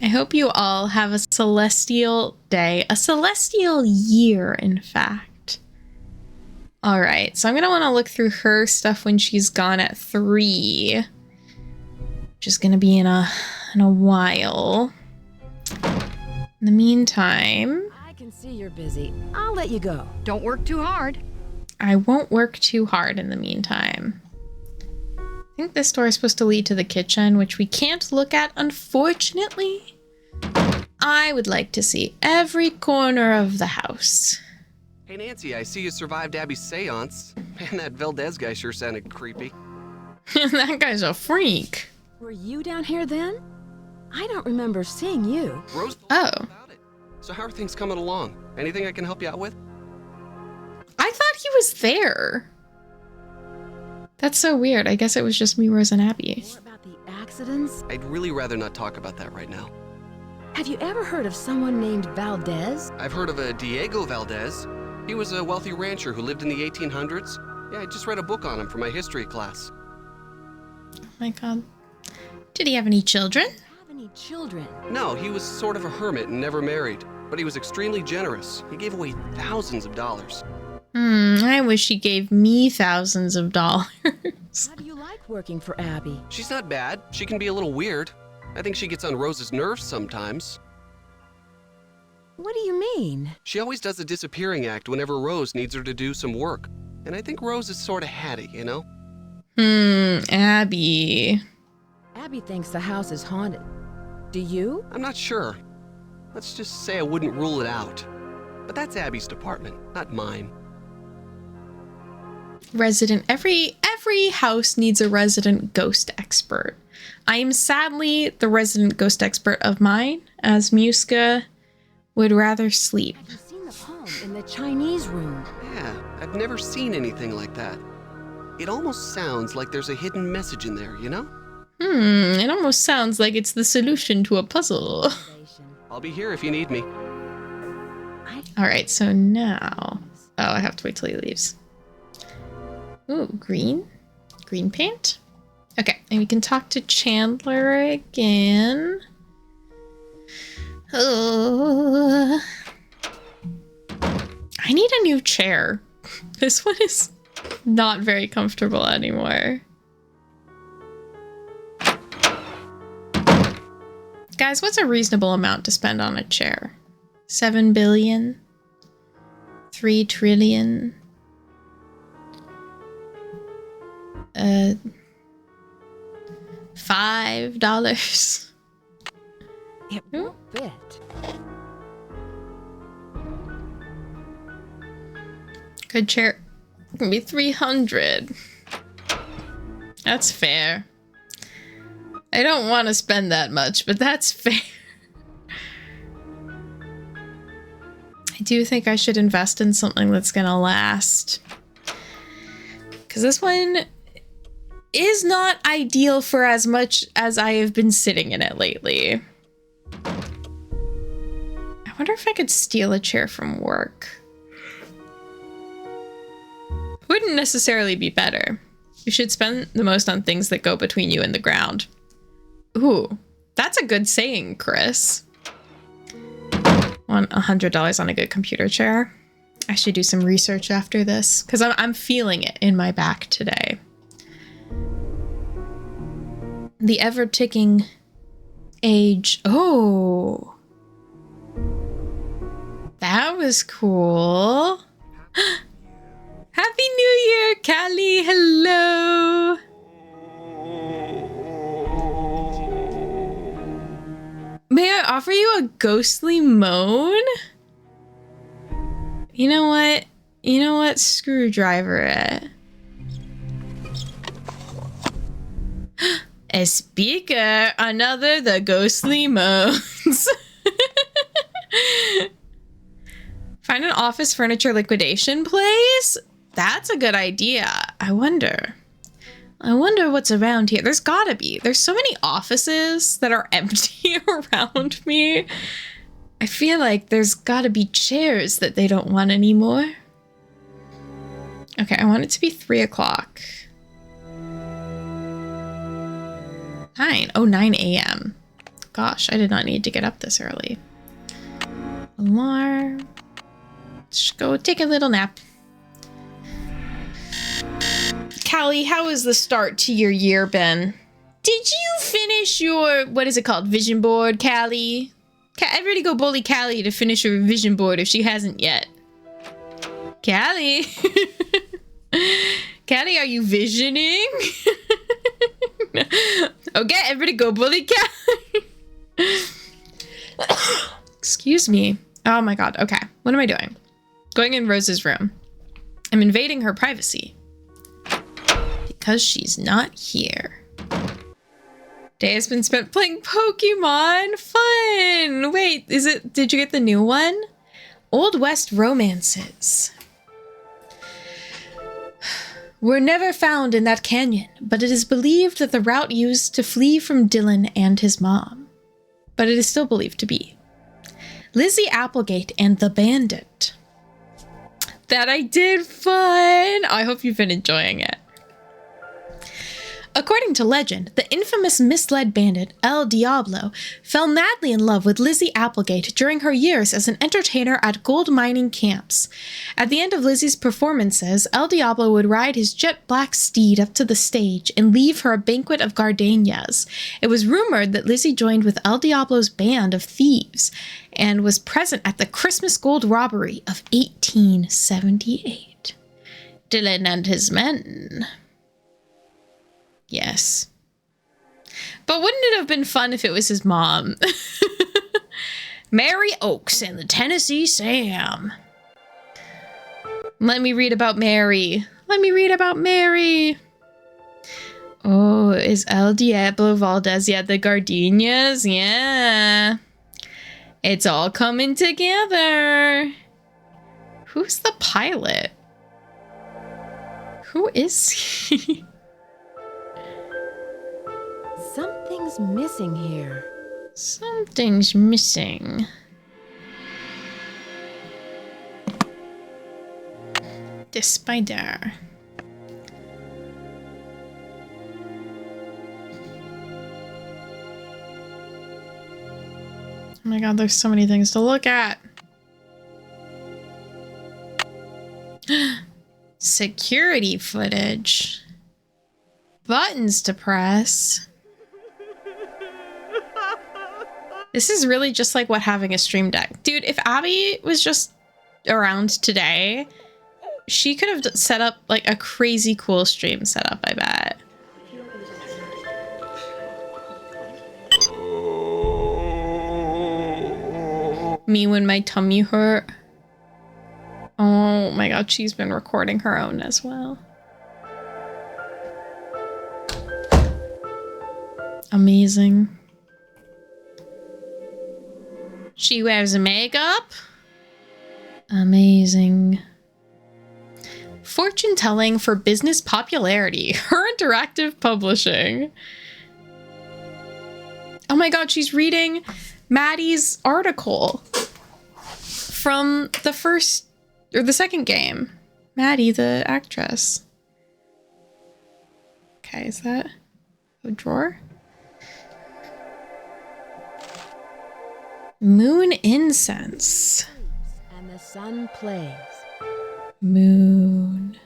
I hope you all have a celestial day, a celestial year, in fact. All right, so I'm gonna want to look through her stuff when she's gone at 3, which is gonna be in a while. In the meantime, I can see you're busy. I'll let you go. Don't work too hard. I won't work too hard in the meantime. I think this door is supposed to lead to the kitchen, which we can't look at, unfortunately. I would like to see every corner of the house. Hey Nancy, I see you survived Abby's seance. Man, that Valdez guy sure sounded creepy. That guy's a freak. Were you down here then? I don't remember seeing you. Rose told Oh. me about it. So how are things coming along? Anything I can help you out with? I thought he was there. That's so weird. I guess it was just me, Rose, and Abby. More about the accidents? I'd really rather not talk about that right now. Have you ever heard of someone named Valdez? I've heard of a Diego Valdez. He was a wealthy rancher who lived in the 1800s. Yeah, I just read a book on him for my history class. Oh my god. Did he have any children? Have any children? No, he was sort of a hermit and never married. But he was extremely generous. He gave away thousands of dollars. I wish he gave me thousands of dollars. How do you like working for Abby? She's not bad. She can be a little weird. I think she gets on Rose's nerves sometimes. What do you mean? She always does a disappearing act whenever Rose needs her to do some work. And I think Rose is sort of hatty, you know? Abby. Abby thinks the house is haunted. Do you? I'm not sure. Let's just say I wouldn't rule it out. But that's Abby's department, not mine. Every house needs a resident ghost expert. I am sadly the resident ghost expert of mine, as Muska would rather sleep. Have you seen the poem in the Chinese room? Yeah, I've never seen anything like that. It almost sounds like there's a hidden message in there, you know? It almost sounds like it's the solution to a puzzle. I'll be here if you need me. All right, so now... Oh, I have to wait till he leaves. Ooh, green? Green paint? Okay, and we can talk to Chandler again. Oh. I need a new chair. This one is not very comfortable anymore. Guys, what's a reasonable amount to spend on a chair? 7 billion? 3 trillion? $5? It won't fit. Good chair. Can be 300. That's fair. I don't want to spend that much, but that's fair. I do think I should invest in something that's gonna last. Because this one is not ideal for as much as I have been sitting in it lately. I wonder if I could steal a chair from work. Wouldn't necessarily be better. You should spend the most on things that go between you and the ground. Ooh, that's a good saying, Chris. Want $100 on a good computer chair? I should do some research after this because I'm feeling it in my back today. The ever-ticking age. Oh, that was cool. Happy New Year, Callie. Hello. May I offer you a ghostly moan? You know what? You know what? Screwdriver it. A speaker, another the ghostly moans. Find an office furniture liquidation place? That's a good idea. I wonder. I wonder what's around here. There's gotta be. There's so many offices that are empty around me. I feel like there's gotta be chairs that they don't want anymore. Okay, I want it to be 3 o'clock. 9. Oh, 9 a.m. Gosh, I did not need to get up this early. Alarm. Just go take a little nap. Callie, how has the start to your year been? Did you finish your, what is it called, vision board, Callie? Everybody go bully Callie to finish her vision board if she hasn't yet. Callie. Callie, are you visioning? Okay, everybody go bully Callie. Excuse me. Oh my god. Okay, what am I doing? Going in Rose's room. I'm invading her privacy. Because she's not here. Day has been spent playing Pokemon. Fun! Wait, did you get the new one? Old West Romances. Were never found in that canyon, but it is believed that the route used to flee from Dylan and his mom. But it is still believed to be Lizzie Applegate and the Bandit. That I did. Fun! I hope you've been enjoying it. According to legend, the infamous misled bandit El Diablo fell madly in love with Lizzie Applegate during her years as an entertainer at gold mining camps. At the end of Lizzie's performances, El Diablo would ride his jet black steed up to the stage and leave her a banquet of gardenias. It was rumored that Lizzie joined with El Diablo's band of thieves and was present at the Christmas gold robbery of 1878. Dylan and his men. Yes. But wouldn't it have been fun if it was his mom? Mary Oaks and the Tennessee Sam. Let me read about Mary. Let me read about Mary. Oh, is El Diablo Valdez yet the gardenias? Yeah. It's all coming together. Who's the pilot? Who is he? Something's missing here. Something's missing. The spider. Oh my god, there's so many things to look at. Security footage. Buttons to press. This is really just like what having a stream deck. Dude, if Abby was just around today, she could have set up like a crazy cool stream setup, I bet. Me when my tummy hurt. Oh my god, she's been recording her own as well. Amazing. She wears makeup. Amazing. Fortune telling for business popularity. Her interactive publishing. Oh my god, she's reading Maddie's article from the first or the second game. Maddie, the actress. Okay, is that a drawer? Moon incense. And the sun plays. Moon.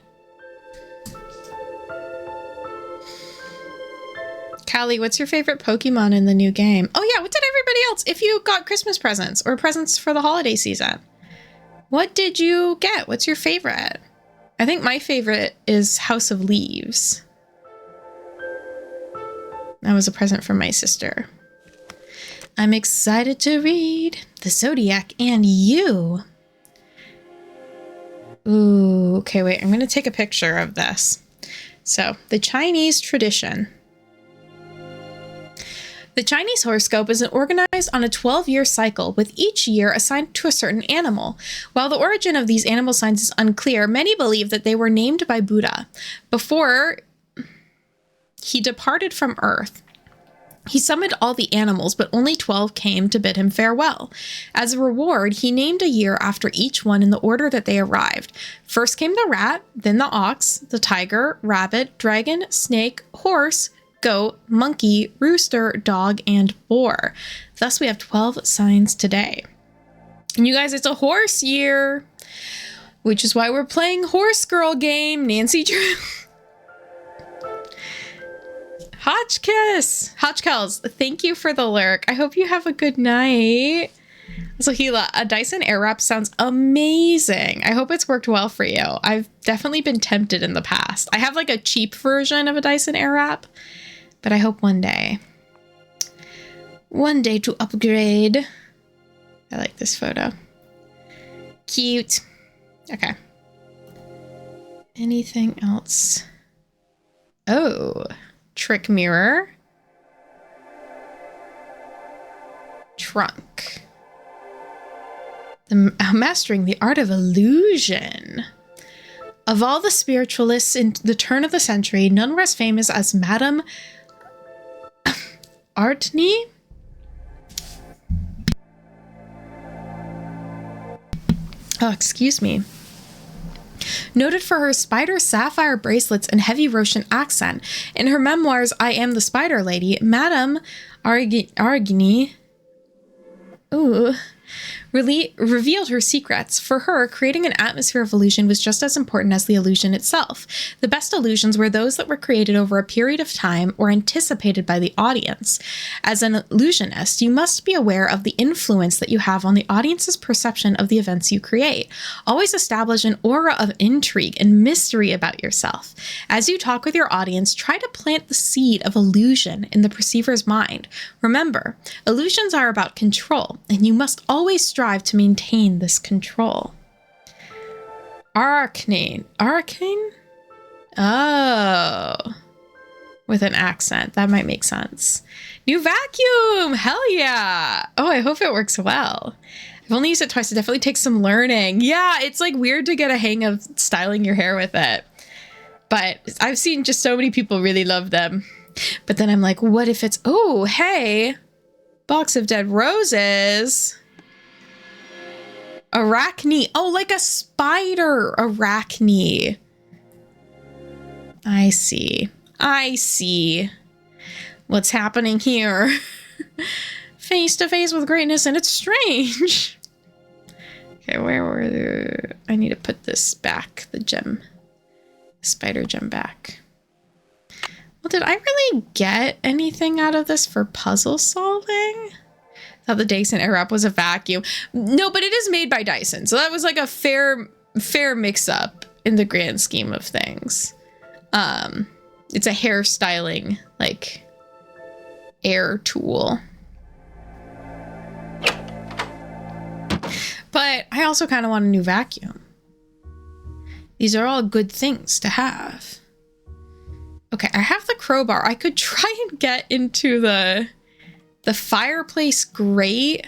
Callie, what's your favorite Pokemon in the new game? Oh yeah, what did everybody else? If you got Christmas presents or presents for the holiday season, what did you get? What's your favorite? I think my favorite is House of Leaves. That was a present from my sister. I'm excited to read The Zodiac and You. Ooh, okay, wait. I'm going to take a picture of this. So, the Chinese tradition. The Chinese horoscope is organized on a 12-year cycle, with each year assigned to a certain animal. While the origin of these animal signs is unclear, many believe that they were named by Buddha. Before he departed from Earth. He summoned all the animals, but only 12 came to bid him farewell. As a reward, he named a year after each one in the order that they arrived. First came the rat, then the ox, the tiger, rabbit, dragon, snake, horse, goat, monkey, rooster, dog, and boar. Thus, we have 12 signs today. And you guys, it's a horse year, which is why we're playing Horse Girl game. Nancy Drew. Hotchkels, thank you for the lurk. I hope you have a good night. So Gila, a Dyson Airwrap sounds amazing. I hope it's worked well for you. I've definitely been tempted in the past. I have like a cheap version of a Dyson Airwrap, but I hope one day to upgrade. I like this photo. Cute. Okay. Anything else? Oh. Trick mirror. Trunk. Mastering the art of illusion. Of all the spiritualists in the turn of the century, none were as famous as Madame Artney. Oh, excuse me. Noted for her spider sapphire bracelets and heavy Russian accent. In her memoirs, I Am the Spider Lady, Madame Argini revealed her secrets. For her, creating an atmosphere of illusion was just as important as the illusion itself. The best illusions were those that were created over a period of time or anticipated by the audience. As an illusionist, you must be aware of the influence that you have on the audience's perception of the events you create. Always establish an aura of intrigue and mystery about yourself. As you talk with your audience, try to plant the seed of illusion in the perceiver's mind. Remember, illusions are about control, and you must always strive to maintain this control. Arcane. Oh. With an accent. That might make sense. New vacuum! Hell yeah! Oh, I hope it works well. I've only used it twice. It definitely takes some learning. Yeah, it's like weird to get a hang of styling your hair with it. But I've seen just so many people really love them. But then I'm like, what if it's... Oh, hey! Box of dead roses. Arachne. Oh, like a spider. Arachne. I see. What's happening here? Face to face with greatness, and it's strange. Okay, where were the... I need to put this back. The gem. Spider gem back. Well, did I really get anything out of this for puzzle solving? Thought the Dyson Airwrap was a vacuum. No, but it is made by Dyson. So that was like a fair mix-up in the grand scheme of things. It's a hairstyling, like, air tool. But I also kind of want a new vacuum. These are all good things to have. Okay, I have the crowbar. I could try and get into the fireplace grate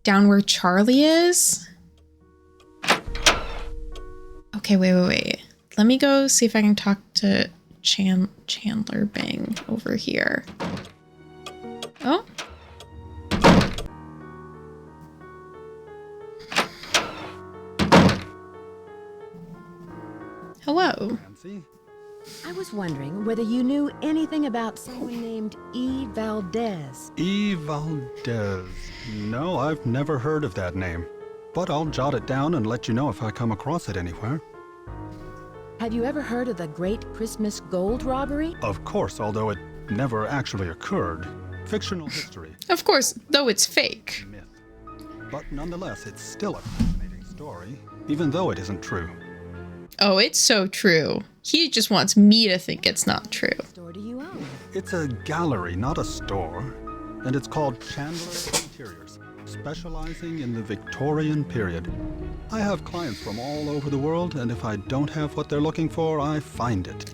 down where Charlie is. Okay, wait. Let me go see if I can talk to Chandler Bing over here. Oh. Hello. Nancy? I was wondering whether you knew anything about someone named E. Valdez. E. Valdez. No, I've never heard of that name. But I'll jot it down and let you know if I come across it anywhere. Have you ever heard of the Great Christmas Gold Robbery? Of course, although it never actually occurred. Fictional history. Of course, though it's fake. Myth. But nonetheless, it's still a fascinating story, even though it isn't true. Oh, it's so true. He just wants me to think it's not true. What store do you own? It's a gallery, not a store. And it's called Chandler Interiors, specializing in the Victorian period. I have clients from all over the world, and if I don't have what they're looking for, I find it.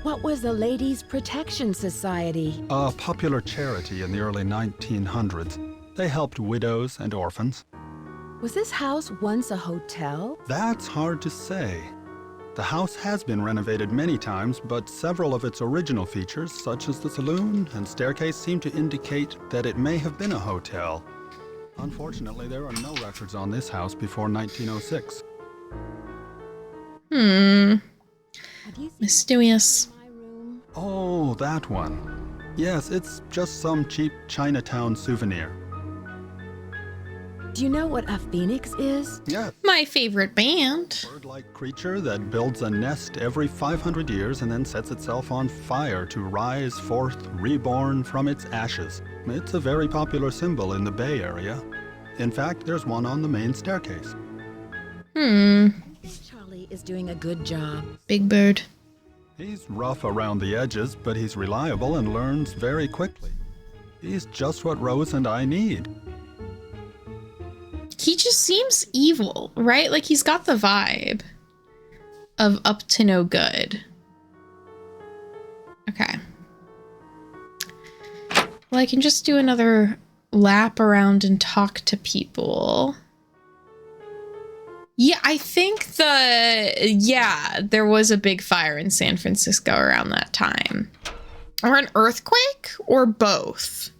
What was the Ladies' Protection Society? A popular charity in the early 1900s. They helped widows and orphans. Was this house once a hotel? That's hard to say. The house has been renovated many times, but several of its original features, such as the saloon and staircase, seem to indicate that it may have been a hotel. Unfortunately, there are no records on this house before 1906. Mysterious. Oh, that one. Yes, it's just some cheap Chinatown souvenir. Do you know what a phoenix is? Yes. My favorite band. Bird-like creature that builds a nest every 500 years and then sets itself on fire to rise forth reborn from its ashes. It's a very popular symbol in the Bay Area. In fact, there's one on the main staircase. Charlie is doing a good job. Big Bird. He's rough around the edges, but he's reliable and learns very quickly. He's just what Rose and I need. He just seems evil, right? Like he's got the vibe of up to no good. Okay. Well, I can just do another lap around and talk to people. Yeah, I think there was a big fire in San Francisco around that time. Or an earthquake, or both.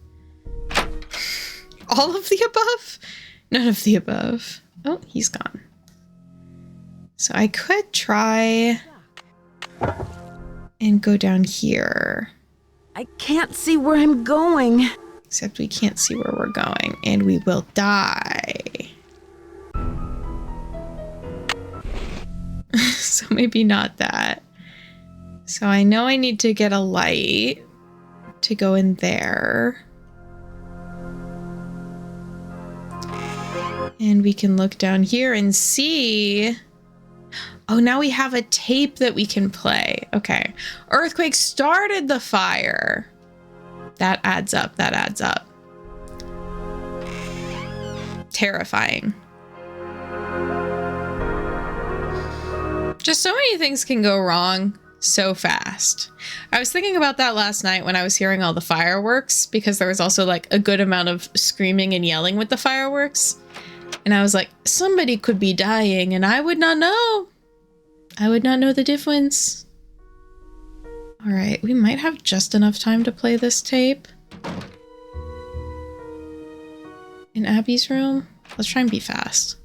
All of the above? None of the above. Oh, he's gone. So I could try and go down here. I can't see where I'm going. Except we can't see where we're going, and we will die. So maybe not that. So I know I need to get a light to go in there. And we can look down here and see. Oh, now we have a tape that we can play. Okay. Earthquake started the fire. That adds up. That adds up. Terrifying. Just so many things can go wrong so fast. I was thinking about that last night when I was hearing all the fireworks, because there was also like a good amount of screaming and yelling with the fireworks. And I was like, somebody could be dying and I would not know. I would not know the difference. All right, we might have just enough time to play this tape. In Abby's room? Let's try and be fast.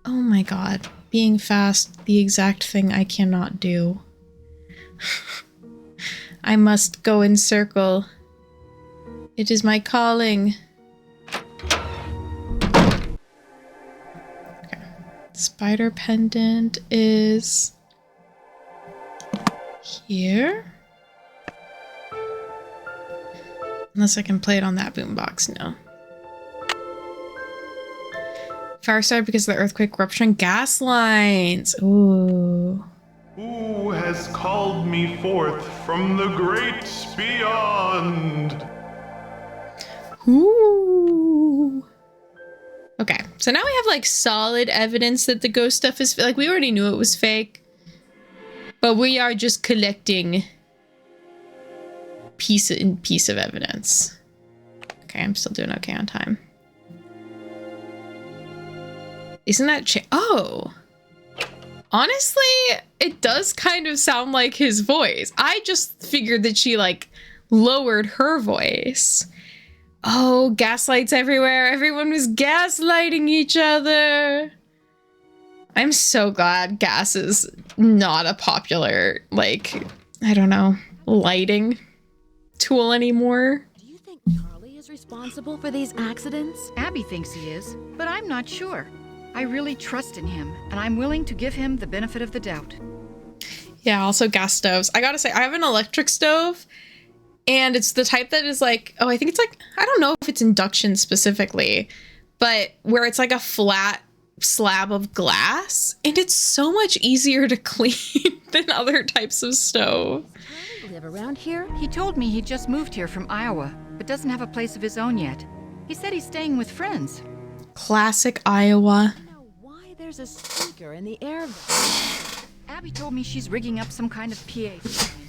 Oh my god. Being fast, the exact thing I cannot do. I must go in circle. It is my calling. Okay. Spider pendant is here. Unless I can play it on that boombox, no. Fire started because of the earthquake, rupturing gas lines. Ooh. Who has called me forth from the great beyond? Ooh. Okay, so now we have like solid evidence that the ghost stuff is like, we already knew it was fake, but we are just collecting piece of evidence. Okay, I'm still doing okay on time. Isn't that oh, honestly, it does kind of sound like his voice. I just figured that she like lowered her voice. Oh, gaslights everywhere. Everyone was gaslighting each other. I'm so glad gas is not a popular, like, I don't know, lighting tool anymore. Do you think Charlie is responsible for these accidents? Abby thinks he is, but I'm not sure. I really trust in him, and I'm willing to give him the benefit of the doubt. Yeah, also gas stoves. I gotta say, I have an electric stove, and it's the type that is like, oh, I think it's like, I don't know if it's induction specifically, but where it's like a flat slab of glass, and it's so much easier to clean than other types of stove. Does Charlie live around here? He told me he just moved here from Iowa, but doesn't have a place of his own yet. He said he's staying with friends. Classic Iowa. There's a speaker in the air. Abby told me she's rigging up some kind of PA system.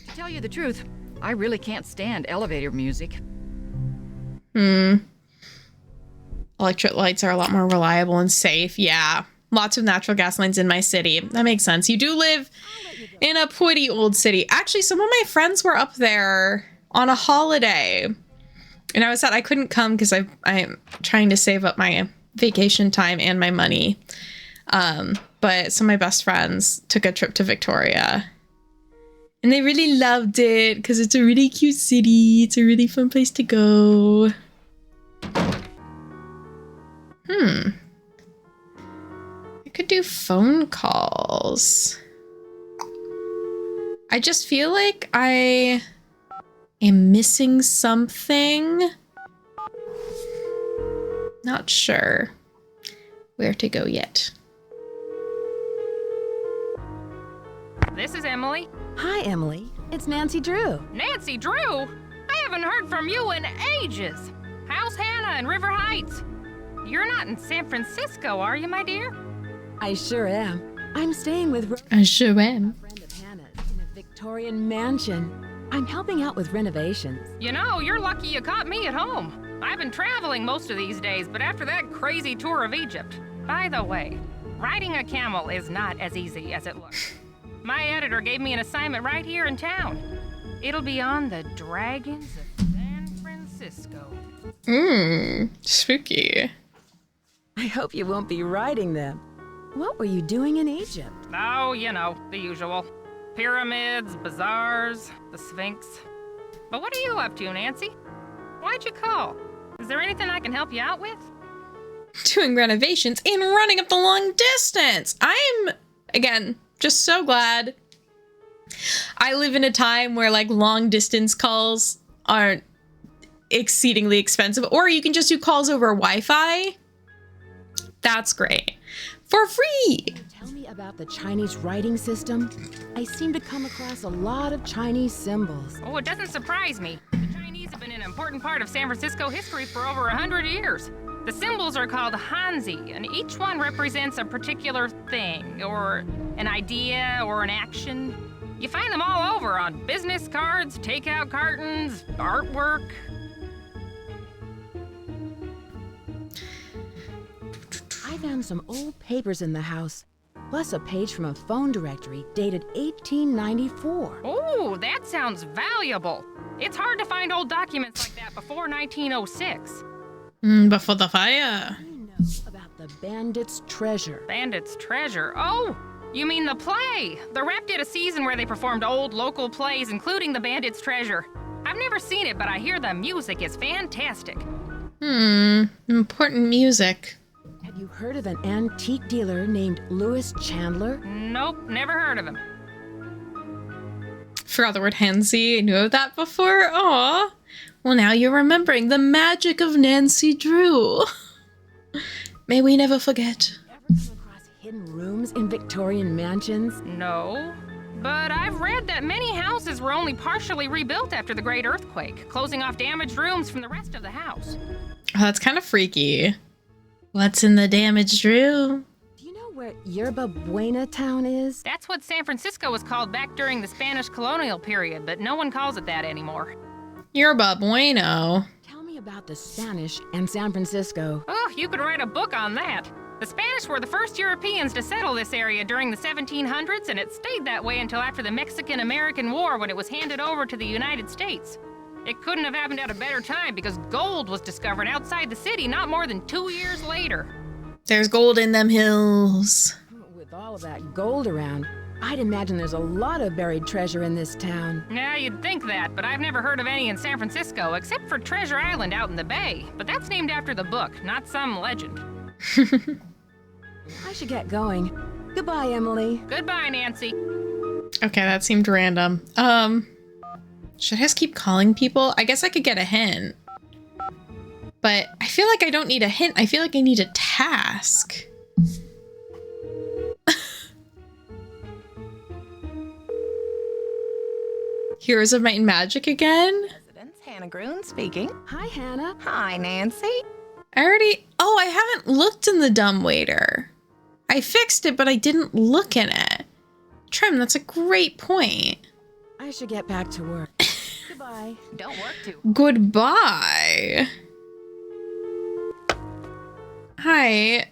To tell you the truth, I really can't stand elevator music. Electric lights are a lot more reliable and safe. Yeah. lots of natural gas lines in my city. That makes sense. You do live in a pretty old city. Actually, some of my friends were up there on a holiday. And I was sad I couldn't come because I'm trying to save up my vacation time and my money. But some of my best friends took a trip to Victoria. And they really loved it because it's a really cute city. It's a really fun place to go. I could do phone calls. I just feel like I am missing something. Not sure where to go yet. This is Emily. Hi, Emily. It's Nancy Drew. Nancy Drew? I haven't heard from you in ages. How's Hannah in River Heights? You're not in San Francisco, are you, my dear? I sure am. I'm staying with I sure am. a friend of Hannah's in a Victorian mansion. I'm helping out with renovations. You know, you're lucky you caught me at home. I've been traveling most of these days, but after that crazy tour of Egypt. By the way, riding a camel is not as easy as it looks. My editor gave me an assignment right here in town. It'll be on the Dragons of San Francisco. Spooky. I hope you won't be riding them. What were you doing in Egypt? Oh, you know, the usual. Pyramids, bazaars, the Sphinx. But what are you up to, Nancy? Why'd you call? Is there anything I can help you out with? Doing renovations and running up the long distance. I'm, again, just so glad I live in a time where like long distance calls aren't exceedingly expensive, or you can just do calls over Wi-Fi. That's great. For free. Tell me about the Chinese writing system. I seem to come across a lot of Chinese symbols. Oh, it doesn't surprise me. The Chinese have been an important part of San Francisco history for over 100 years. The symbols are called Hanzi, and each one represents a particular thing, or an idea, or an action. You find them all over on business cards, takeout cartons, artwork. I found some old papers in the house, plus a page from a phone directory dated 1894. Oh, that sounds valuable. It's hard to find old documents like that before 1906. Before the fire. I know about the Bandit's Treasure. Bandit's Treasure? Oh, you mean the play? The Rep did a season where they performed old local plays, including the Bandit's Treasure. I've never seen it, but I hear the music is fantastic. Important music. Have you heard of an antique dealer named Louis Chandler? Nope, never heard of him. Forgot the word Hansi. I knew of that before. Aw. Well, now you're remembering the magic of Nancy Drew. May we never forget. Ever come across hidden rooms in Victorian mansions? No, but I've read that many houses were only partially rebuilt after the Great Earthquake, closing off damaged rooms from the rest of the house. Oh, that's kind of freaky. What's in the damaged room? Do you know where Yerba Buena town is? That's what San Francisco was called back during the Spanish colonial period, but no one calls it that anymore. Yerba Bueno. Tell me about the Spanish and San Francisco. Oh, you could write a book on that. The Spanish were the first Europeans to settle this area during the 1700s, and it stayed that way until after the Mexican-American War when it was handed over to the United States. It couldn't have happened at a better time because gold was discovered outside the city not more than 2 years later. There's gold in them hills. With all of that gold around, I'd imagine there's a lot of buried treasure in this town. Yeah, you'd think that, but I've never heard of any in San Francisco, except for Treasure Island out in the bay. But that's named after the book, not some legend. I should get going. Goodbye, Emily. Goodbye, Nancy. Okay, that seemed random. Should I just keep calling people? I guess I could get a hint. But I feel like I don't need a hint. I feel like I need a task. Heroes of Might and Magic again? Residence, Hannah Gruen speaking. Hi, Hannah. Hi, Nancy. Oh, I haven't looked in the dumbwaiter. I fixed it, but I didn't look in it. Trim, that's a great point. I should get back to work. Goodbye. Don't work too. Goodbye. Hi.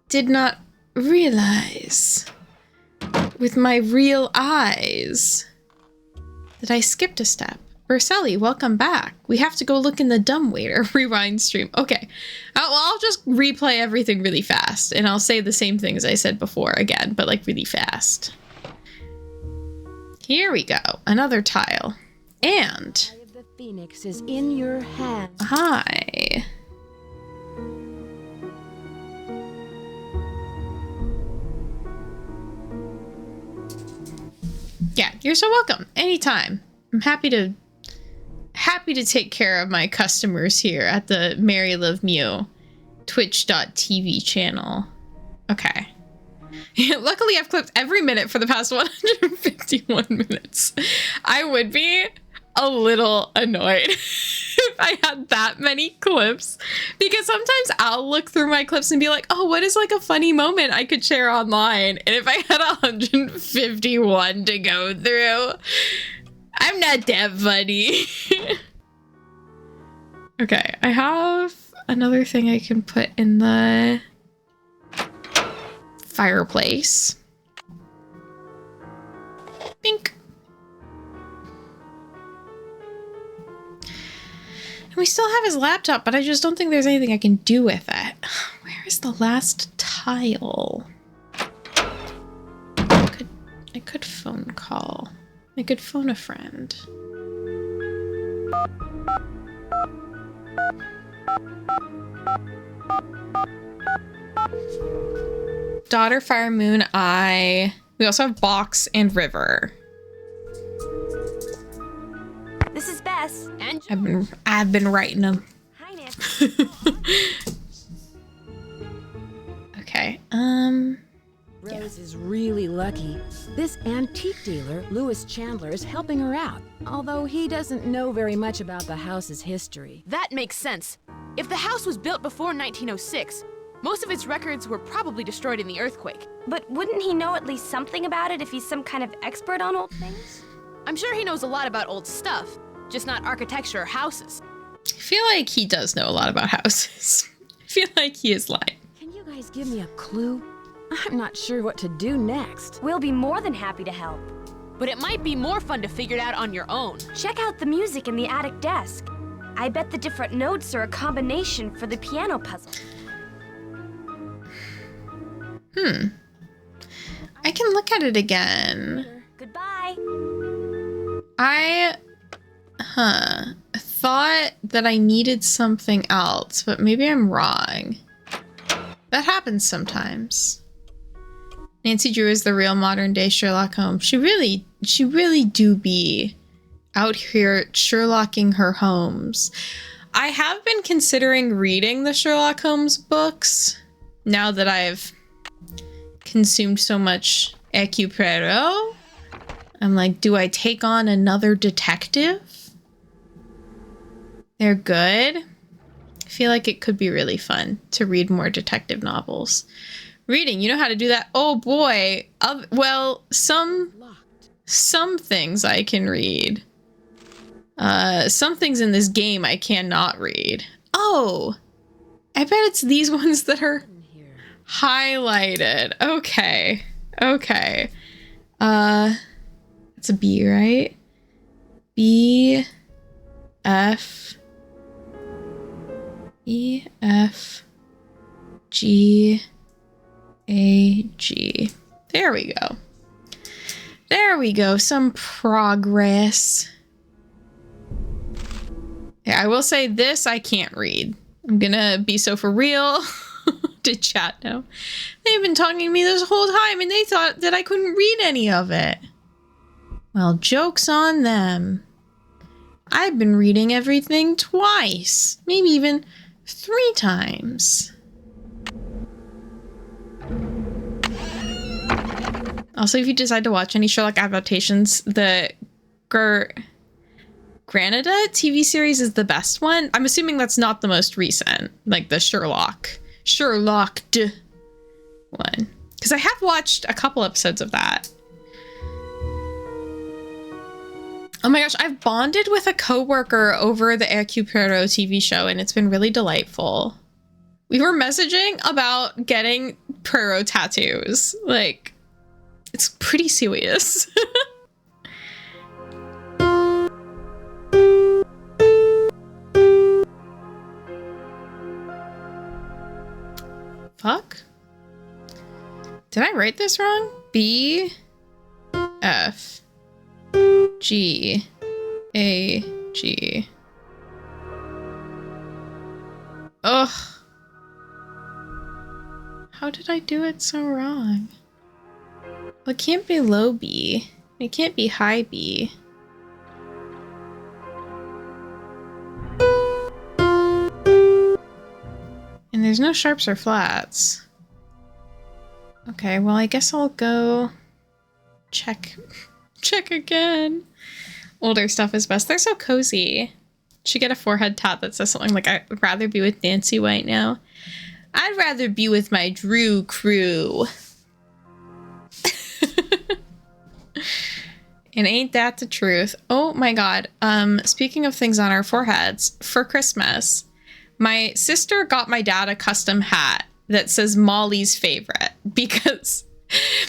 did not realize with my real eyes that I skipped a step. Urselli, welcome back. We have to go look in the dumbwaiter rewind stream. Okay. I'll just replay everything really fast, and I'll say the same things I said before again, but like really fast. Here we go. Another tile. And The Phoenix is in your hand. hi. Yeah, you're so welcome. Anytime. I'm happy to take care of my customers here at the Mary Love Mew Twitch.tv channel. Okay. Luckily, I've clipped every minute for the past 151 minutes. I would be a little annoyed if I had that many clips, because sometimes I'll look through my clips and be like, oh, what is like a funny moment I could share online? And if I had 151 to go through, I'm not that funny. Okay, I have another thing I can put in the fireplace. Bink. And we still have his laptop, but I just don't think there's anything I can do with it. Where is the last tile? I could phone call. I could phone a friend. Daughter, Fire, Moon, Eye. We also have Box and River. This is Bess. And I've been writing them. Hi, Nick. Okay. Rose is really lucky. This antique dealer, Lewis Chandler, is helping her out, although he doesn't know very much about the house's history. that makes sense. If the house was built before 1906, most of its records were probably destroyed in the earthquake. But wouldn't he know at least something about it if he's some kind of expert on old things? I'm sure he knows a lot about old stuff, just not architecture or houses. I feel like he does know a lot about houses. I feel like he is lying. Can you guys give me a clue? I'm not sure what to do next. We'll be more than happy to help. But it might be more fun to figure it out on your own. Check out the music in the attic desk. I bet the different notes are a combination for the piano puzzle. I can look at it again. Goodbye. I thought that I needed something else, but maybe I'm wrong. That happens sometimes. Nancy Drew is the real modern day Sherlock Holmes. She really do be out here Sherlocking her Holmes. I have been considering reading the Sherlock Holmes books now that I've consumed so much Hercule Poirot. I'm like, do I take on another detective? They're good. I feel like it could be really fun to read more detective novels. Reading, you know how to do that? Oh boy. Well, some things I can read. Some things in this game I cannot read. Oh, I bet it's these ones that are highlighted. Okay. Okay. It's a B, right? B, F, E, F, G, A, G. There we go. There we go. Some progress. Yeah, I will say this I can't read. I'm gonna be so for real to chat now. They've been talking to me this whole time and they thought that I couldn't read any of it. Well, joke's on them. I've been reading everything twice, maybe even 3 times. Also, if you decide to watch any Sherlock adaptations, the Granada TV series is the best one. I'm assuming that's not the most recent, like the Sherlocked one. Because I have watched a couple episodes of that. Oh my gosh, I've bonded with a coworker over the Hercule Poirot TV show, and it's been really delightful. We were messaging about getting Prero tattoos. Like, it's pretty serious. Fuck? Did I write this wrong? B F G A G. Ugh. How did I do it so wrong? Well, it can't be low B. It can't be high B. And there's no sharps or flats. Okay, well, I guess I'll go check again. Older stuff is best. They're so cozy. Should get a forehead tat that says something like, I'd rather be with Nancy White now. I'd rather be with my Drew crew. And ain't that the truth? Oh my god. Speaking of things on our foreheads, for Christmas, my sister got my dad a custom hat that says Molly's favorite because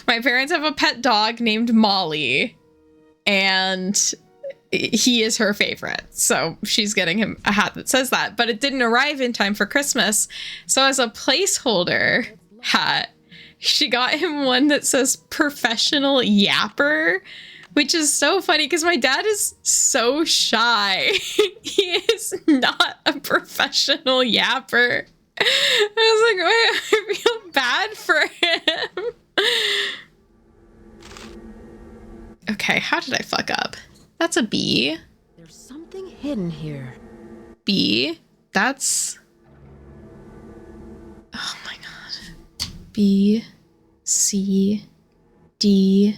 my parents have a pet dog named Molly and he is her favorite. So she's getting him a hat that says that, but it didn't arrive in time for Christmas. So as a placeholder hat, she got him one that says professional yapper, which is so funny because my dad is so shy. He is not a professional yapper. I was like, wait, I feel bad for him. Okay, how did I fuck up? That's a B. There's something hidden here. B. That's... Oh my god. B, C, D,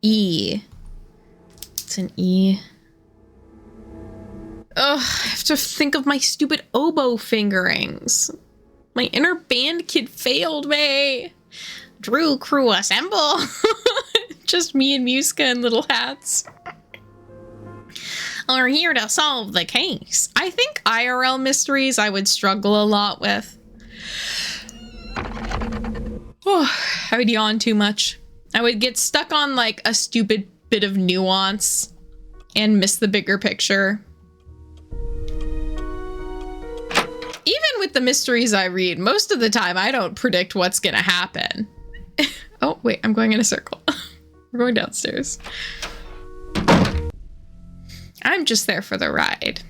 E. It's an E. Ugh, I have to think of my stupid oboe fingerings. My inner band kid failed me. Drew crew assemble. Just me and Muska in little hats. Are here to solve the case. I think IRL mysteries I would struggle a lot with. Oh, I would yawn too much. I would get stuck on like a stupid bit of nuance and miss the bigger picture. Even with the mysteries I read, most of the time I don't predict what's gonna happen. Oh, wait, I'm going in a circle. We're going downstairs. I'm just there for the ride.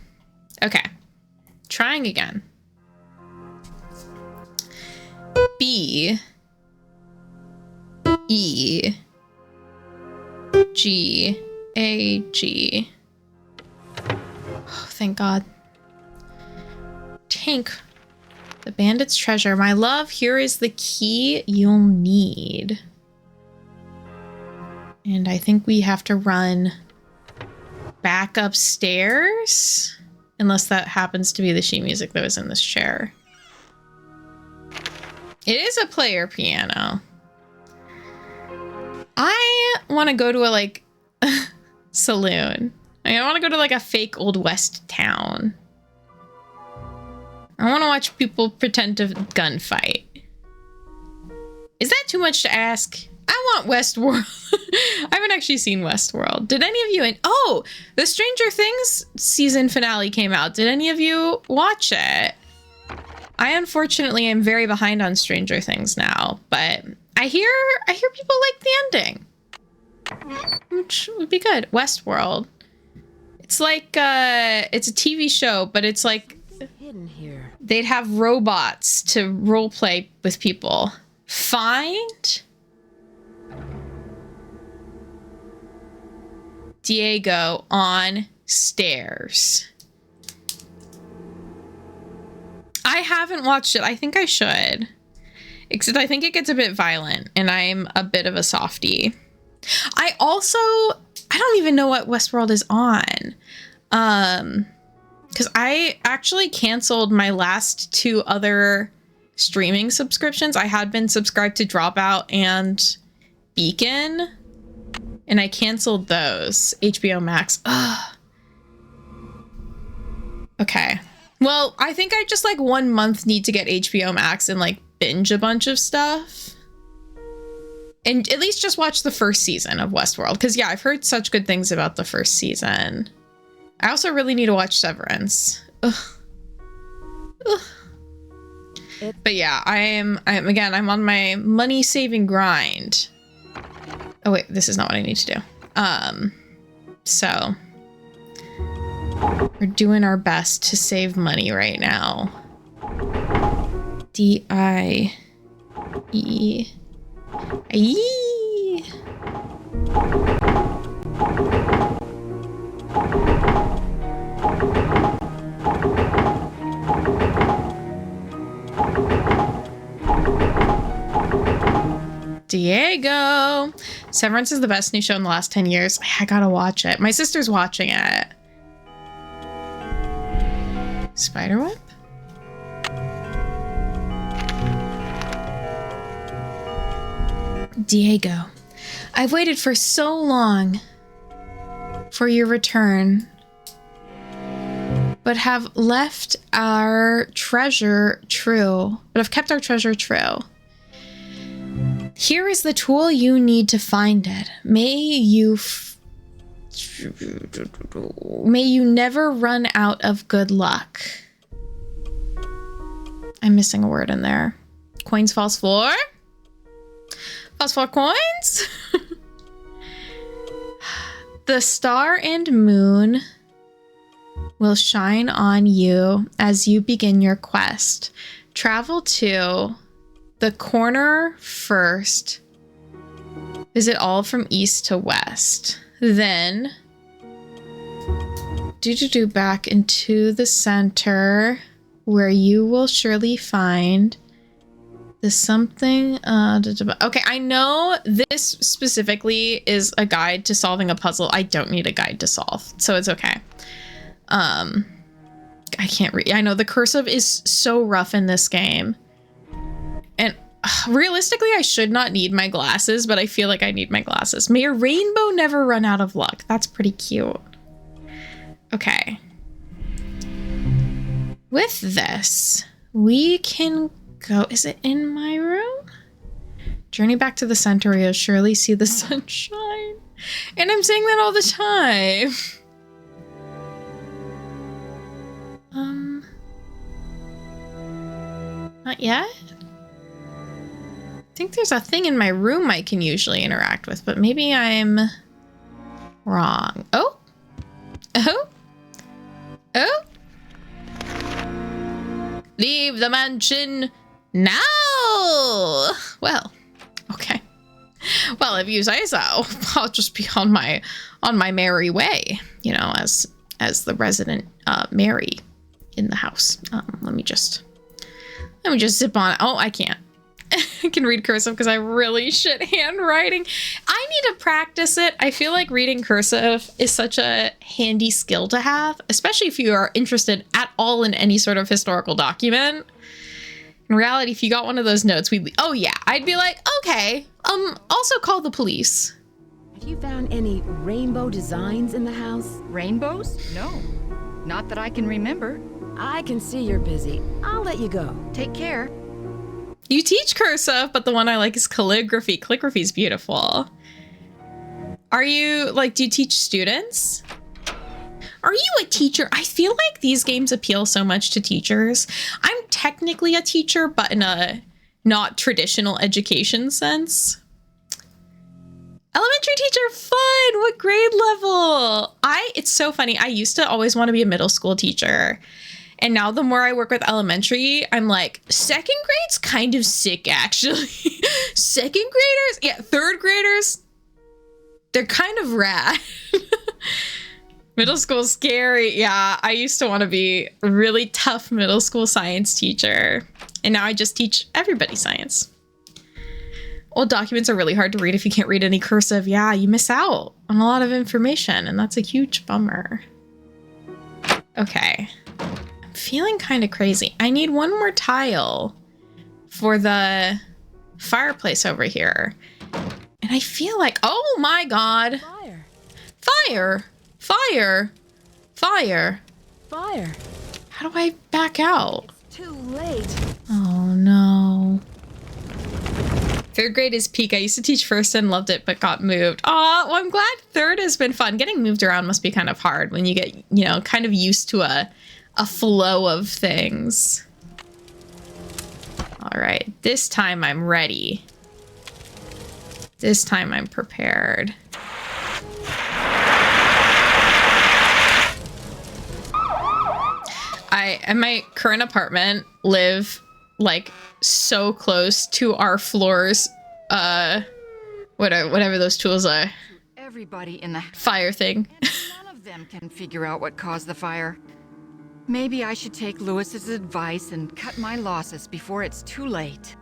Okay, trying again. B, E, G, A, G. Oh, thank God. Tank. The bandit's treasure. My love, here is the key you'll need. And I think we have to run back upstairs. Unless that happens to be the sheet music that was in this chair. It is a player piano. I want to go to a, like, saloon. I want to go to, like, a fake Old West town. I want to watch people pretend to gunfight. Is that too much to ask? I want Westworld. I haven't actually seen Westworld. Did any of you... Oh, the Stranger Things season finale came out. Did any of you watch it? I unfortunately am very behind on Stranger Things now, but I hear people like the ending, which would be good. Westworld. It's like it's a TV show, but it's like hidden here. They'd have robots to role play with people. Find Diego on stairs. I haven't watched it. I think I should. Except I think it gets a bit violent and I'm a bit of a softie. I don't even know what Westworld is on. Because I actually canceled my last two other streaming subscriptions. I had been subscribed to Dropout and Beacon, and I canceled those. HBO Max. Ugh. Okay. Well, I think I just like 1 month need to get HBO Max and like binge a bunch of stuff. And at least just watch the first season of Westworld. Because, yeah, I've heard such good things about the first season. I also really need to watch Severance. Ugh. Ugh. But yeah, I'm on my money-saving grind. Oh, wait, this is not what I need to do. So we're doing our best to save money right now. D-I-E. Diego. Severance is the best new show in the last 10 years. I gotta watch it. My sister's watching it. Spiderweb? Diego, I've waited for so long for your return, but have left our treasure true. But I've kept our treasure true. Here is the tool you need to find it. May you never run out of good luck. I'm missing a word in there. Coins falls for? Falls for coins? The star and moon will shine on you as you begin your quest. Travel to the corner first. Visit all from east to west. Then do back into the center where you will surely find the something. Okay, I know this specifically is a guide to solving a puzzle I don't need a guide to solve, so it's okay. I can't read. I know the cursive is so rough in this game. And realistically, I should not need my glasses, but I feel like I need my glasses. May your rainbow never run out of luck. That's pretty cute. Okay. With this, we can go. Is it in my room? Journey back to the center where you'll surely see the sunshine. And I'm saying that all the time. Not yet? I think there's a thing in my room I can usually interact with, but maybe I'm wrong. Oh? Oh? Oh? Leave the mansion now! Well, okay. Well, if you say so, I'll just be on my merry way, you know, as the resident Mary in the house. Let me just zip on. Oh, I can't. I can read cursive because I really shit handwriting. I need to practice it. I feel like reading cursive is such a handy skill to have, especially if you are interested at all in any sort of historical document. In reality, if you got one of those notes, oh yeah, I'd be like, okay, also call the police. Have you found any rainbow designs in the house? Rainbows? No. Not that I can remember. I can see you're busy. I'll let you go. Take care. You teach cursive, but the one I like is calligraphy. Calligraphy is beautiful. Are you, like, do you teach students? Are you a teacher? I feel like these games appeal so much to teachers. I'm technically a teacher, but in a not traditional education sense. Elementary teacher, fun! What grade level? It's so funny. I used to always want to be a middle school teacher. And now the more I work with elementary, I'm like, second grade's kind of sick, actually. Second graders? Yeah, third graders, they're kind of rad. Middle school's scary. Yeah, I used to want to be a really tough middle school science teacher. And now I just teach everybody science. Old documents are really hard to read if you can't read any cursive. Yeah, you miss out on a lot of information, and that's a huge bummer. Okay. I'm feeling kind of crazy. I need one more tile for the fireplace over here. And I feel like, oh my god. Fire. Fire. Fire. Fire. Fire. How do I back out? Too late. Oh no. Third grade is peak. I used to teach first and loved it, but got moved. Aw, well, I'm glad third has been fun. Getting moved around must be kind of hard when you get, you know, kind of used to a flow of things. All right, this time I'm ready. This time I'm prepared. I, in my current apartment, live like so close to our floors, whatever those tools are. Everybody in the fire thing. None of them can figure out what caused the fire. Maybe I should take Lewis's advice and cut my losses before it's too late.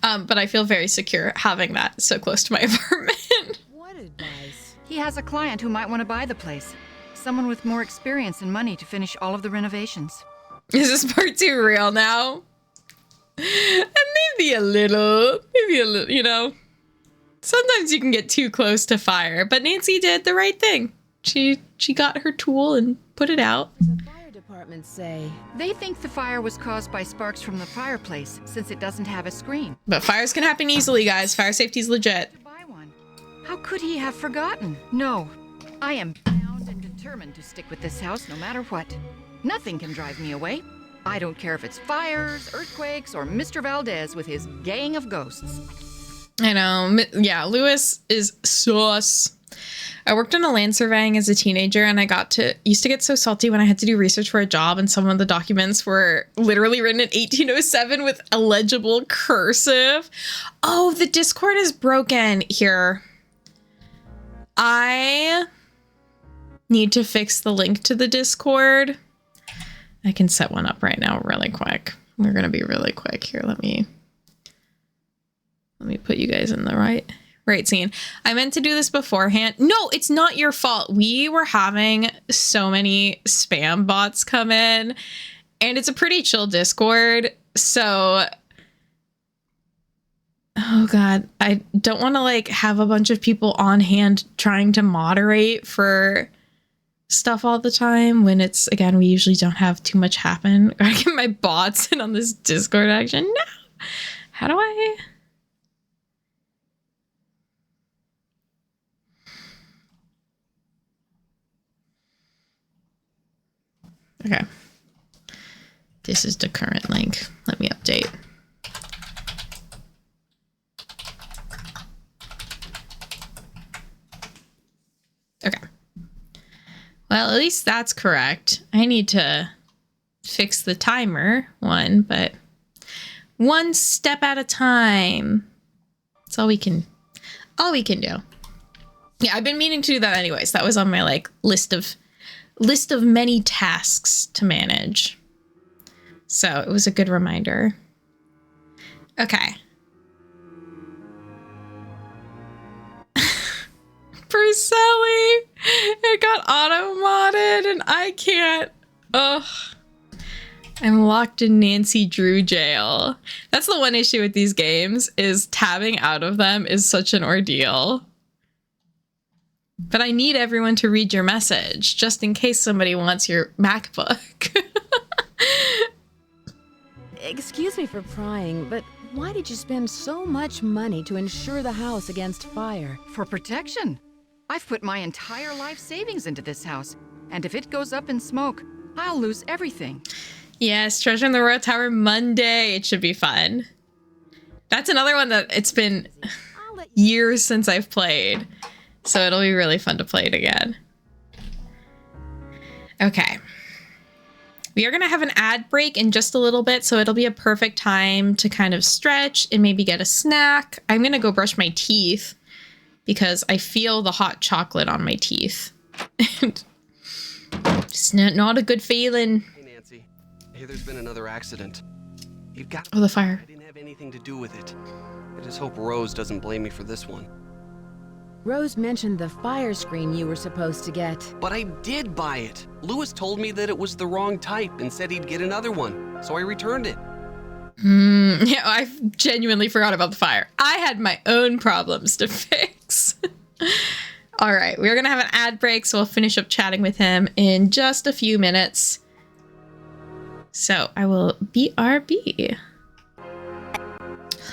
But I feel very secure having that so close to my apartment. What advice? He has a client who might want to buy the place. Someone with more experience and money to finish all of the renovations. Is this part too real now? And maybe a little, you know. Sometimes you can get too close to fire, but Nancy did the right thing. She got her tool and put it out. The fire department say they think the fire was caused by sparks from the fireplace since it doesn't have a screen. But fires can happen easily, guys. Fire safety's legit. How could he have forgotten? No, I am bound and determined to stick with this house no matter what. Nothing can drive me away. I don't care if it's fires, earthquakes, or Mr. Valdez with his gang of ghosts. I know. Yeah, Lewis is sus. I worked on a land surveying as a teenager, and I used to get so salty when I had to do research for a job, and some of the documents were literally written in 1807 with illegible cursive. Oh, the Discord is broken here. I need to fix the link to the Discord. I can set one up right now really quick. We're going to be really quick here. Let me put you guys in the right scene. I meant to do this beforehand. No, it's not your fault. We were having so many spam bots come in, and it's a pretty chill Discord. So, oh God, I don't want to like have a bunch of people on hand trying to moderate for stuff all the time when it's, again, we usually don't have too much happen. I get my bots in on this Discord action. No. How do I? Okay. This is the current link. Let me update. Okay. Well, at least that's correct. I need to fix the timer one, but one step at a time. That's all we can do. Yeah, I've been meaning to do that anyways. That was on my like list of many tasks to manage. So it was a good reminder. Okay. For Sally, it got auto-modded and I can't. Ugh. I'm locked in Nancy Drew jail. That's the one issue with these games, is tabbing out of them is such an ordeal. But I need everyone to read your message, just in case somebody wants your MacBook. Excuse me for prying, but why did you spend so much money to insure the house against fire? For protection. I've put my entire life savings into this house, and if it goes up in smoke, I'll lose everything. Yes, Treasure in the Royal Tower Monday. It should be fun. That's another one that it's been years since I've played, so it'll be really fun to play it again. Okay. We are going to have an ad break in just a little bit, so it'll be a perfect time to kind of stretch and maybe get a snack. I'm going to go brush my teeth because I feel the hot chocolate on my teeth. It's not a good feeling. Hey, Nancy. Hey, there's been another accident. You've got... Oh, the fire. I didn't have anything to do with it. I just hope Rose doesn't blame me for this one. Rose mentioned the fire screen you were supposed to get. But I did buy it. Lewis told me that it was the wrong type and said he'd get another one, so I returned it. Yeah, I genuinely forgot about the fire. I had my own problems to fix. All right, we're going to have an ad break, so we'll finish up chatting with him in just a few minutes. So I will BRB.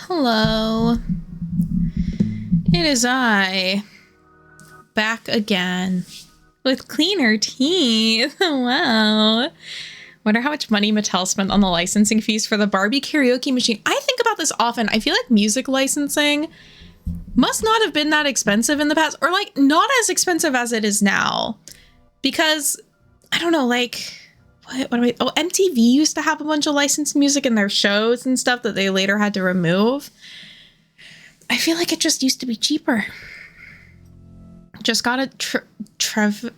Hello. It is I. Back again. With cleaner teeth. Wow. Wonder how much money Mattel spent on the licensing fees for the Barbie karaoke machine. I think about this often. I feel like music licensing must not have been that expensive in the past, or like not as expensive as it is now. Because, I don't know, like, MTV used to have a bunch of licensed music in their shows and stuff that they later had to remove. I feel like it just used to be cheaper. Just got a Trevago.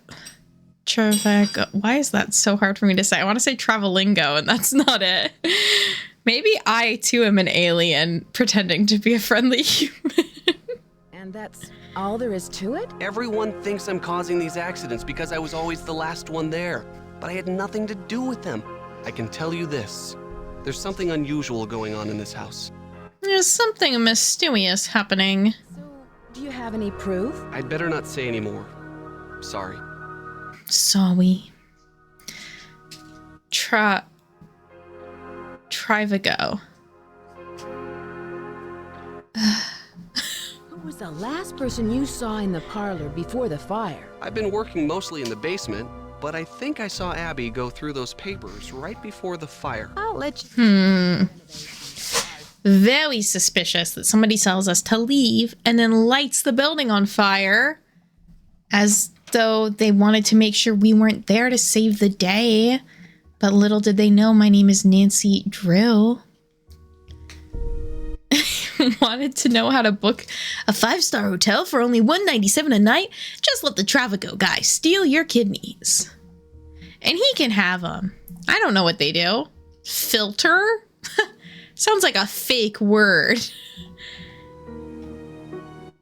Why is that so hard for me to say? I want to say Travelingo, and that's not it. Maybe I, too, am an alien pretending to be a friendly human. And that's all there is to it? Everyone thinks I'm causing these accidents because I was always the last one there, but I had nothing to do with them. I can tell you this. There's something unusual going on in this house. There's something mysterious happening. So, do you have any proof? I'd better not say any more. Sorry. Sorry. Trivago. Who was the last person you saw in the parlor before the fire? I've been working mostly in the basement, but I think I saw Abby go through those papers right before the fire. I'll let you... Very suspicious that somebody tells us to leave and then lights the building on fire as though they wanted to make sure we weren't there to save the day. But little did they know my name is Nancy Drew. Wanted to know how to book a 5-star hotel for only $197 a night? Just let the Travago guy steal your kidneys. And he can have them. I don't know what they do. Filter? Sounds like a fake word.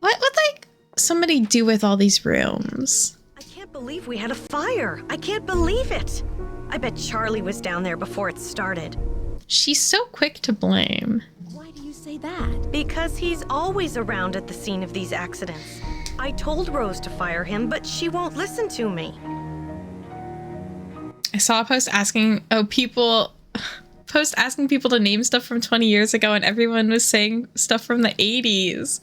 What would, like, somebody do with all these rooms? I can't believe we had a fire. I can't believe it. I bet Charlie was down there before it started. She's so quick to blame. Why do you say that? Because he's always around at the scene of these accidents. I told Rose to fire him, but she won't listen to me. I saw a post asking, people to name stuff from 20 years ago, and everyone was saying stuff from the 80s.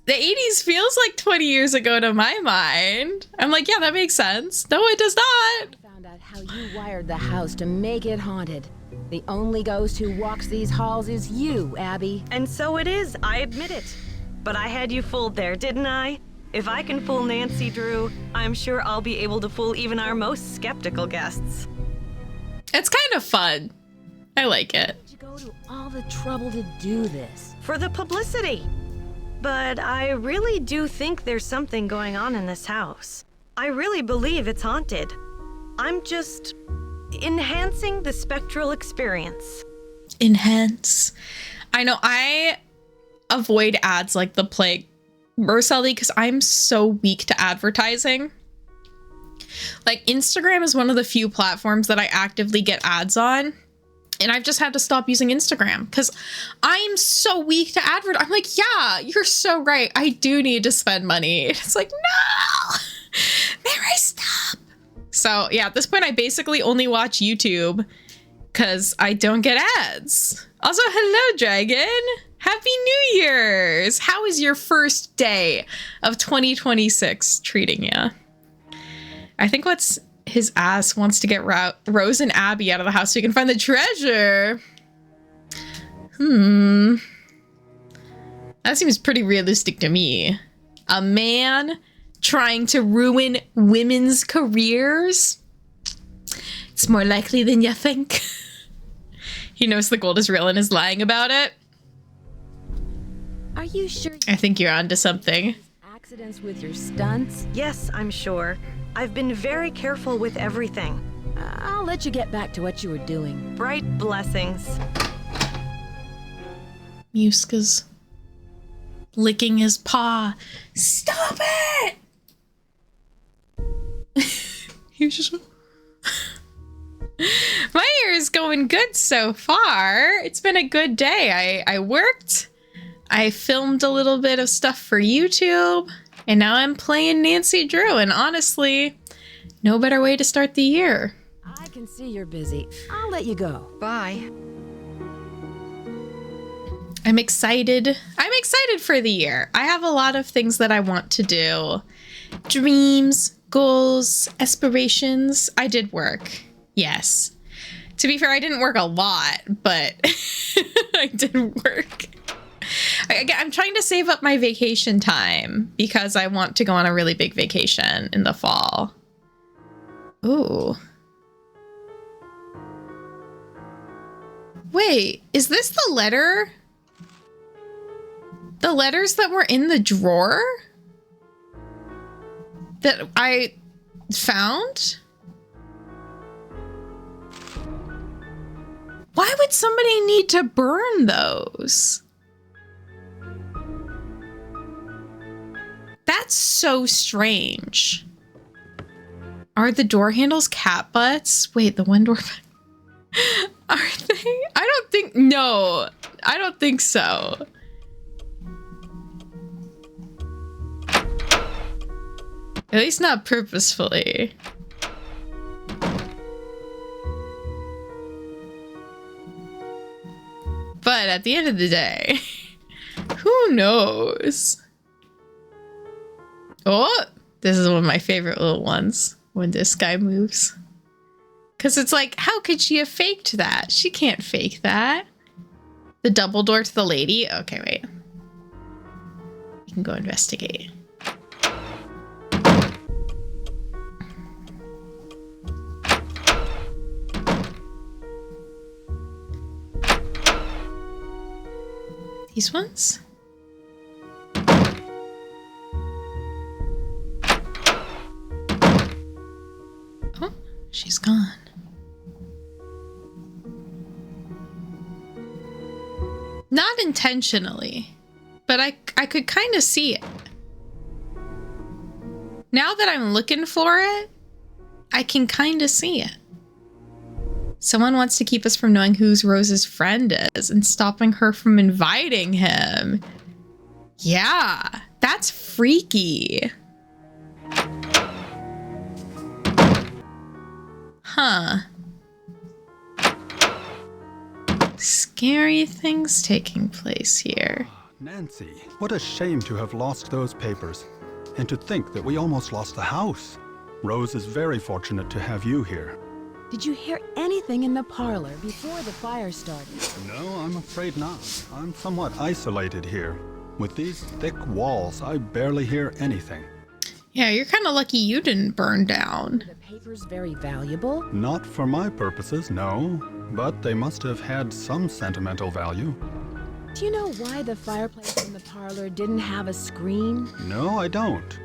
The 80s feels like 20 years ago to my mind. I'm like, yeah, that makes sense. No, it does not. Found out how you wired the house to make it haunted. The only ghost who walks these halls is you, Abby. And so it is, I admit it. But I had you fooled there, didn't I? If I can fool Nancy Drew, I'm sure I'll be able to fool even our most skeptical guests. It's kind of fun. I like it. Did you go to all the trouble to do this? For the publicity. But I really do think there's something going on in this house. I really believe it's haunted. I'm just enhancing the spectral experience. Enhance. I know, I avoid ads like the plague, Mercelli, because I'm so weak to advertising. Like, Instagram is one of the few platforms that I actively get ads on. And I've just had to stop using Instagram because I'm so weak to advertise. I'm like, yeah, you're so right. I do need to spend money. It's like, no, Mary, stop. So yeah, at this point, I basically only watch YouTube because I don't get ads. Also, hello, Dragon. Happy New Year's. How is your first day of 2026 treating you? I think his ass wants to get Rose and Abby out of the house so he can find the treasure. That seems pretty realistic to me. A man trying to ruin women's careers? It's more likely than you think. He knows the gold is real and is lying about it. Are you sure? I think you're onto something. Accidents with your stunts? Yes, I'm sure. I've been very careful with everything. I'll let you get back to what you were doing. Bright blessings. Muska's licking his paw. Stop it! He was just... My year is going good so far. It's been a good day. I worked. I filmed a little bit of stuff for YouTube. And now I'm playing Nancy Drew, and honestly, no better way to start the year. I can see you're busy. I'll let you go. Bye. I'm excited. I'm excited for the year. I have a lot of things that I want to do. Dreams, goals, aspirations. I did work. Yes. To be fair, I didn't work a lot, but I did work. I'm trying to save up my vacation time because I want to go on a really big vacation in the fall. Ooh. Wait, is this the letter? The letters that were in the drawer? That I found? Why would somebody need to burn those? That's so strange. Are the door handles cat butts? Wait, the one door... Are they? I don't think... No, I don't think so. At least not purposefully. But at the end of the day, who knows? Oh, this is one of my favorite little ones when this guy moves. Because it's like, how could she have faked that? She can't fake that. The double door to the lady? Okay, wait. You can go investigate. These ones? Oh, she's gone. Not intentionally, but I could kind of see it. Now that I'm looking for it, I can kind of see it. Someone wants to keep us from knowing who Rose's friend is and stopping her from inviting him. Yeah, that's freaky. Huh. Scary things taking place here. Nancy, what a shame to have lost those papers. And to think that we almost lost the house. Rose is very fortunate to have you here. Did you hear anything in the parlor before the fire started? No, I'm afraid not. I'm somewhat isolated here. With these thick walls, I barely hear anything. Yeah, you're kind of lucky you didn't burn down. Are the papers very valuable? Not for my purposes, no. But they must have had some sentimental value. Do you know why the fireplace in the parlor didn't have a screen? No, I don't.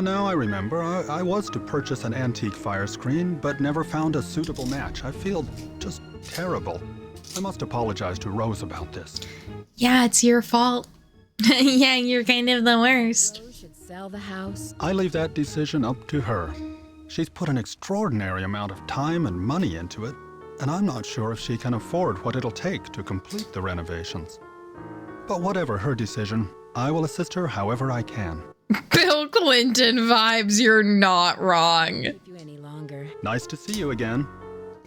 No, I remember. I was to purchase an antique fire screen, but never found a suitable match. I feel just terrible. I must apologize to Rose about this. Yeah, it's your fault. Yeah, you're kind of the worst. Rose should sell the house. I leave that decision up to her. She's put an extraordinary amount of time and money into it, and I'm not sure if she can afford what it'll take to complete the renovations. But whatever her decision, I will assist her however I can. Bill Clinton vibes, you're not wrong. Keep you any longer. Nice to see you again.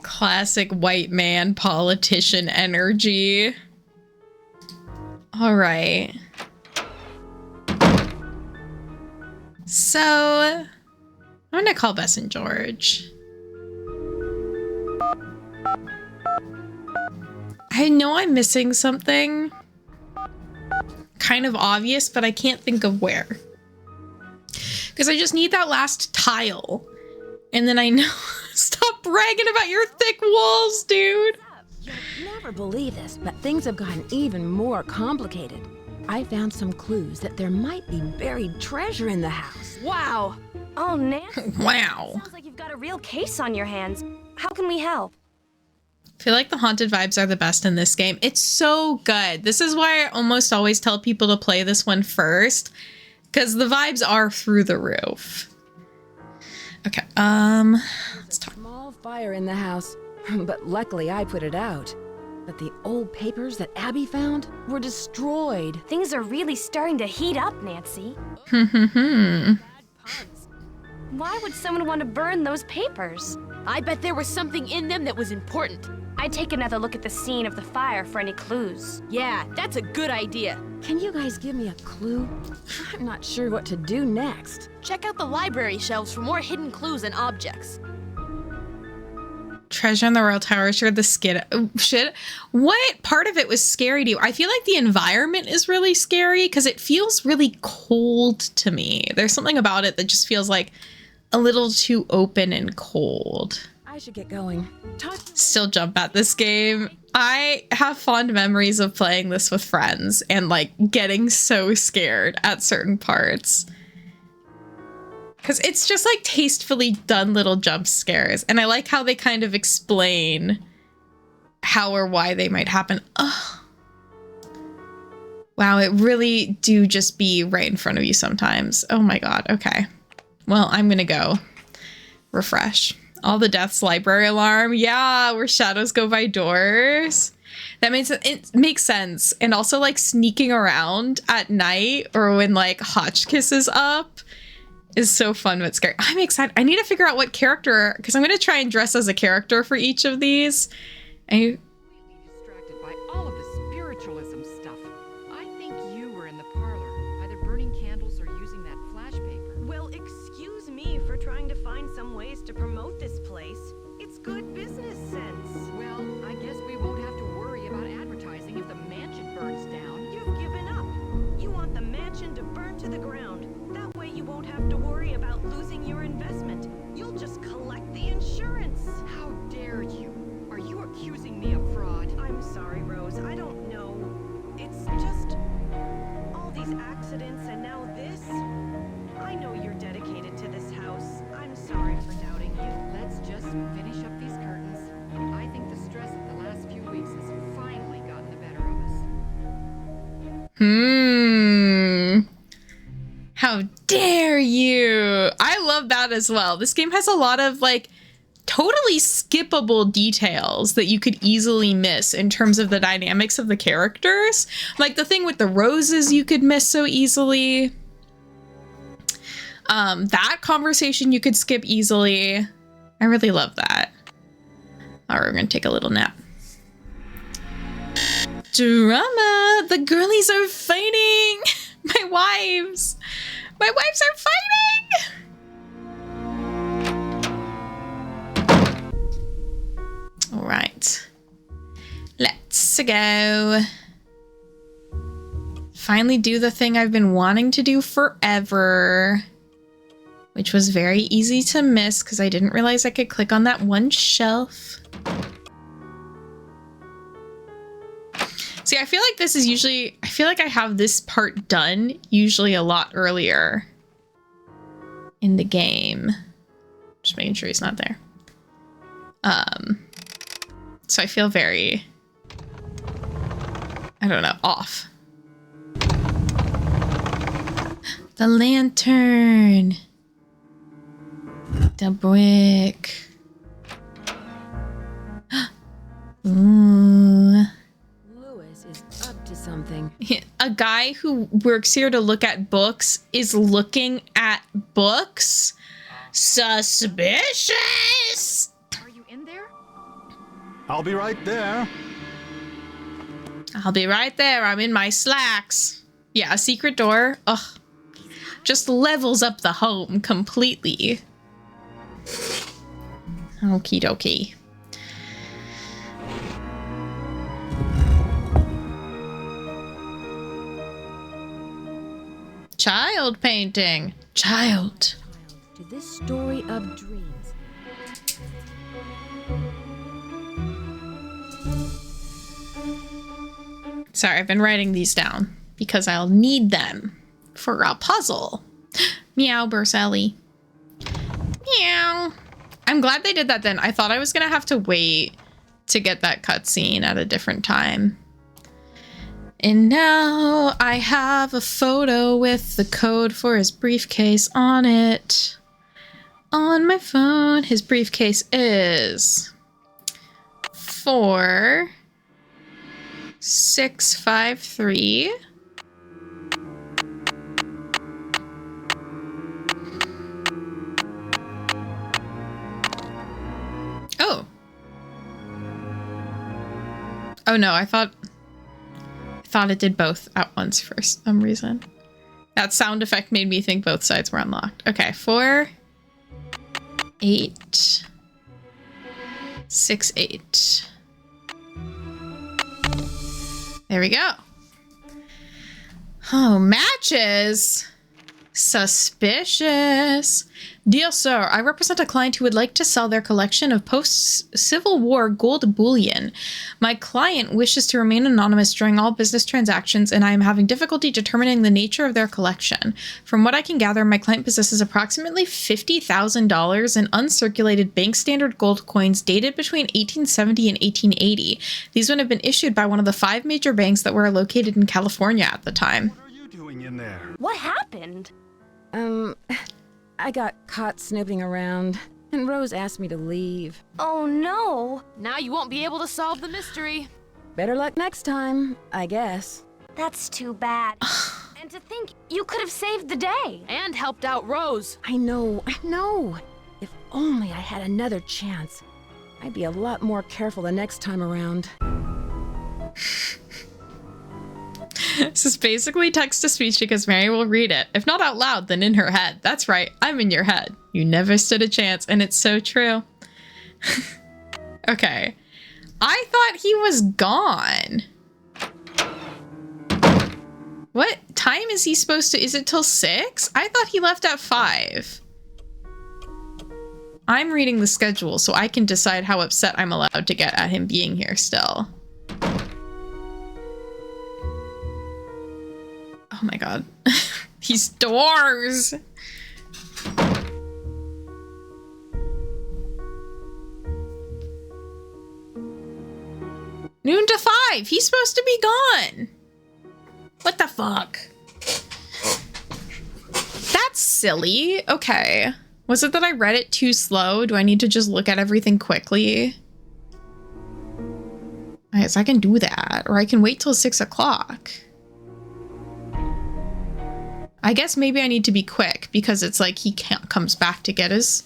Classic white man politician energy. All right. So, I'm gonna call Bess and George. I know I'm missing something. Kind of obvious, but I can't think of where. Because I just need that last tile. And then I know... Stop bragging about your thick walls, dude! You'll never believe this, but things have gotten even more complicated. I found some clues that there might be buried treasure in the house. Wow! Oh, Nancy. Wow. Sounds like you've got a real case on your hands. How can we help? I feel like the haunted vibes are the best in this game. It's so good. This is why I almost always tell people to play this one first. Because the vibes are through the roof. Okay, let's talk. Small fire in the house, but luckily I put it out. But the old papers that Abby found were destroyed. Things are really starting to heat up, Nancy. Why would someone want to burn those papers? I bet there was something in them that was important. I'd take another look at the scene of the fire for any clues. Yeah, that's a good idea. Can you guys give me a clue? I'm not sure what to do next. Check out the library shelves for more hidden clues and objects. Treasure in the Royal Tower, sure, the skid. Oh, shit. What part of it was scary to you? I feel like the environment is really scary because it feels really cold to me. There's something about it that just feels like a little too open and cold. I should get going. Still jump at this game. I have fond memories of playing this with friends and like getting so scared at certain parts. Because it's just like tastefully done little jump scares. And I like how they kind of explain how or why they might happen. Ugh. Wow, it really do just be right in front of you sometimes. Oh my god, okay. Well, I'm gonna go refresh. All the Death's Library alarm. Yeah, where shadows go by doors. That makes it makes sense. And also like sneaking around at night or when like Hotchkiss is up is so fun but scary. I'm excited. I need to figure out what character, because I'm going to try and dress as a character for each of these. And Distracted by all of the spiritualism stuff. I think you were in the parlor, either burning candles or using that flash paper. Well, excuse me for trying to find some ways to promote this place. It's good business sense. Well, I guess we won't have to worry about advertising if the mansion burns down. You've given up. You want the mansion to burn to the ground. That way you won't have to worry about losing your investment. You'll just collect the insurance. How dare you? Are you accusing me of fraud? I'm sorry, Rose. I don't know. It's just all these accidents and now this. I know you're dedicated to this house. I'm sorry for doubting you. Let's just finish up these curtains. I think the stress of the last few weeks has finally gotten the better of us. How dare you? I love that as well. This game has a lot of like totally skippable details that you could easily miss in terms of the dynamics of the characters. Like the thing with the roses you could miss so easily. That conversation you could skip easily. I really love that. All right, we're gonna take a little nap. Drama! The girlies are fighting! My wives! My wives are fighting! All right. Let's go. Finally do the thing I've been wanting to do forever. Which was very easy to miss because I didn't realize I could click on that one shelf. See, I feel like this is usually, I feel like I have this part done usually a lot earlier in the game. Just making sure he's not there. So I feel very, I don't know, off. The lantern. The brick. Ooh. Lewis is up to something. A guy who works here to look at books is looking at books? Suspicious! Are you in there? I'll be right there. I'll be right there. I'm in my slacks. Yeah, a secret door. Ugh. Just levels up the home completely. Okie dokie. Child painting. Child. To this story of dreams. Sorry, I've been writing these down because I'll need them for a puzzle. Meow, Berselli. Meow. I'm glad they did that then. I thought I was gonna have to wait to get that cutscene at a different time. And now I have a photo with the code for his briefcase on it. On my phone, his briefcase is 4653. Oh. Oh no, I thought it did both at once for some reason. That sound effect made me think both sides were unlocked. Okay, 4, 8, 6, 8. There we go. Oh, matches. Suspicious. Dear sir, I represent a client who would like to sell their collection of post-Civil War gold bullion. My client wishes to remain anonymous during all business transactions, and I am having difficulty determining the nature of their collection. From what I can gather, my client possesses approximately $50,000 in uncirculated bank standard gold coins dated between 1870 and 1880. These would have been issued by one of the 5 major banks that were located in California at the time. What are you doing in there? What happened? I got caught snooping around, and Rose asked me to leave. Oh no! Now you won't be able to solve the mystery. Better luck next time, I guess. That's too bad. And to think you could have saved the day. And helped out Rose. I know. If only I had another chance. I'd be a lot more careful the next time around. This is basically text-to-speech because Mary will read it. If not out loud, then in her head. That's right, I'm in your head. You never stood a chance, and it's so true. Okay. I thought he was gone. What time is he supposed to... Is it till 6? I thought he left at 5. I'm reading the schedule, so I can decide how upset I'm allowed to get at him being here still. Oh my god. These doors! Noon to 5! He's supposed to be gone! What the fuck? That's silly. Okay. Was it that I read it too slow? Do I need to just look at everything quickly? I guess I can do that. Or I can wait till 6 o'clock. I guess maybe I need to be quick because it's like he comes back to get his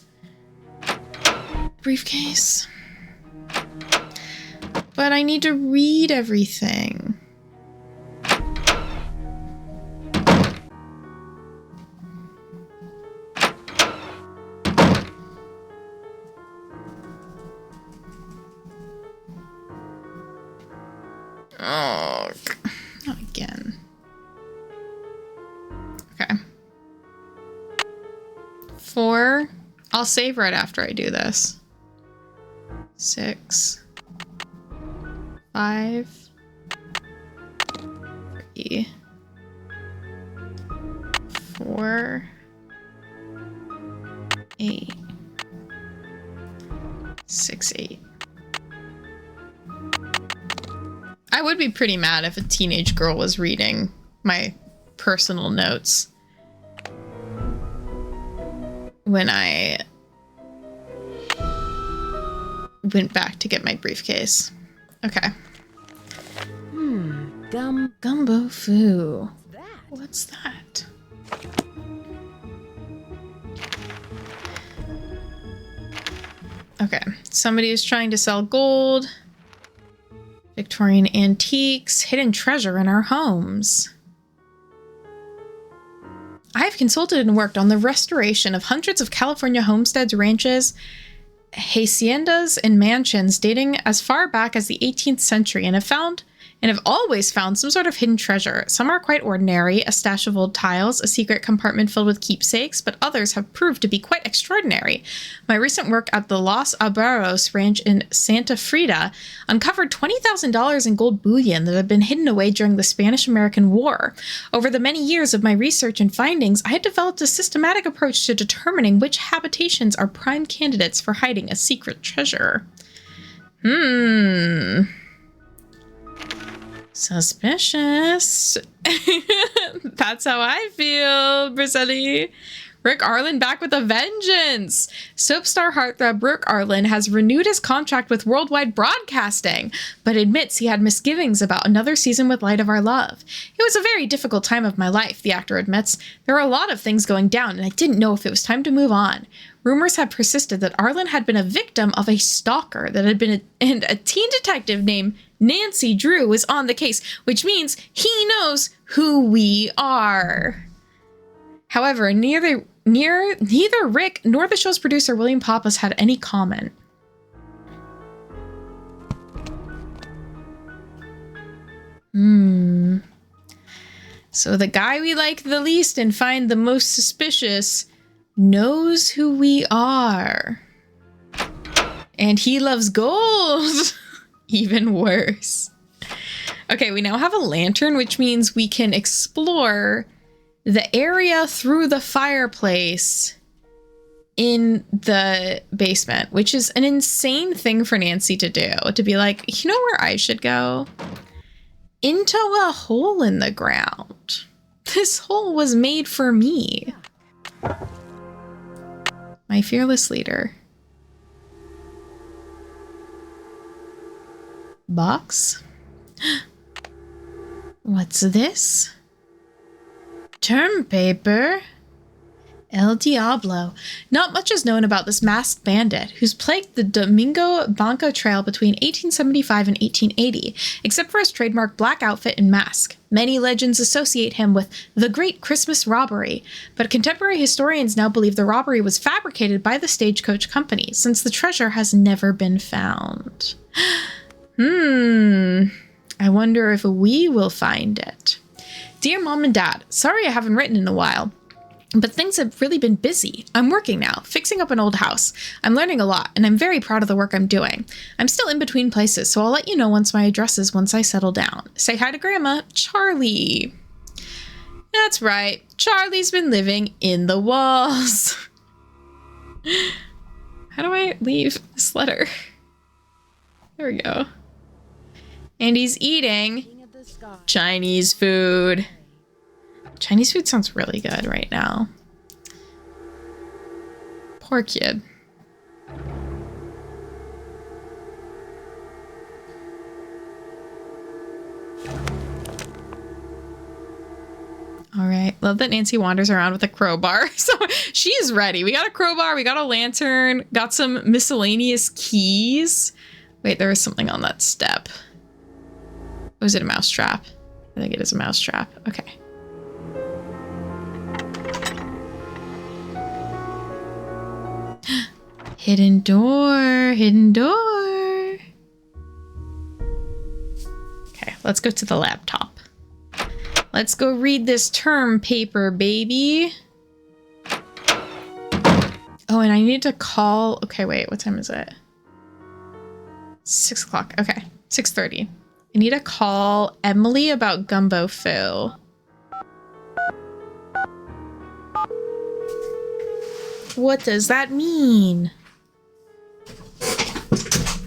briefcase. But I need to read everything. Oh, not again. Okay. 4. I'll save right after I do this. 6. 5. 3. 4. 8. 6, 8. I would be pretty mad if a teenage girl was reading my personal notes when I went back to get my briefcase. Okay. Gumbo foo. What's that? Okay. Somebody is trying to sell gold. Victorian antiques. Hidden treasure in our homes. I've consulted and worked on the restoration of hundreds of California homesteads, ranches, haciendas, and mansions dating as far back as the 18th century and have always found some sort of hidden treasure. Some are quite ordinary, a stash of old tiles, a secret compartment filled with keepsakes, but others have proved to be quite extraordinary. My recent work at the Los Albaros Ranch in Santa Frida uncovered $20,000 in gold bullion that had been hidden away during the Spanish-American War. Over the many years of my research and findings, I had developed a systematic approach to determining which habitations are prime candidates for hiding a secret treasure. Suspicious. That's how I feel, Brisetti. Rick Arlen back with a vengeance! Soap star heartthrob Rick Arlen has renewed his contract with Worldwide Broadcasting, but admits he had misgivings about another season with Light of Our Love. It was a very difficult time of my life, the actor admits. There were a lot of things going down, and I didn't know if it was time to move on. Rumors had persisted that Arlen had been a victim of a stalker that had been and a teen detective named Nancy Drew was on the case, which means he knows who we are. However, neither Rick nor the show's producer William Pappas had any comment. So the guy we like the least and find the most suspicious knows who we are. And he loves gold. Even worse. Okay, we now have a lantern, which means we can explore the area through the fireplace in the basement, which is an insane thing for Nancy to do. To be like, you know where I should go? Into a hole in the ground. This hole was made for me. My fearless leader. Box? What's this? Term paper? El Diablo. Not much is known about this masked bandit, who's plagued the Domingo Blanco Trail between 1875 and 1880, except for his trademark black outfit and mask. Many legends associate him with the Great Christmas Robbery, but contemporary historians now believe the robbery was fabricated by the Stagecoach Company, since the treasure has never been found. I wonder if we will find it. Dear Mom and Dad, sorry I haven't written in a while, but things have really been busy. I'm working now, fixing up an old house. I'm learning a lot, and I'm very proud of the work I'm doing. I'm still in between places, so I'll let you know once my address is once I settle down. Say hi to Grandma, Charlie. That's right, Charlie's been living in the walls. How do I leave this letter? There we go. And he's eating Chinese food. Chinese food sounds really good right now. Poor kid. All right. Love that Nancy wanders around with a crowbar. So she's ready. We got a crowbar. We got a lantern. Got some miscellaneous keys. Wait, there was something on that step. Was it a mousetrap? I think it is a mousetrap. Okay. Hidden door, hidden door. Okay, let's go to the laptop. Let's go read this term paper, baby. Oh, and I need to call. Okay, wait, what time is it? 6 o'clock. Okay, 6:30. I need to call Emily about Gumbo Foo. What does that mean?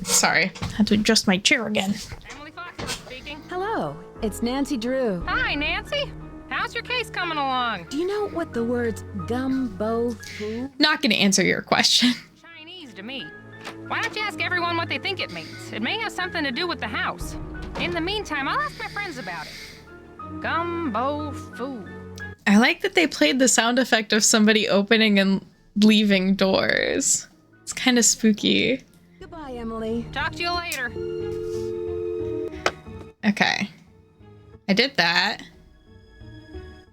Sorry, had to adjust my chair again. Emily Foxworth speaking. Hello, it's Nancy Drew. Hi, Nancy. How's your case coming along? Do you know what the words gumbo foo? Not gonna answer your question. Chinese to me. Why don't you ask everyone what they think it means? It may have something to do with the house. In the meantime, I'll ask my friends about it. Gumbo Foo. I like that they played the sound effect of somebody opening and leaving doors. It's kind of spooky. Goodbye, Emily. Talk to you later. Okay. I did that.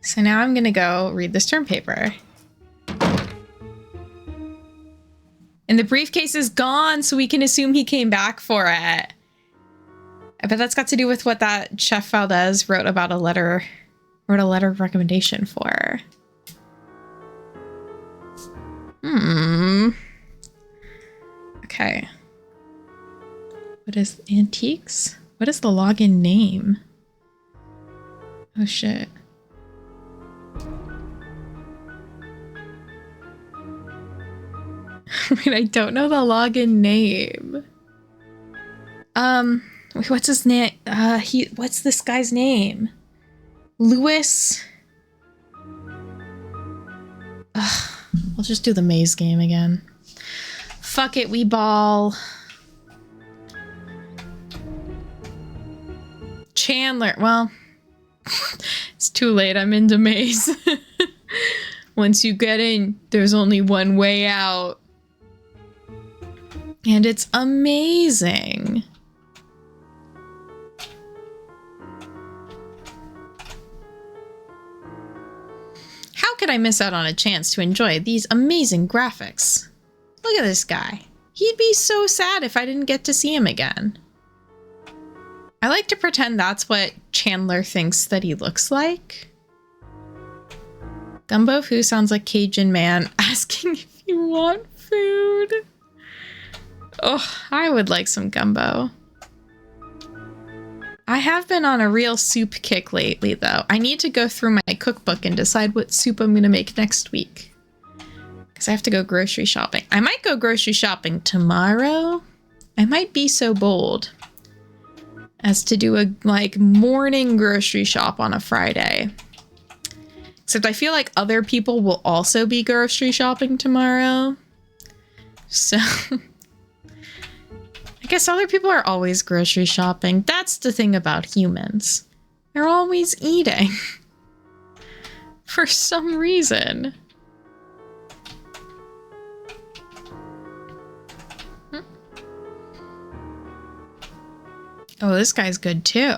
So now I'm gonna go read this term paper. And the briefcase is gone, so we can assume he came back for it. I bet that's got to do with what that Chef Valdez wrote about a letter of recommendation for. Okay. What is antiques? What is the login name? Oh shit. Wait, I don't know the login name. What's his name? What's this guy's name? Louis. We'll just do the maze game again. Fuck it, we ball. Chandler, well, it's too late. I'm into maze. Once you get in, there's only one way out. And it's amazing. How could I miss out on a chance to enjoy these amazing graphics? Look at this guy. He'd be so sad if I didn't get to see him again. I like to pretend that's what Chandler thinks that he looks like. Gumbo Fu sounds like Cajun man asking if you want food. Oh, I would like some gumbo. I have been on a real soup kick lately, though. I need to go through my cookbook and decide what soup I'm gonna make next week. Because I have to go grocery shopping. I might go grocery shopping tomorrow. I might be so bold as to do a, like, morning grocery shop on a Friday. Except I feel like other people will also be grocery shopping tomorrow. So... I guess other people are always grocery shopping. That's the thing about humans. They're always eating. For some reason. Oh, this guy's good too.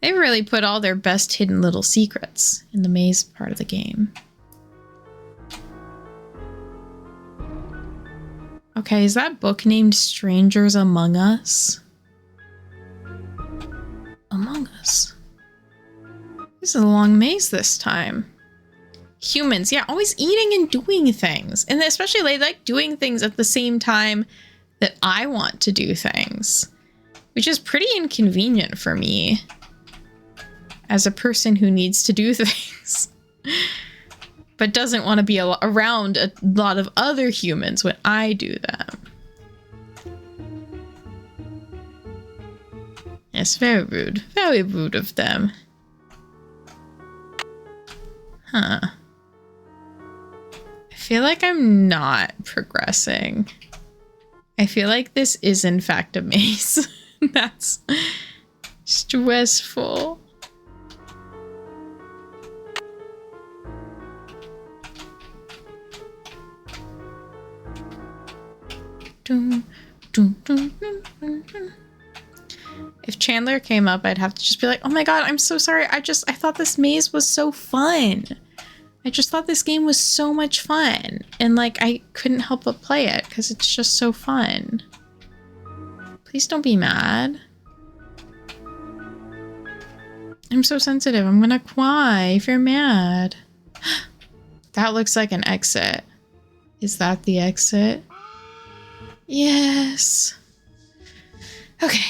They really put all their best hidden little secrets in the maze part of the game. Okay, is that book named Strangers Among Us? Among Us. This is a long maze this time. Humans, yeah, always eating and doing things. And especially they like doing things at the same time that I want to do things. Which is pretty inconvenient for me. As a person who needs to do things. But doesn't want to be around a lot of other humans when I do them. Yes, very rude. Very rude of them. Huh. I feel like I'm not progressing. I feel like this is in fact a maze. That's stressful. If Chandler came up, I'd have to just be like, oh my god, I'm so sorry. I thought this maze was so fun. I just thought this game was so much fun. And like, I couldn't help but play it because it's just so fun. Please don't be mad. I'm so sensitive. I'm gonna cry if you're mad. That looks like an exit. Is that the exit? Yes. Okay.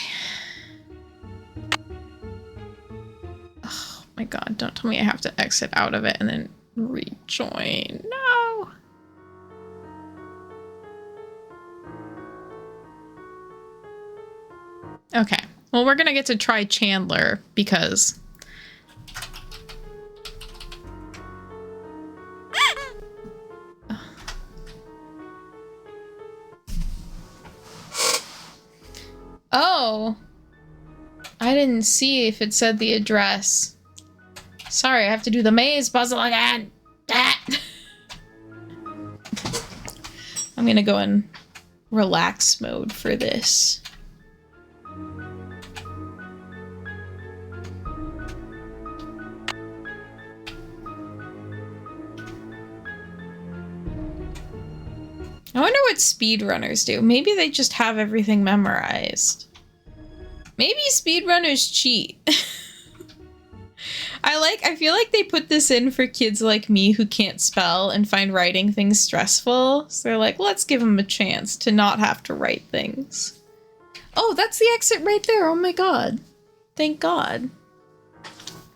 Oh my god, don't tell me I have to exit out of it and then rejoin. No. Okay. Well, we're gonna get to try Chandler because... Oh, I didn't see if it said the address. Sorry, I have to do the maze puzzle again. I'm gonna go in relax mode for this. I wonder what speedrunners do. Maybe they just have everything memorized. Maybe speedrunners cheat. I feel like they put this in for kids like me who can't spell and find writing things stressful. So they're like, let's give them a chance to not have to write things. Oh, that's the exit right there. Oh my god. Thank god.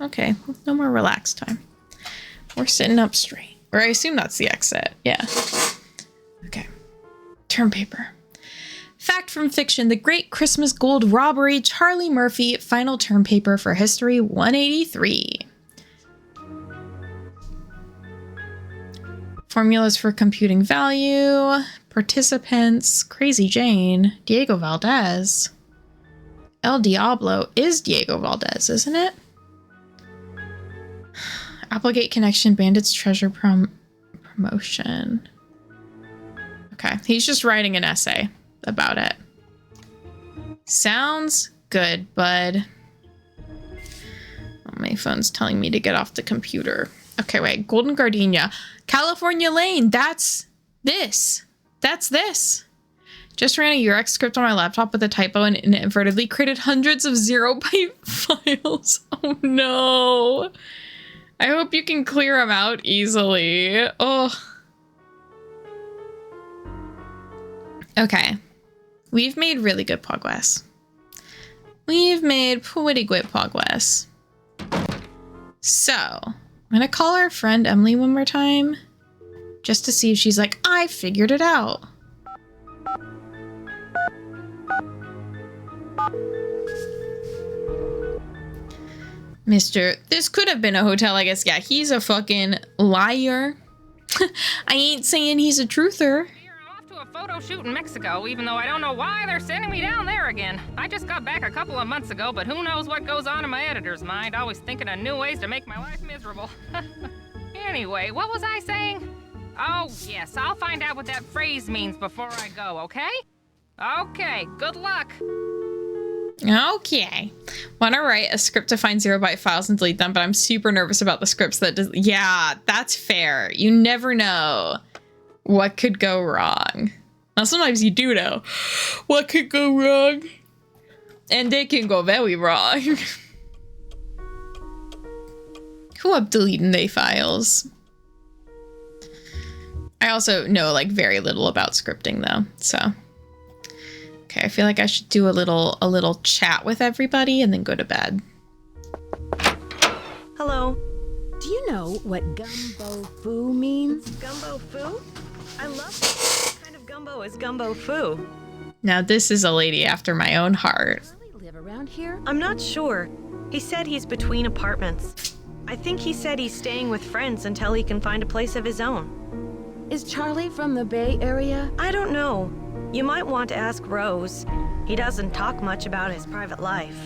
Okay, no more relax time. We're sitting up straight. Or I assume that's the exit. Yeah. Okay. Term paper. Fact from fiction, the Great Christmas Gold Robbery, Charlie Murphy, final term paper for History 183. Formulas for computing value. Participants. Crazy Jane. Diego Valdez. El Diablo is Diego Valdez, isn't it? Applegate Connection. Bandits Treasure Promotion. Okay, he's just writing an essay about it. Sounds good, bud. Oh, my phone's telling me to get off the computer. Okay, wait. Golden Gardenia. California Lane. That's this. That's this. Just ran a UX script on my laptop with a typo and inadvertently created hundreds of 0-byte files. Oh, no. I hope you can clear them out easily. Oh. Okay. We've made really good progress. We've made pretty good progress. So, I'm gonna call our friend Emily one more time, just to see if she's like, I figured it out. Mr. This could have been a hotel, I guess. Yeah, he's a fucking liar. I ain't saying he's a truther. A photo shoot in Mexico, even though I don't know why they're sending me down there again. I just got back a couple of months ago, but who knows what goes on in my editor's mind, always thinking of new ways to make my life miserable. Anyway, what was I saying? Oh, yes, I'll find out what that phrase means before I go, okay? Okay, good luck. Okay. Want to write a script to find 0-byte files and delete them, but I'm super nervous about the scripts that does. Yeah, that's fair. You never know what could go wrong. Now, sometimes you do know what could go wrong. And it can go very wrong. Who up deleting they files? I also know like very little about scripting though, so. Okay, I feel like I should do a little chat with everybody and then go to bed. Hello. Do you know what gumbo foo means? Gumbo foo? I love it. What kind of gumbo is gumbo foo? Now this is a lady after my own heart. Really live around here? I'm not sure. He said he's between apartments. I think he said he's staying with friends until he can find a place of his own. Is Charlie from the Bay Area? I don't know. You might want to ask Rose. He doesn't talk much about his private life.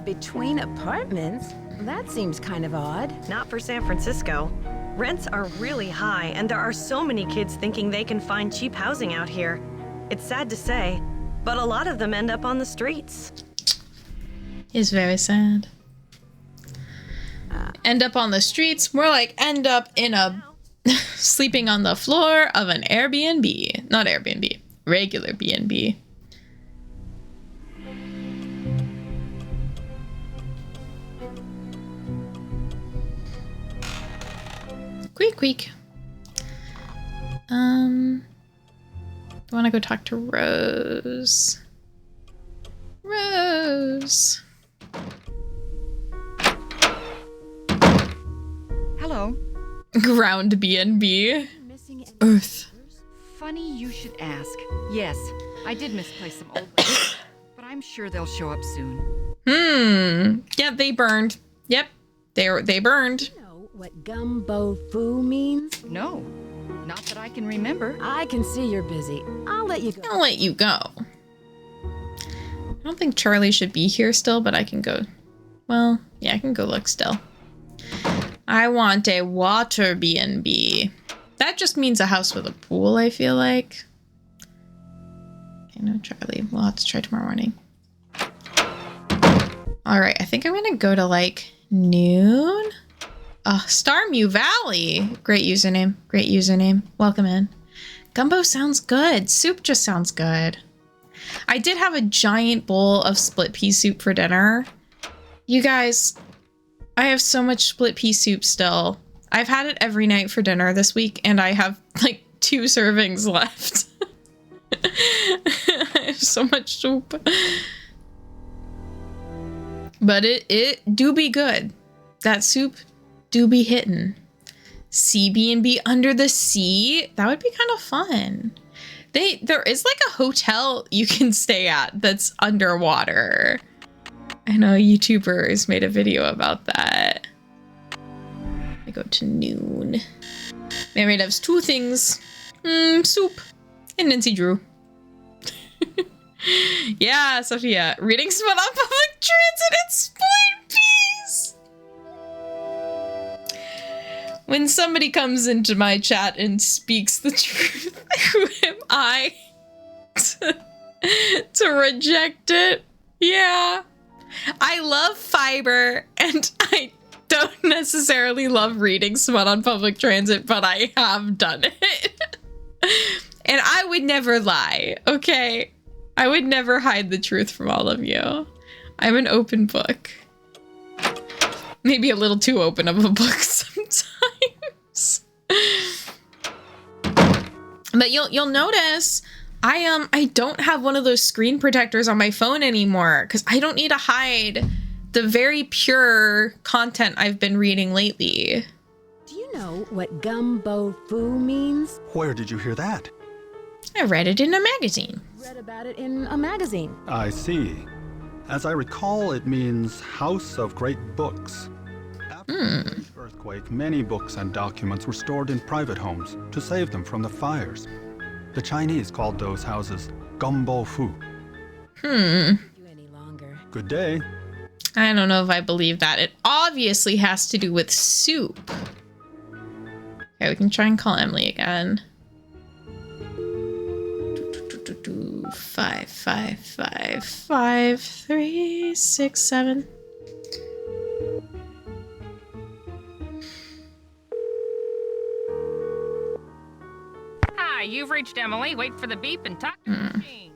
Between apartments? That seems kind of odd. Not for San Francisco. Rents are really high, and there are so many kids thinking they can find cheap housing out here. It's sad to say, but a lot of them end up on the streets. It's very sad. End up on the streets, more like end up in a sleeping on the floor of an Airbnb. Not Airbnb, regular B&B. Squeak, squeak. I want to go talk to Rose. Rose. Hello. Ground B&B. Earth. Funny you should ask. Yes, I did misplace some old records, but I'm sure they'll show up soon. Yeah, they burned. Yep, they burned. Do you know what gumbo foo means? No, not that I can remember. I can see you're busy. I'll let you go. I'll let you go. I don't think Charlie should be here still, but I can go. Well, yeah, I can go look still. I want a water B&B. That just means a house with a pool, I feel like. Okay, no Charlie. We'll have to try tomorrow morning. Alright, I think I'm gonna go to like noon. Starmew Valley. Great username. Great username. Welcome in. Gumbo sounds good. Soup just sounds good. I did have a giant bowl of split pea soup for dinner. You guys, I have so much split pea soup still. I've had it every night for dinner this week, and I have like 2 servings left. I have so much soup. But it do be good. That soup do be hitting. CB&B under the sea? That would be kind of fun. There is like a hotel you can stay at that's underwater. I know YouTubers made a video about that. I go to noon. Mary loves two things. Soup and Nancy Drew. Yeah, Sophia. Reading Smut on public transit and split peas. When somebody comes into my chat and speaks the truth, who am I to reject it? Yeah. I love fiber, and I don't necessarily love reading smut on public transit, but I have done it. And I would never lie, okay? I would never hide the truth from all of you. I'm an open book. Maybe a little too open of a book sometimes. But you'll notice I don't have one of those screen protectors on my phone anymore because I don't need to hide the very pure content I've been reading lately. Do you know what gumbo foo means? Where did you hear that? I read it in a magazine. Read about it in a magazine. I see. As I recall, it means House of Great Books. After the earthquake, many books and documents were stored in private homes to save them from the fires. The Chinese called those houses gumbo fu. Any longer. Good day. I don't know if I believe that. It obviously has to do with soup. Okay, we can try and call Emily again. 5555367. Hi, you've reached Emily. Wait for the beep and talk to the machine.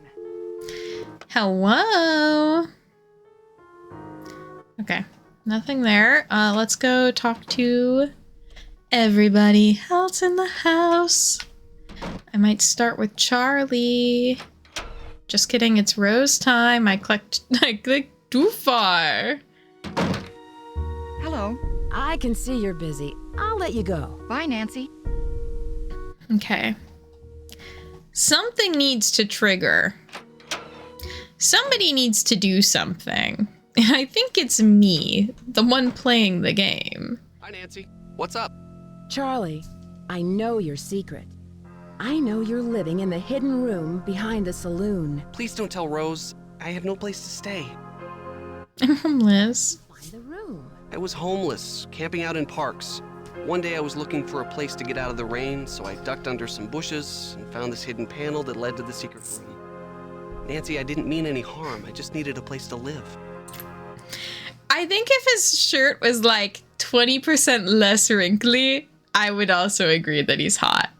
Hello. Okay, nothing there. Let's go talk to everybody else in the house. I might start with Charlie. Just kidding, it's Rose time. I clicked too far. Hello. I can see you're busy. I'll let you go. Bye, Nancy. Okay. Something needs to trigger. Somebody needs to do something. And I think it's me, the one playing the game. Hi, Nancy. What's up? Charlie, I know your secret. I know you're living in the hidden room behind the saloon. Please don't tell Rose. I have no place to stay. I'm homeless. Find the room. I was homeless, camping out in parks. One day I was looking for a place to get out of the rain, so I ducked under some bushes and found this hidden panel that led to the secret room. Nancy, I didn't mean any harm. I just needed a place to live. I think if his shirt was like 20% less wrinkly, I would also agree that he's hot.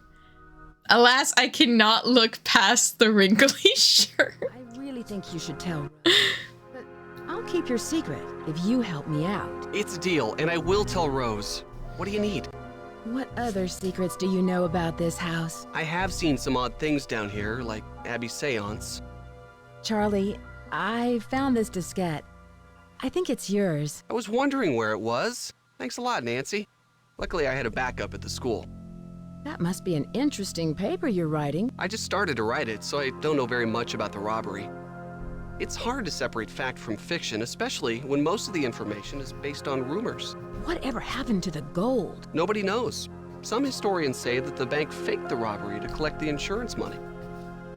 Alas, I cannot look past the wrinkly shirt. I really think you should tell Rose. But I'll keep your secret if you help me out. It's a deal, and I will tell Rose. What do you need? What other secrets do you know about this house? I have seen some odd things down here, like Abby's seance. Charlie, I found this diskette. I think it's yours. I was wondering where it was. Thanks a lot, Nancy. Luckily, I had a backup at the school. That must be an interesting paper you're writing. I just started to write it, so I don't know very much about the robbery. It's hard to separate fact from fiction, especially when most of the information is based on rumors. Whatever happened to the gold? Nobody knows. Some historians say that the bank faked the robbery to collect the insurance money.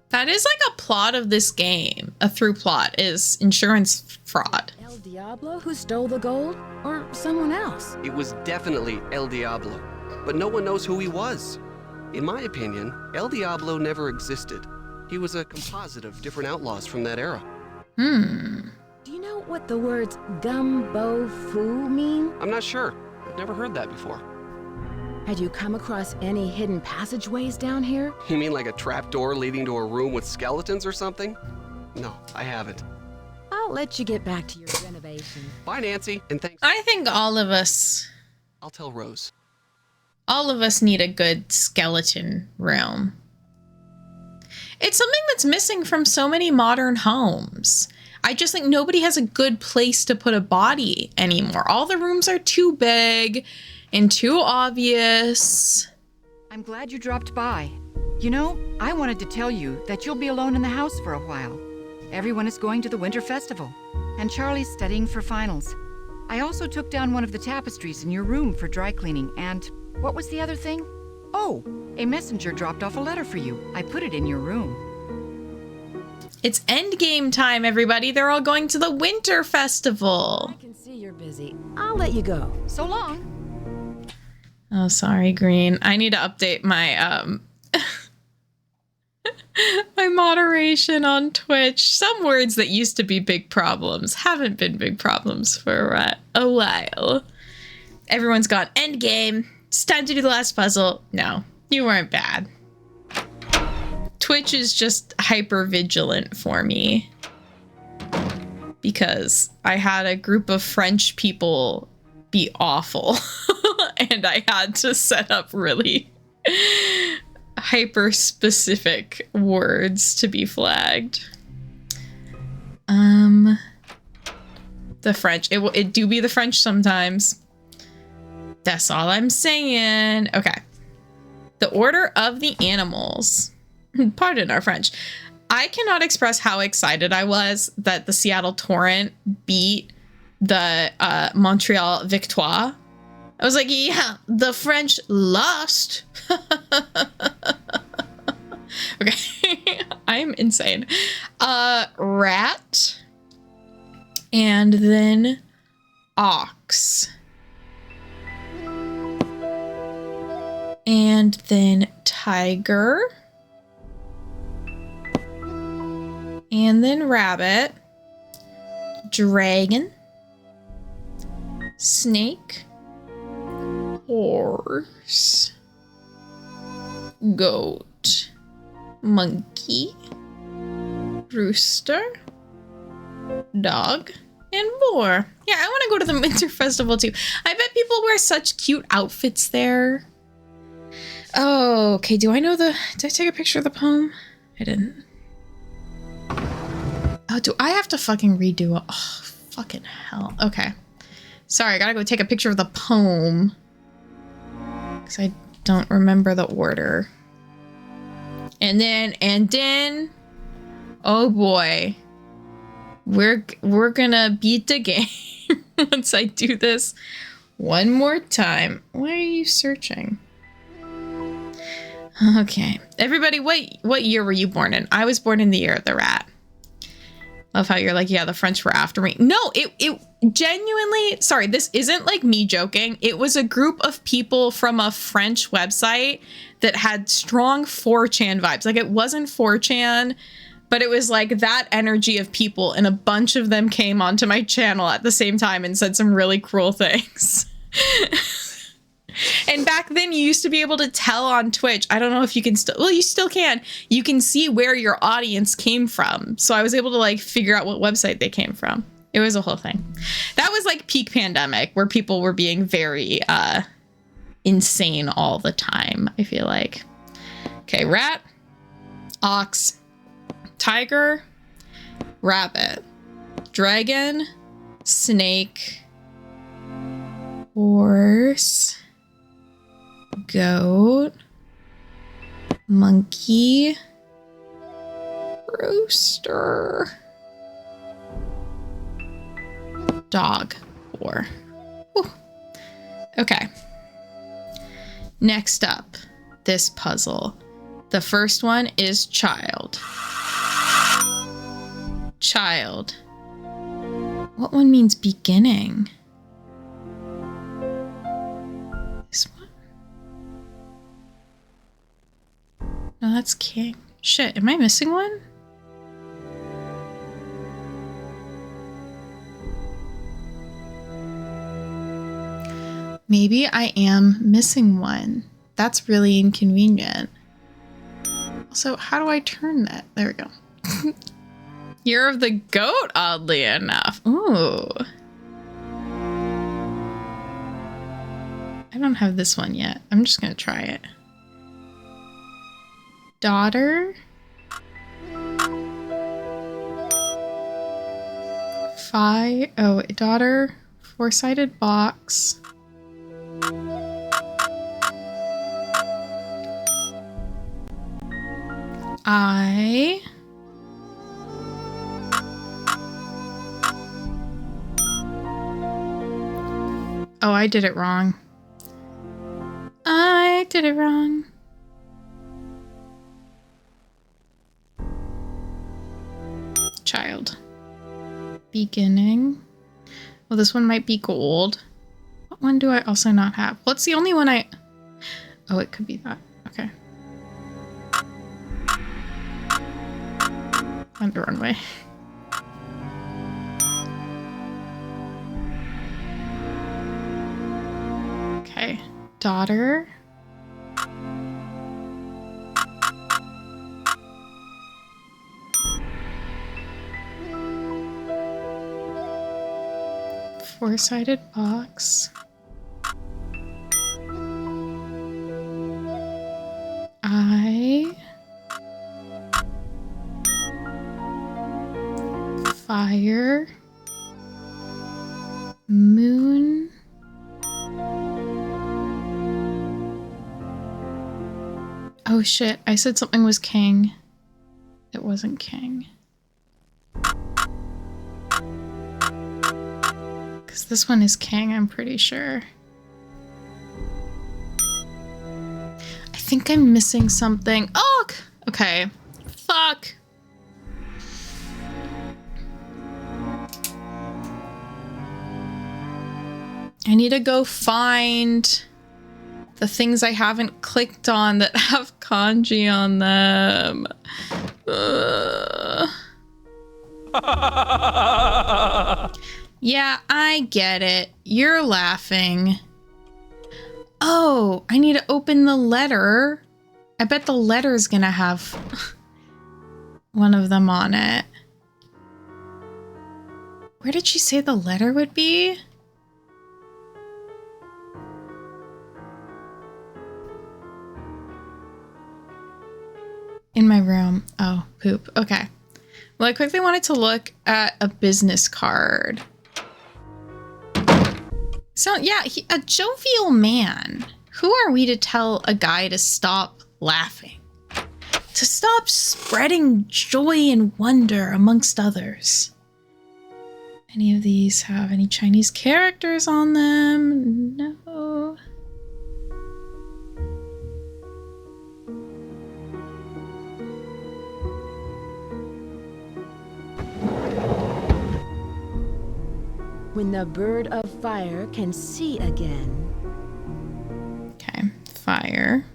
That is like a plot of this game. A through plot is insurance fraud. El Diablo who stole the gold? Or someone else? It was definitely El Diablo, but no one knows who he was. In my opinion, El Diablo never existed. He was a composite of different outlaws from that era. Do you know what the words gumbo foo mean? I'm not sure. I've never heard that before. Had you come across any hidden passageways down here? You mean like a trapdoor leading to a room with skeletons or something? No, I haven't. I'll let you get back to your renovation. Bye, Nancy, and thanks. I think all of us I'll tell Rose. need a good skeleton room. It's something that's missing from so many modern homes. I just think nobody has a good place to put a body anymore. All the rooms are too big and too obvious. I'm glad you dropped by. You know, I wanted to tell you that you'll be alone in the house for a while. Everyone is going to the Winter Festival, and Charlie's studying for finals. I also took down one of the tapestries in your room for dry cleaning, and what was the other thing? Oh, a messenger dropped off a letter for you. I put it in your room. It's endgame time, everybody. They're all going to the Winter Festival. I can see you're busy. I'll let you go. So long. Oh, sorry, Green. I need to update my my moderation on Twitch. Some words that used to be big problems haven't been big problems for a while. Everyone's gone, endgame. It's time to do the last puzzle. No, you weren't bad. Twitch is just hyper vigilant for me because I had a group of French people be awful and I had to set up really hyper specific words to be flagged. The French, it do be the French sometimes. That's all I'm saying. Okay. The order of the animals. Pardon our French. I cannot express how excited I was that the Seattle Torrent beat the Montreal Victoire. I was like, yeah, the French lost. Okay. I'm insane. Rat. And then ox. And then tiger. And then rabbit. Dragon. Snake. Horse. Goat. Monkey. Rooster. Dog. And boar. Yeah, I want to go to the Winter Festival too. I bet people wear such cute outfits there. Oh, okay. Did I take a picture of the poem? I didn't. Oh, do I have to fucking redo it? Oh, fucking hell. Okay. Sorry, I gotta go take a picture of the poem. Because I don't remember the order. And then, oh boy. We're gonna beat the game once I do this one more time. Why are you searching? Okay. Everybody, what year were you born in? I was born in the year of the rat. Love how you're like, yeah, the French were after me. No, it genuinely, sorry, this isn't like me joking. It was a group of people from a French website that had strong 4chan vibes. Like it wasn't 4chan, but it was like that energy of people, and a bunch of them came onto my channel at the same time and said some really cruel things. And back then you used to be able to tell on Twitch. I don't know if you can still, well, you still can. You can see where your audience came from. So I was able to like figure out what website they came from. It was a whole thing. That was like peak pandemic where people were being very insane all the time, I feel like. Okay, rat, ox, tiger, rabbit, dragon, snake, horse, goat, monkey, rooster, dog, boar. Whew. Okay. Next up, this puzzle. The first one is child. Child. What one means beginning? This one? No, that's king. Shit, am I missing one? Maybe I am missing one. That's really inconvenient. Also, how do I turn that? There we go. Year of the goat, oddly enough. Ooh. I don't have this one yet. I'm just gonna try it. Daughter. Daughter. Four-sided box. Oh, I did it wrong. I did it wrong. Child. Beginning. Well, this one might be gold. What one do I also not have? Well, it's the only one I... Oh, it could be that. Okay. Went the wrong way. Okay. Daughter. Four-sided box. Eye. Fire. Moon. Oh shit, I said something was king. It wasn't king. Because this one is king, I'm pretty sure. I think I'm missing something. Oh! Okay. Fuck. I need to go find the things I haven't clicked on that have kanji on them. Yeah, I get it. You're laughing. Oh, I need to open the letter. I bet the letter's gonna have one of them on it. Where did she say the letter would be? In my room. Oh, poop. Okay. Well, I quickly wanted to look at a business card. So, yeah, a jovial man. Who are we to tell a guy to stop laughing? To stop spreading joy and wonder amongst others? Any of these have any Chinese characters on them? No. When the bird of fire can see again. Okay, fire.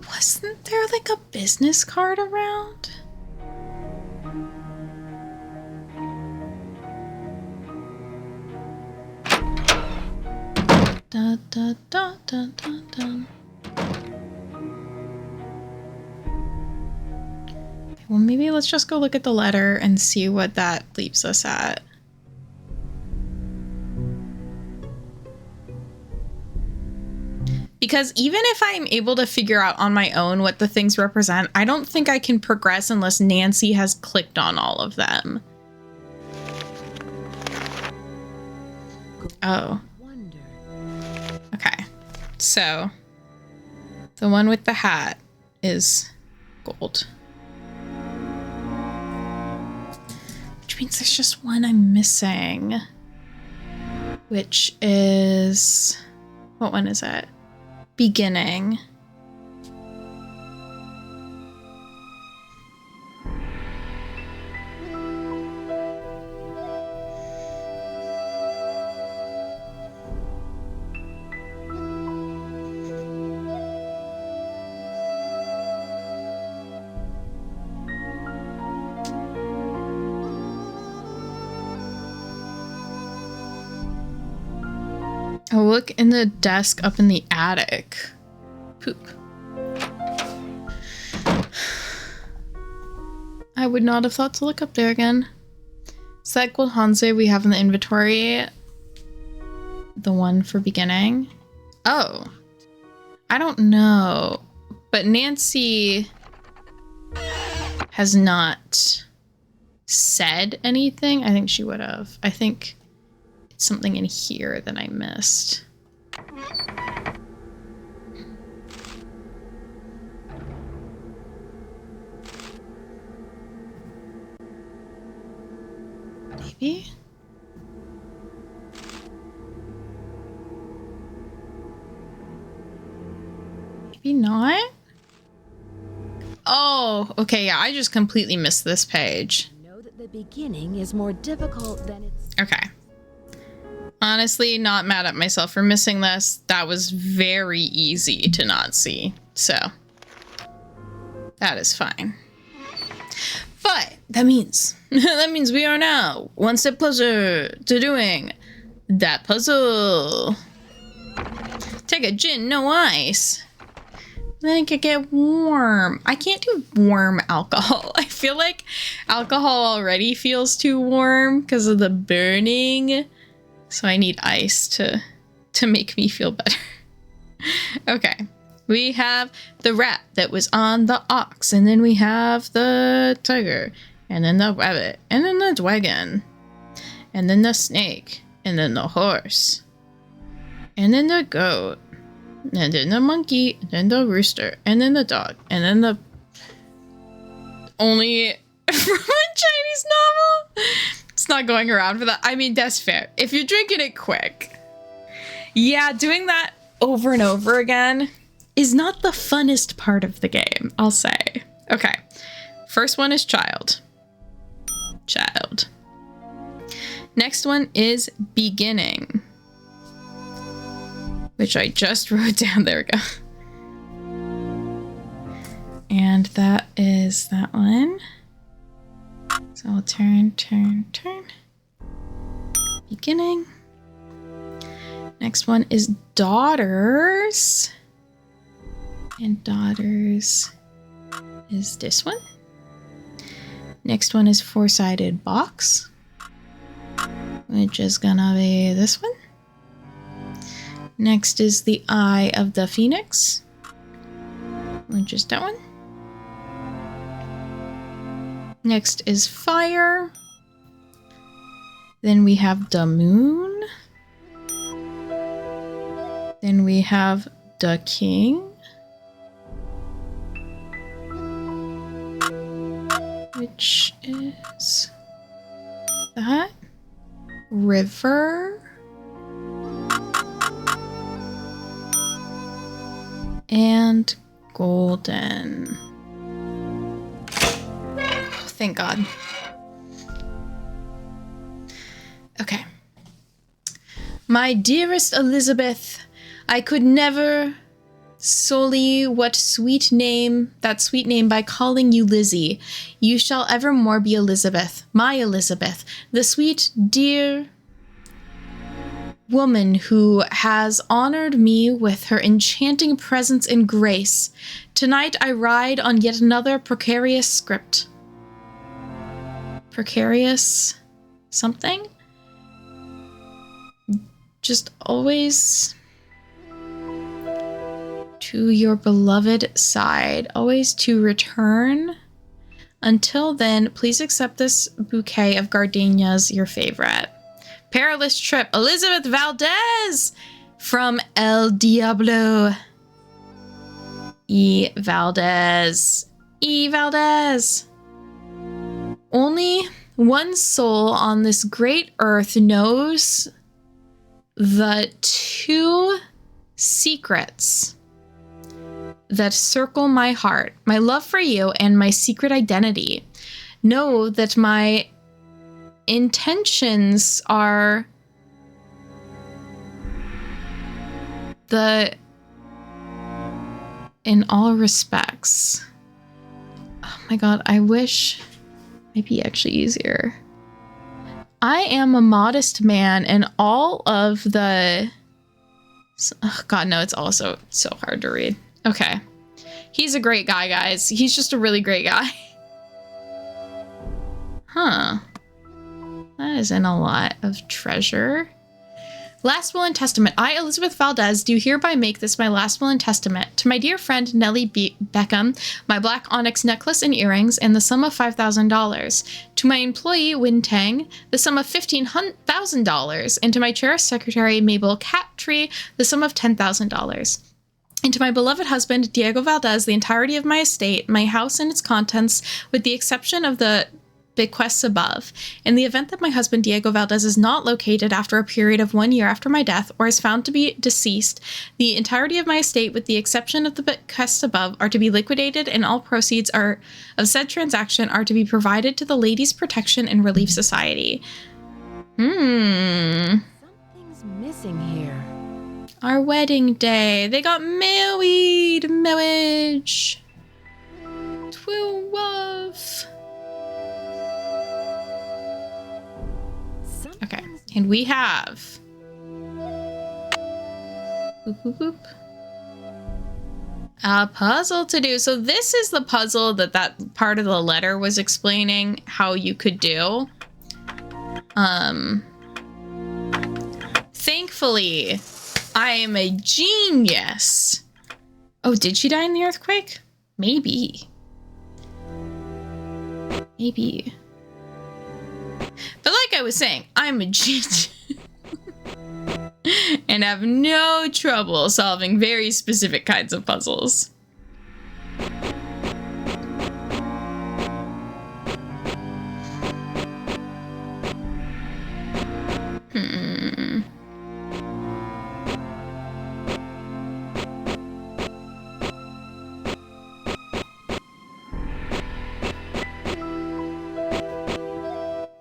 Wasn't there like a business card around? Da da da da da da. Well, maybe let's just go look at the letter and see what that leaves us at. Because even if I'm able to figure out on my own what the things represent, I don't think I can progress unless Nancy has clicked on all of them. Oh. Okay. So, the one with the hat is gold. Means there's just one I'm missing, which is, what one is it? Beginning. Oh, look in the desk up in the attic. Poop. I would not have thought to look up there again. Is that gold Hanze we have in the inventory? The one for beginning? Oh. I don't know. But Nancy has not said anything. I think she would have. I think it's something in here that I missed. Maybe? Maybe not? Oh, okay, yeah, I just completely missed this page. Know that the beginning is more difficult than it's... Okay. Honestly, not mad at myself for missing this. That was very easy to not see. So, that is fine. But that means we are now one step closer to doing that puzzle. Take a gin, no ice. Then it could get warm. I can't do warm alcohol. I feel like alcohol already feels too warm because of the burning. So I need ice to make me feel better. Okay. We have the rat that was on the ox, and then we have the tiger, and then the rabbit, and then the dragon, and then the snake, and then the horse, and then the goat, and then the monkey, and then the rooster, and then the dog, and then the... Only from a Chinese novel? It's not going around for that. I mean, that's fair. If you're drinking it quick. Yeah, doing that over and over again is not the funnest part of the game, I'll say. Okay, first one is child. Child. Next one is beginning, which I just wrote down. There we go. And that is that one. So I'll turn. Beginning. Next one is daughters. And daughters is this one. Next one is four-sided box, which is gonna be this one. Next is the Eye of the Phoenix, which is that one. Next is fire. Then we have the moon. Then we have the king, which is that. River. And golden. Oh, thank God. Okay. My dearest Elizabeth, I could never sully that sweet name by calling you Lizzie. You shall evermore be Elizabeth, my Elizabeth, the sweet, dear woman who has honored me with her enchanting presence and grace. Tonight I ride on yet another precarious script. Precarious something? Just always to your beloved side, always to return. Until then, please accept this bouquet of gardenias, your favorite. Perilous trip, Elizabeth Valdez from El Diablo. E. Valdez. E. Valdez. Only one soul on this great earth knows the two secrets that circle my heart, my love for you and my secret identity. Know that my intentions are in all respects. Oh my God, I wish might be actually easier. I am a modest man and all of the... Oh God, no, it's also so hard to read. Okay. He's a great guy, guys. He's just a really great guy. Huh. That isn't a lot of treasure. Last will and testament. I, Elizabeth Valdez, do hereby make this my last will and testament to my dear friend Nellie Beckham, my black onyx necklace and earrings, and the sum of $5,000. To my employee Win Tang, the sum of $15,000, and to my cherished secretary Mabel Cattree, the sum of $10,000. And to my beloved husband Diego Valdez, the entirety of my estate, my house and its contents, with the exception of the bequests above. In the event that my husband Diego Valdez is not located after a period of 1 year after my death or is found to be deceased, the entirety of my estate, with the exception of the bequests above, are to be liquidated, and all proceeds of said transaction are to be provided to the Ladies' Protection and Relief Society. Something's missing here. Our wedding day. They got married. Marriage. Twelve. Okay, and we have a puzzle to do. So this is the puzzle that part of the letter was explaining how you could do. Thankfully, I am a genius. Oh, did she die in the earthquake? Maybe. Maybe. But like I was saying, I'm a genius. And have no trouble solving very specific kinds of puzzles.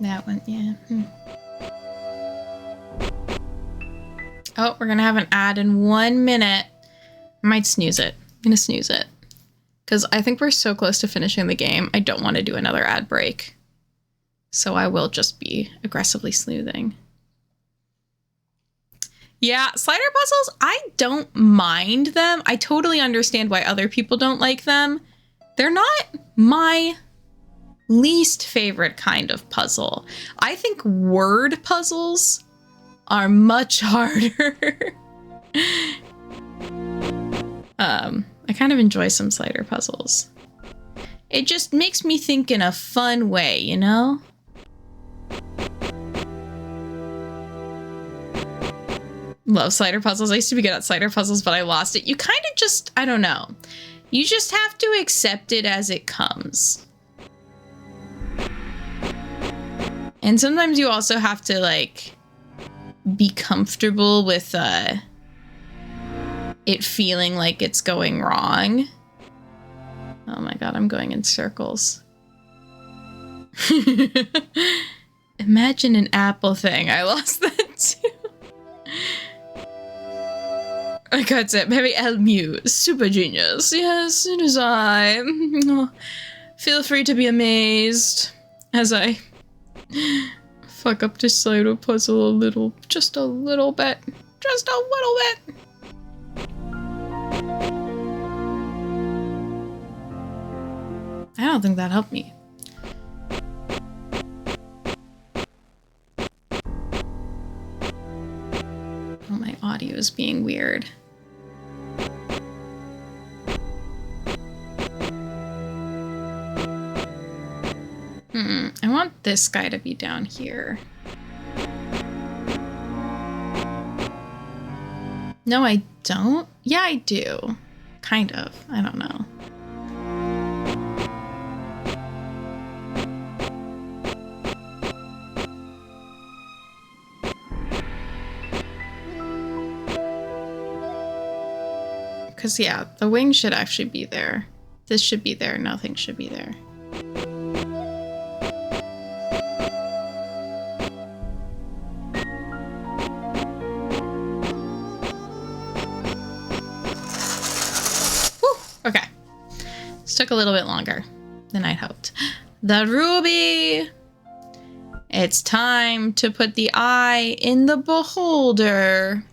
That one, yeah. Oh, we're gonna have an ad in 1 minute. I might snooze it. I'm gonna snooze it. Because I think we're so close to finishing the game, I don't want to do another ad break. So I will just be aggressively snoozing. Yeah, slider puzzles, I don't mind them. I totally understand why other people don't like them. They're not my least favorite kind of puzzle. I think word puzzles are much harder. I kind of enjoy some slider puzzles. It just makes me think in a fun way, you know? Love slider puzzles. I used to be good at slider puzzles, but I lost it. You kind of just, I don't know. You just have to accept it as it comes. And sometimes you also have to, like, be comfortable with it feeling like it's going wrong. Oh my god, I'm going in circles. Imagine an Apple thing. I lost that too. I got it. Maybe Elmu. Super genius. Yes, it is I. Feel free to be amazed as I fuck up this slider puzzle a little. Just a little bit. Just a little bit. I don't think that helped me. Oh, my audio is being weird. I want this guy to be down here. No, I don't. Yeah, I do. Kind of. I don't know. Because, yeah, the wing should actually be there. This should be there. Nothing should be there. Whew, okay. This took a little bit longer than I'd hoped. The ruby! It's time to put the eye in the beholder.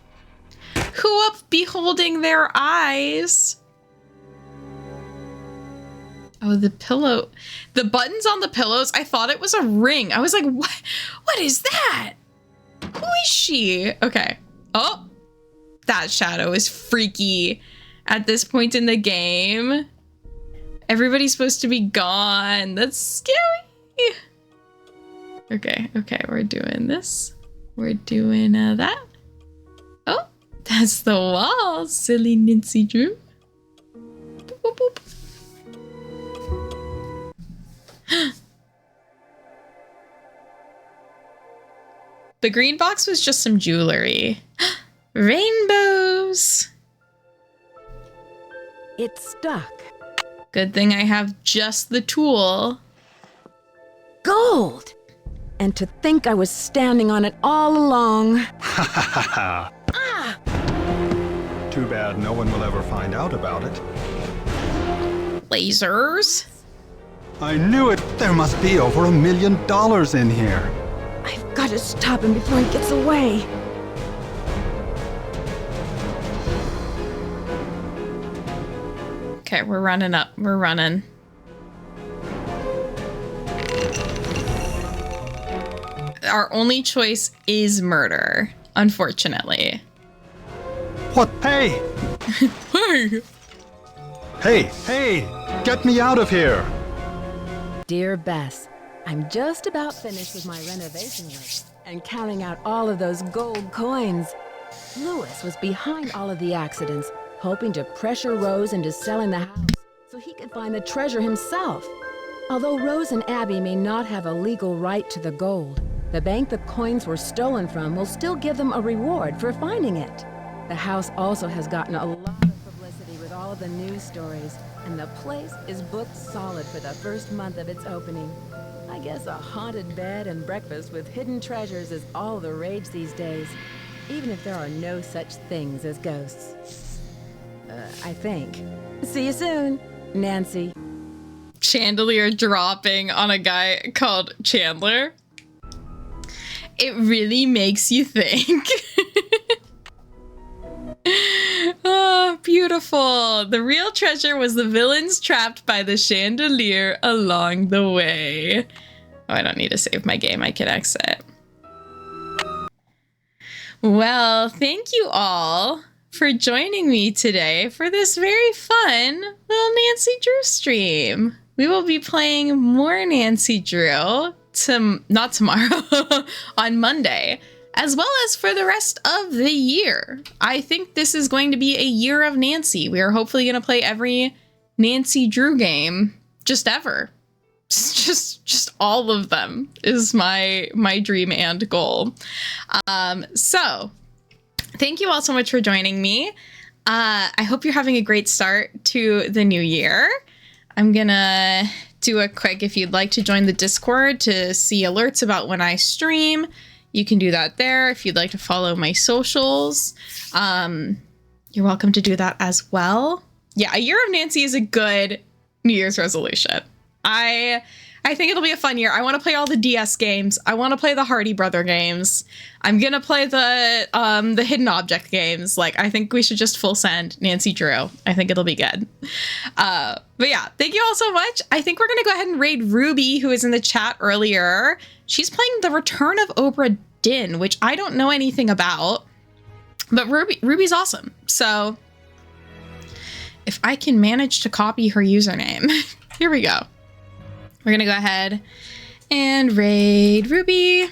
Who up beholding their eyes? Oh, the pillow. The buttons on the pillows, I thought it was a ring. I was like, what is that? Who is she? Okay. Oh, that shadow is freaky at this point in the game. Everybody's supposed to be gone. That's scary. Okay, we're doing this. We're doing that. Oh. That's the wall, silly Nancy Drew. Boop, boop, boop. The green box was just some jewelry. Rainbows! It's stuck. Good thing I have just the tool. Gold! And to think I was standing on it all along. Ha ha ha ha. Too bad no one will ever find out about it. Lasers. I knew it! There must be over $1 million in here. I've got to stop him before he gets away. Okay, we're running up. We're running. Our only choice is murder, unfortunately. What? Hey! Hey! Hey! Get me out of here! Dear Bess, I'm just about finished with my renovation work and counting out all of those gold coins. Lewis was behind all of the accidents, hoping to pressure Rose into selling the house so he could find the treasure himself. Although Rose and Abby may not have a legal right to the gold, the bank the coins were stolen from will still give them a reward for finding it. The house also has gotten a lot of publicity with all of the news stories, and the place is booked solid for the first month of its opening. I guess a haunted bed and breakfast with hidden treasures is all the rage these days, even if there are no such things as ghosts. I think. See you soon, Nancy. Chandelier dropping on a guy called Chandler. It really makes you think. Oh, beautiful. The real treasure was the villains trapped by the chandelier along the way. Oh, I don't need to save my game. I can exit. Well, thank you all for joining me today for this very fun little Nancy Drew stream. We will be playing more Nancy Drew not tomorrow, on Monday, as well as for the rest of the year. I think this is going to be a year of Nancy. We are hopefully going to play every Nancy Drew game just ever. Just all of them is my dream and goal. So thank you all so much for joining me. I hope you're having a great start to the new year. I'm gonna do a quick, if you'd like to join the Discord to see alerts about when I stream, you can do that there. If you'd like to follow my socials, you're welcome to do that as well. Yeah, a year of Nancy is a good New Year's resolution. I think it'll be a fun year. I want to play all the DS games. I want to play the Hardy Brother games. I'm gonna play the hidden object games. Like, I think we should just full send Nancy Drew. I think it'll be good. But yeah, thank you all so much. I think we're gonna go ahead and raid Ruby, who was in the chat earlier. She's playing The Return of Obra Dinn, which I don't know anything about, but Ruby's awesome. So if I can manage to copy her username, here we go. We're gonna go ahead and raid Ruby.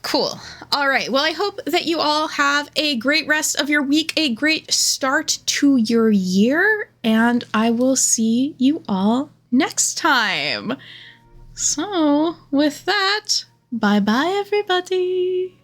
Cool. All right. Well, I hope that you all have a great rest of your week, a great start to your year, and I will see you all next time. So with that, bye-bye, everybody.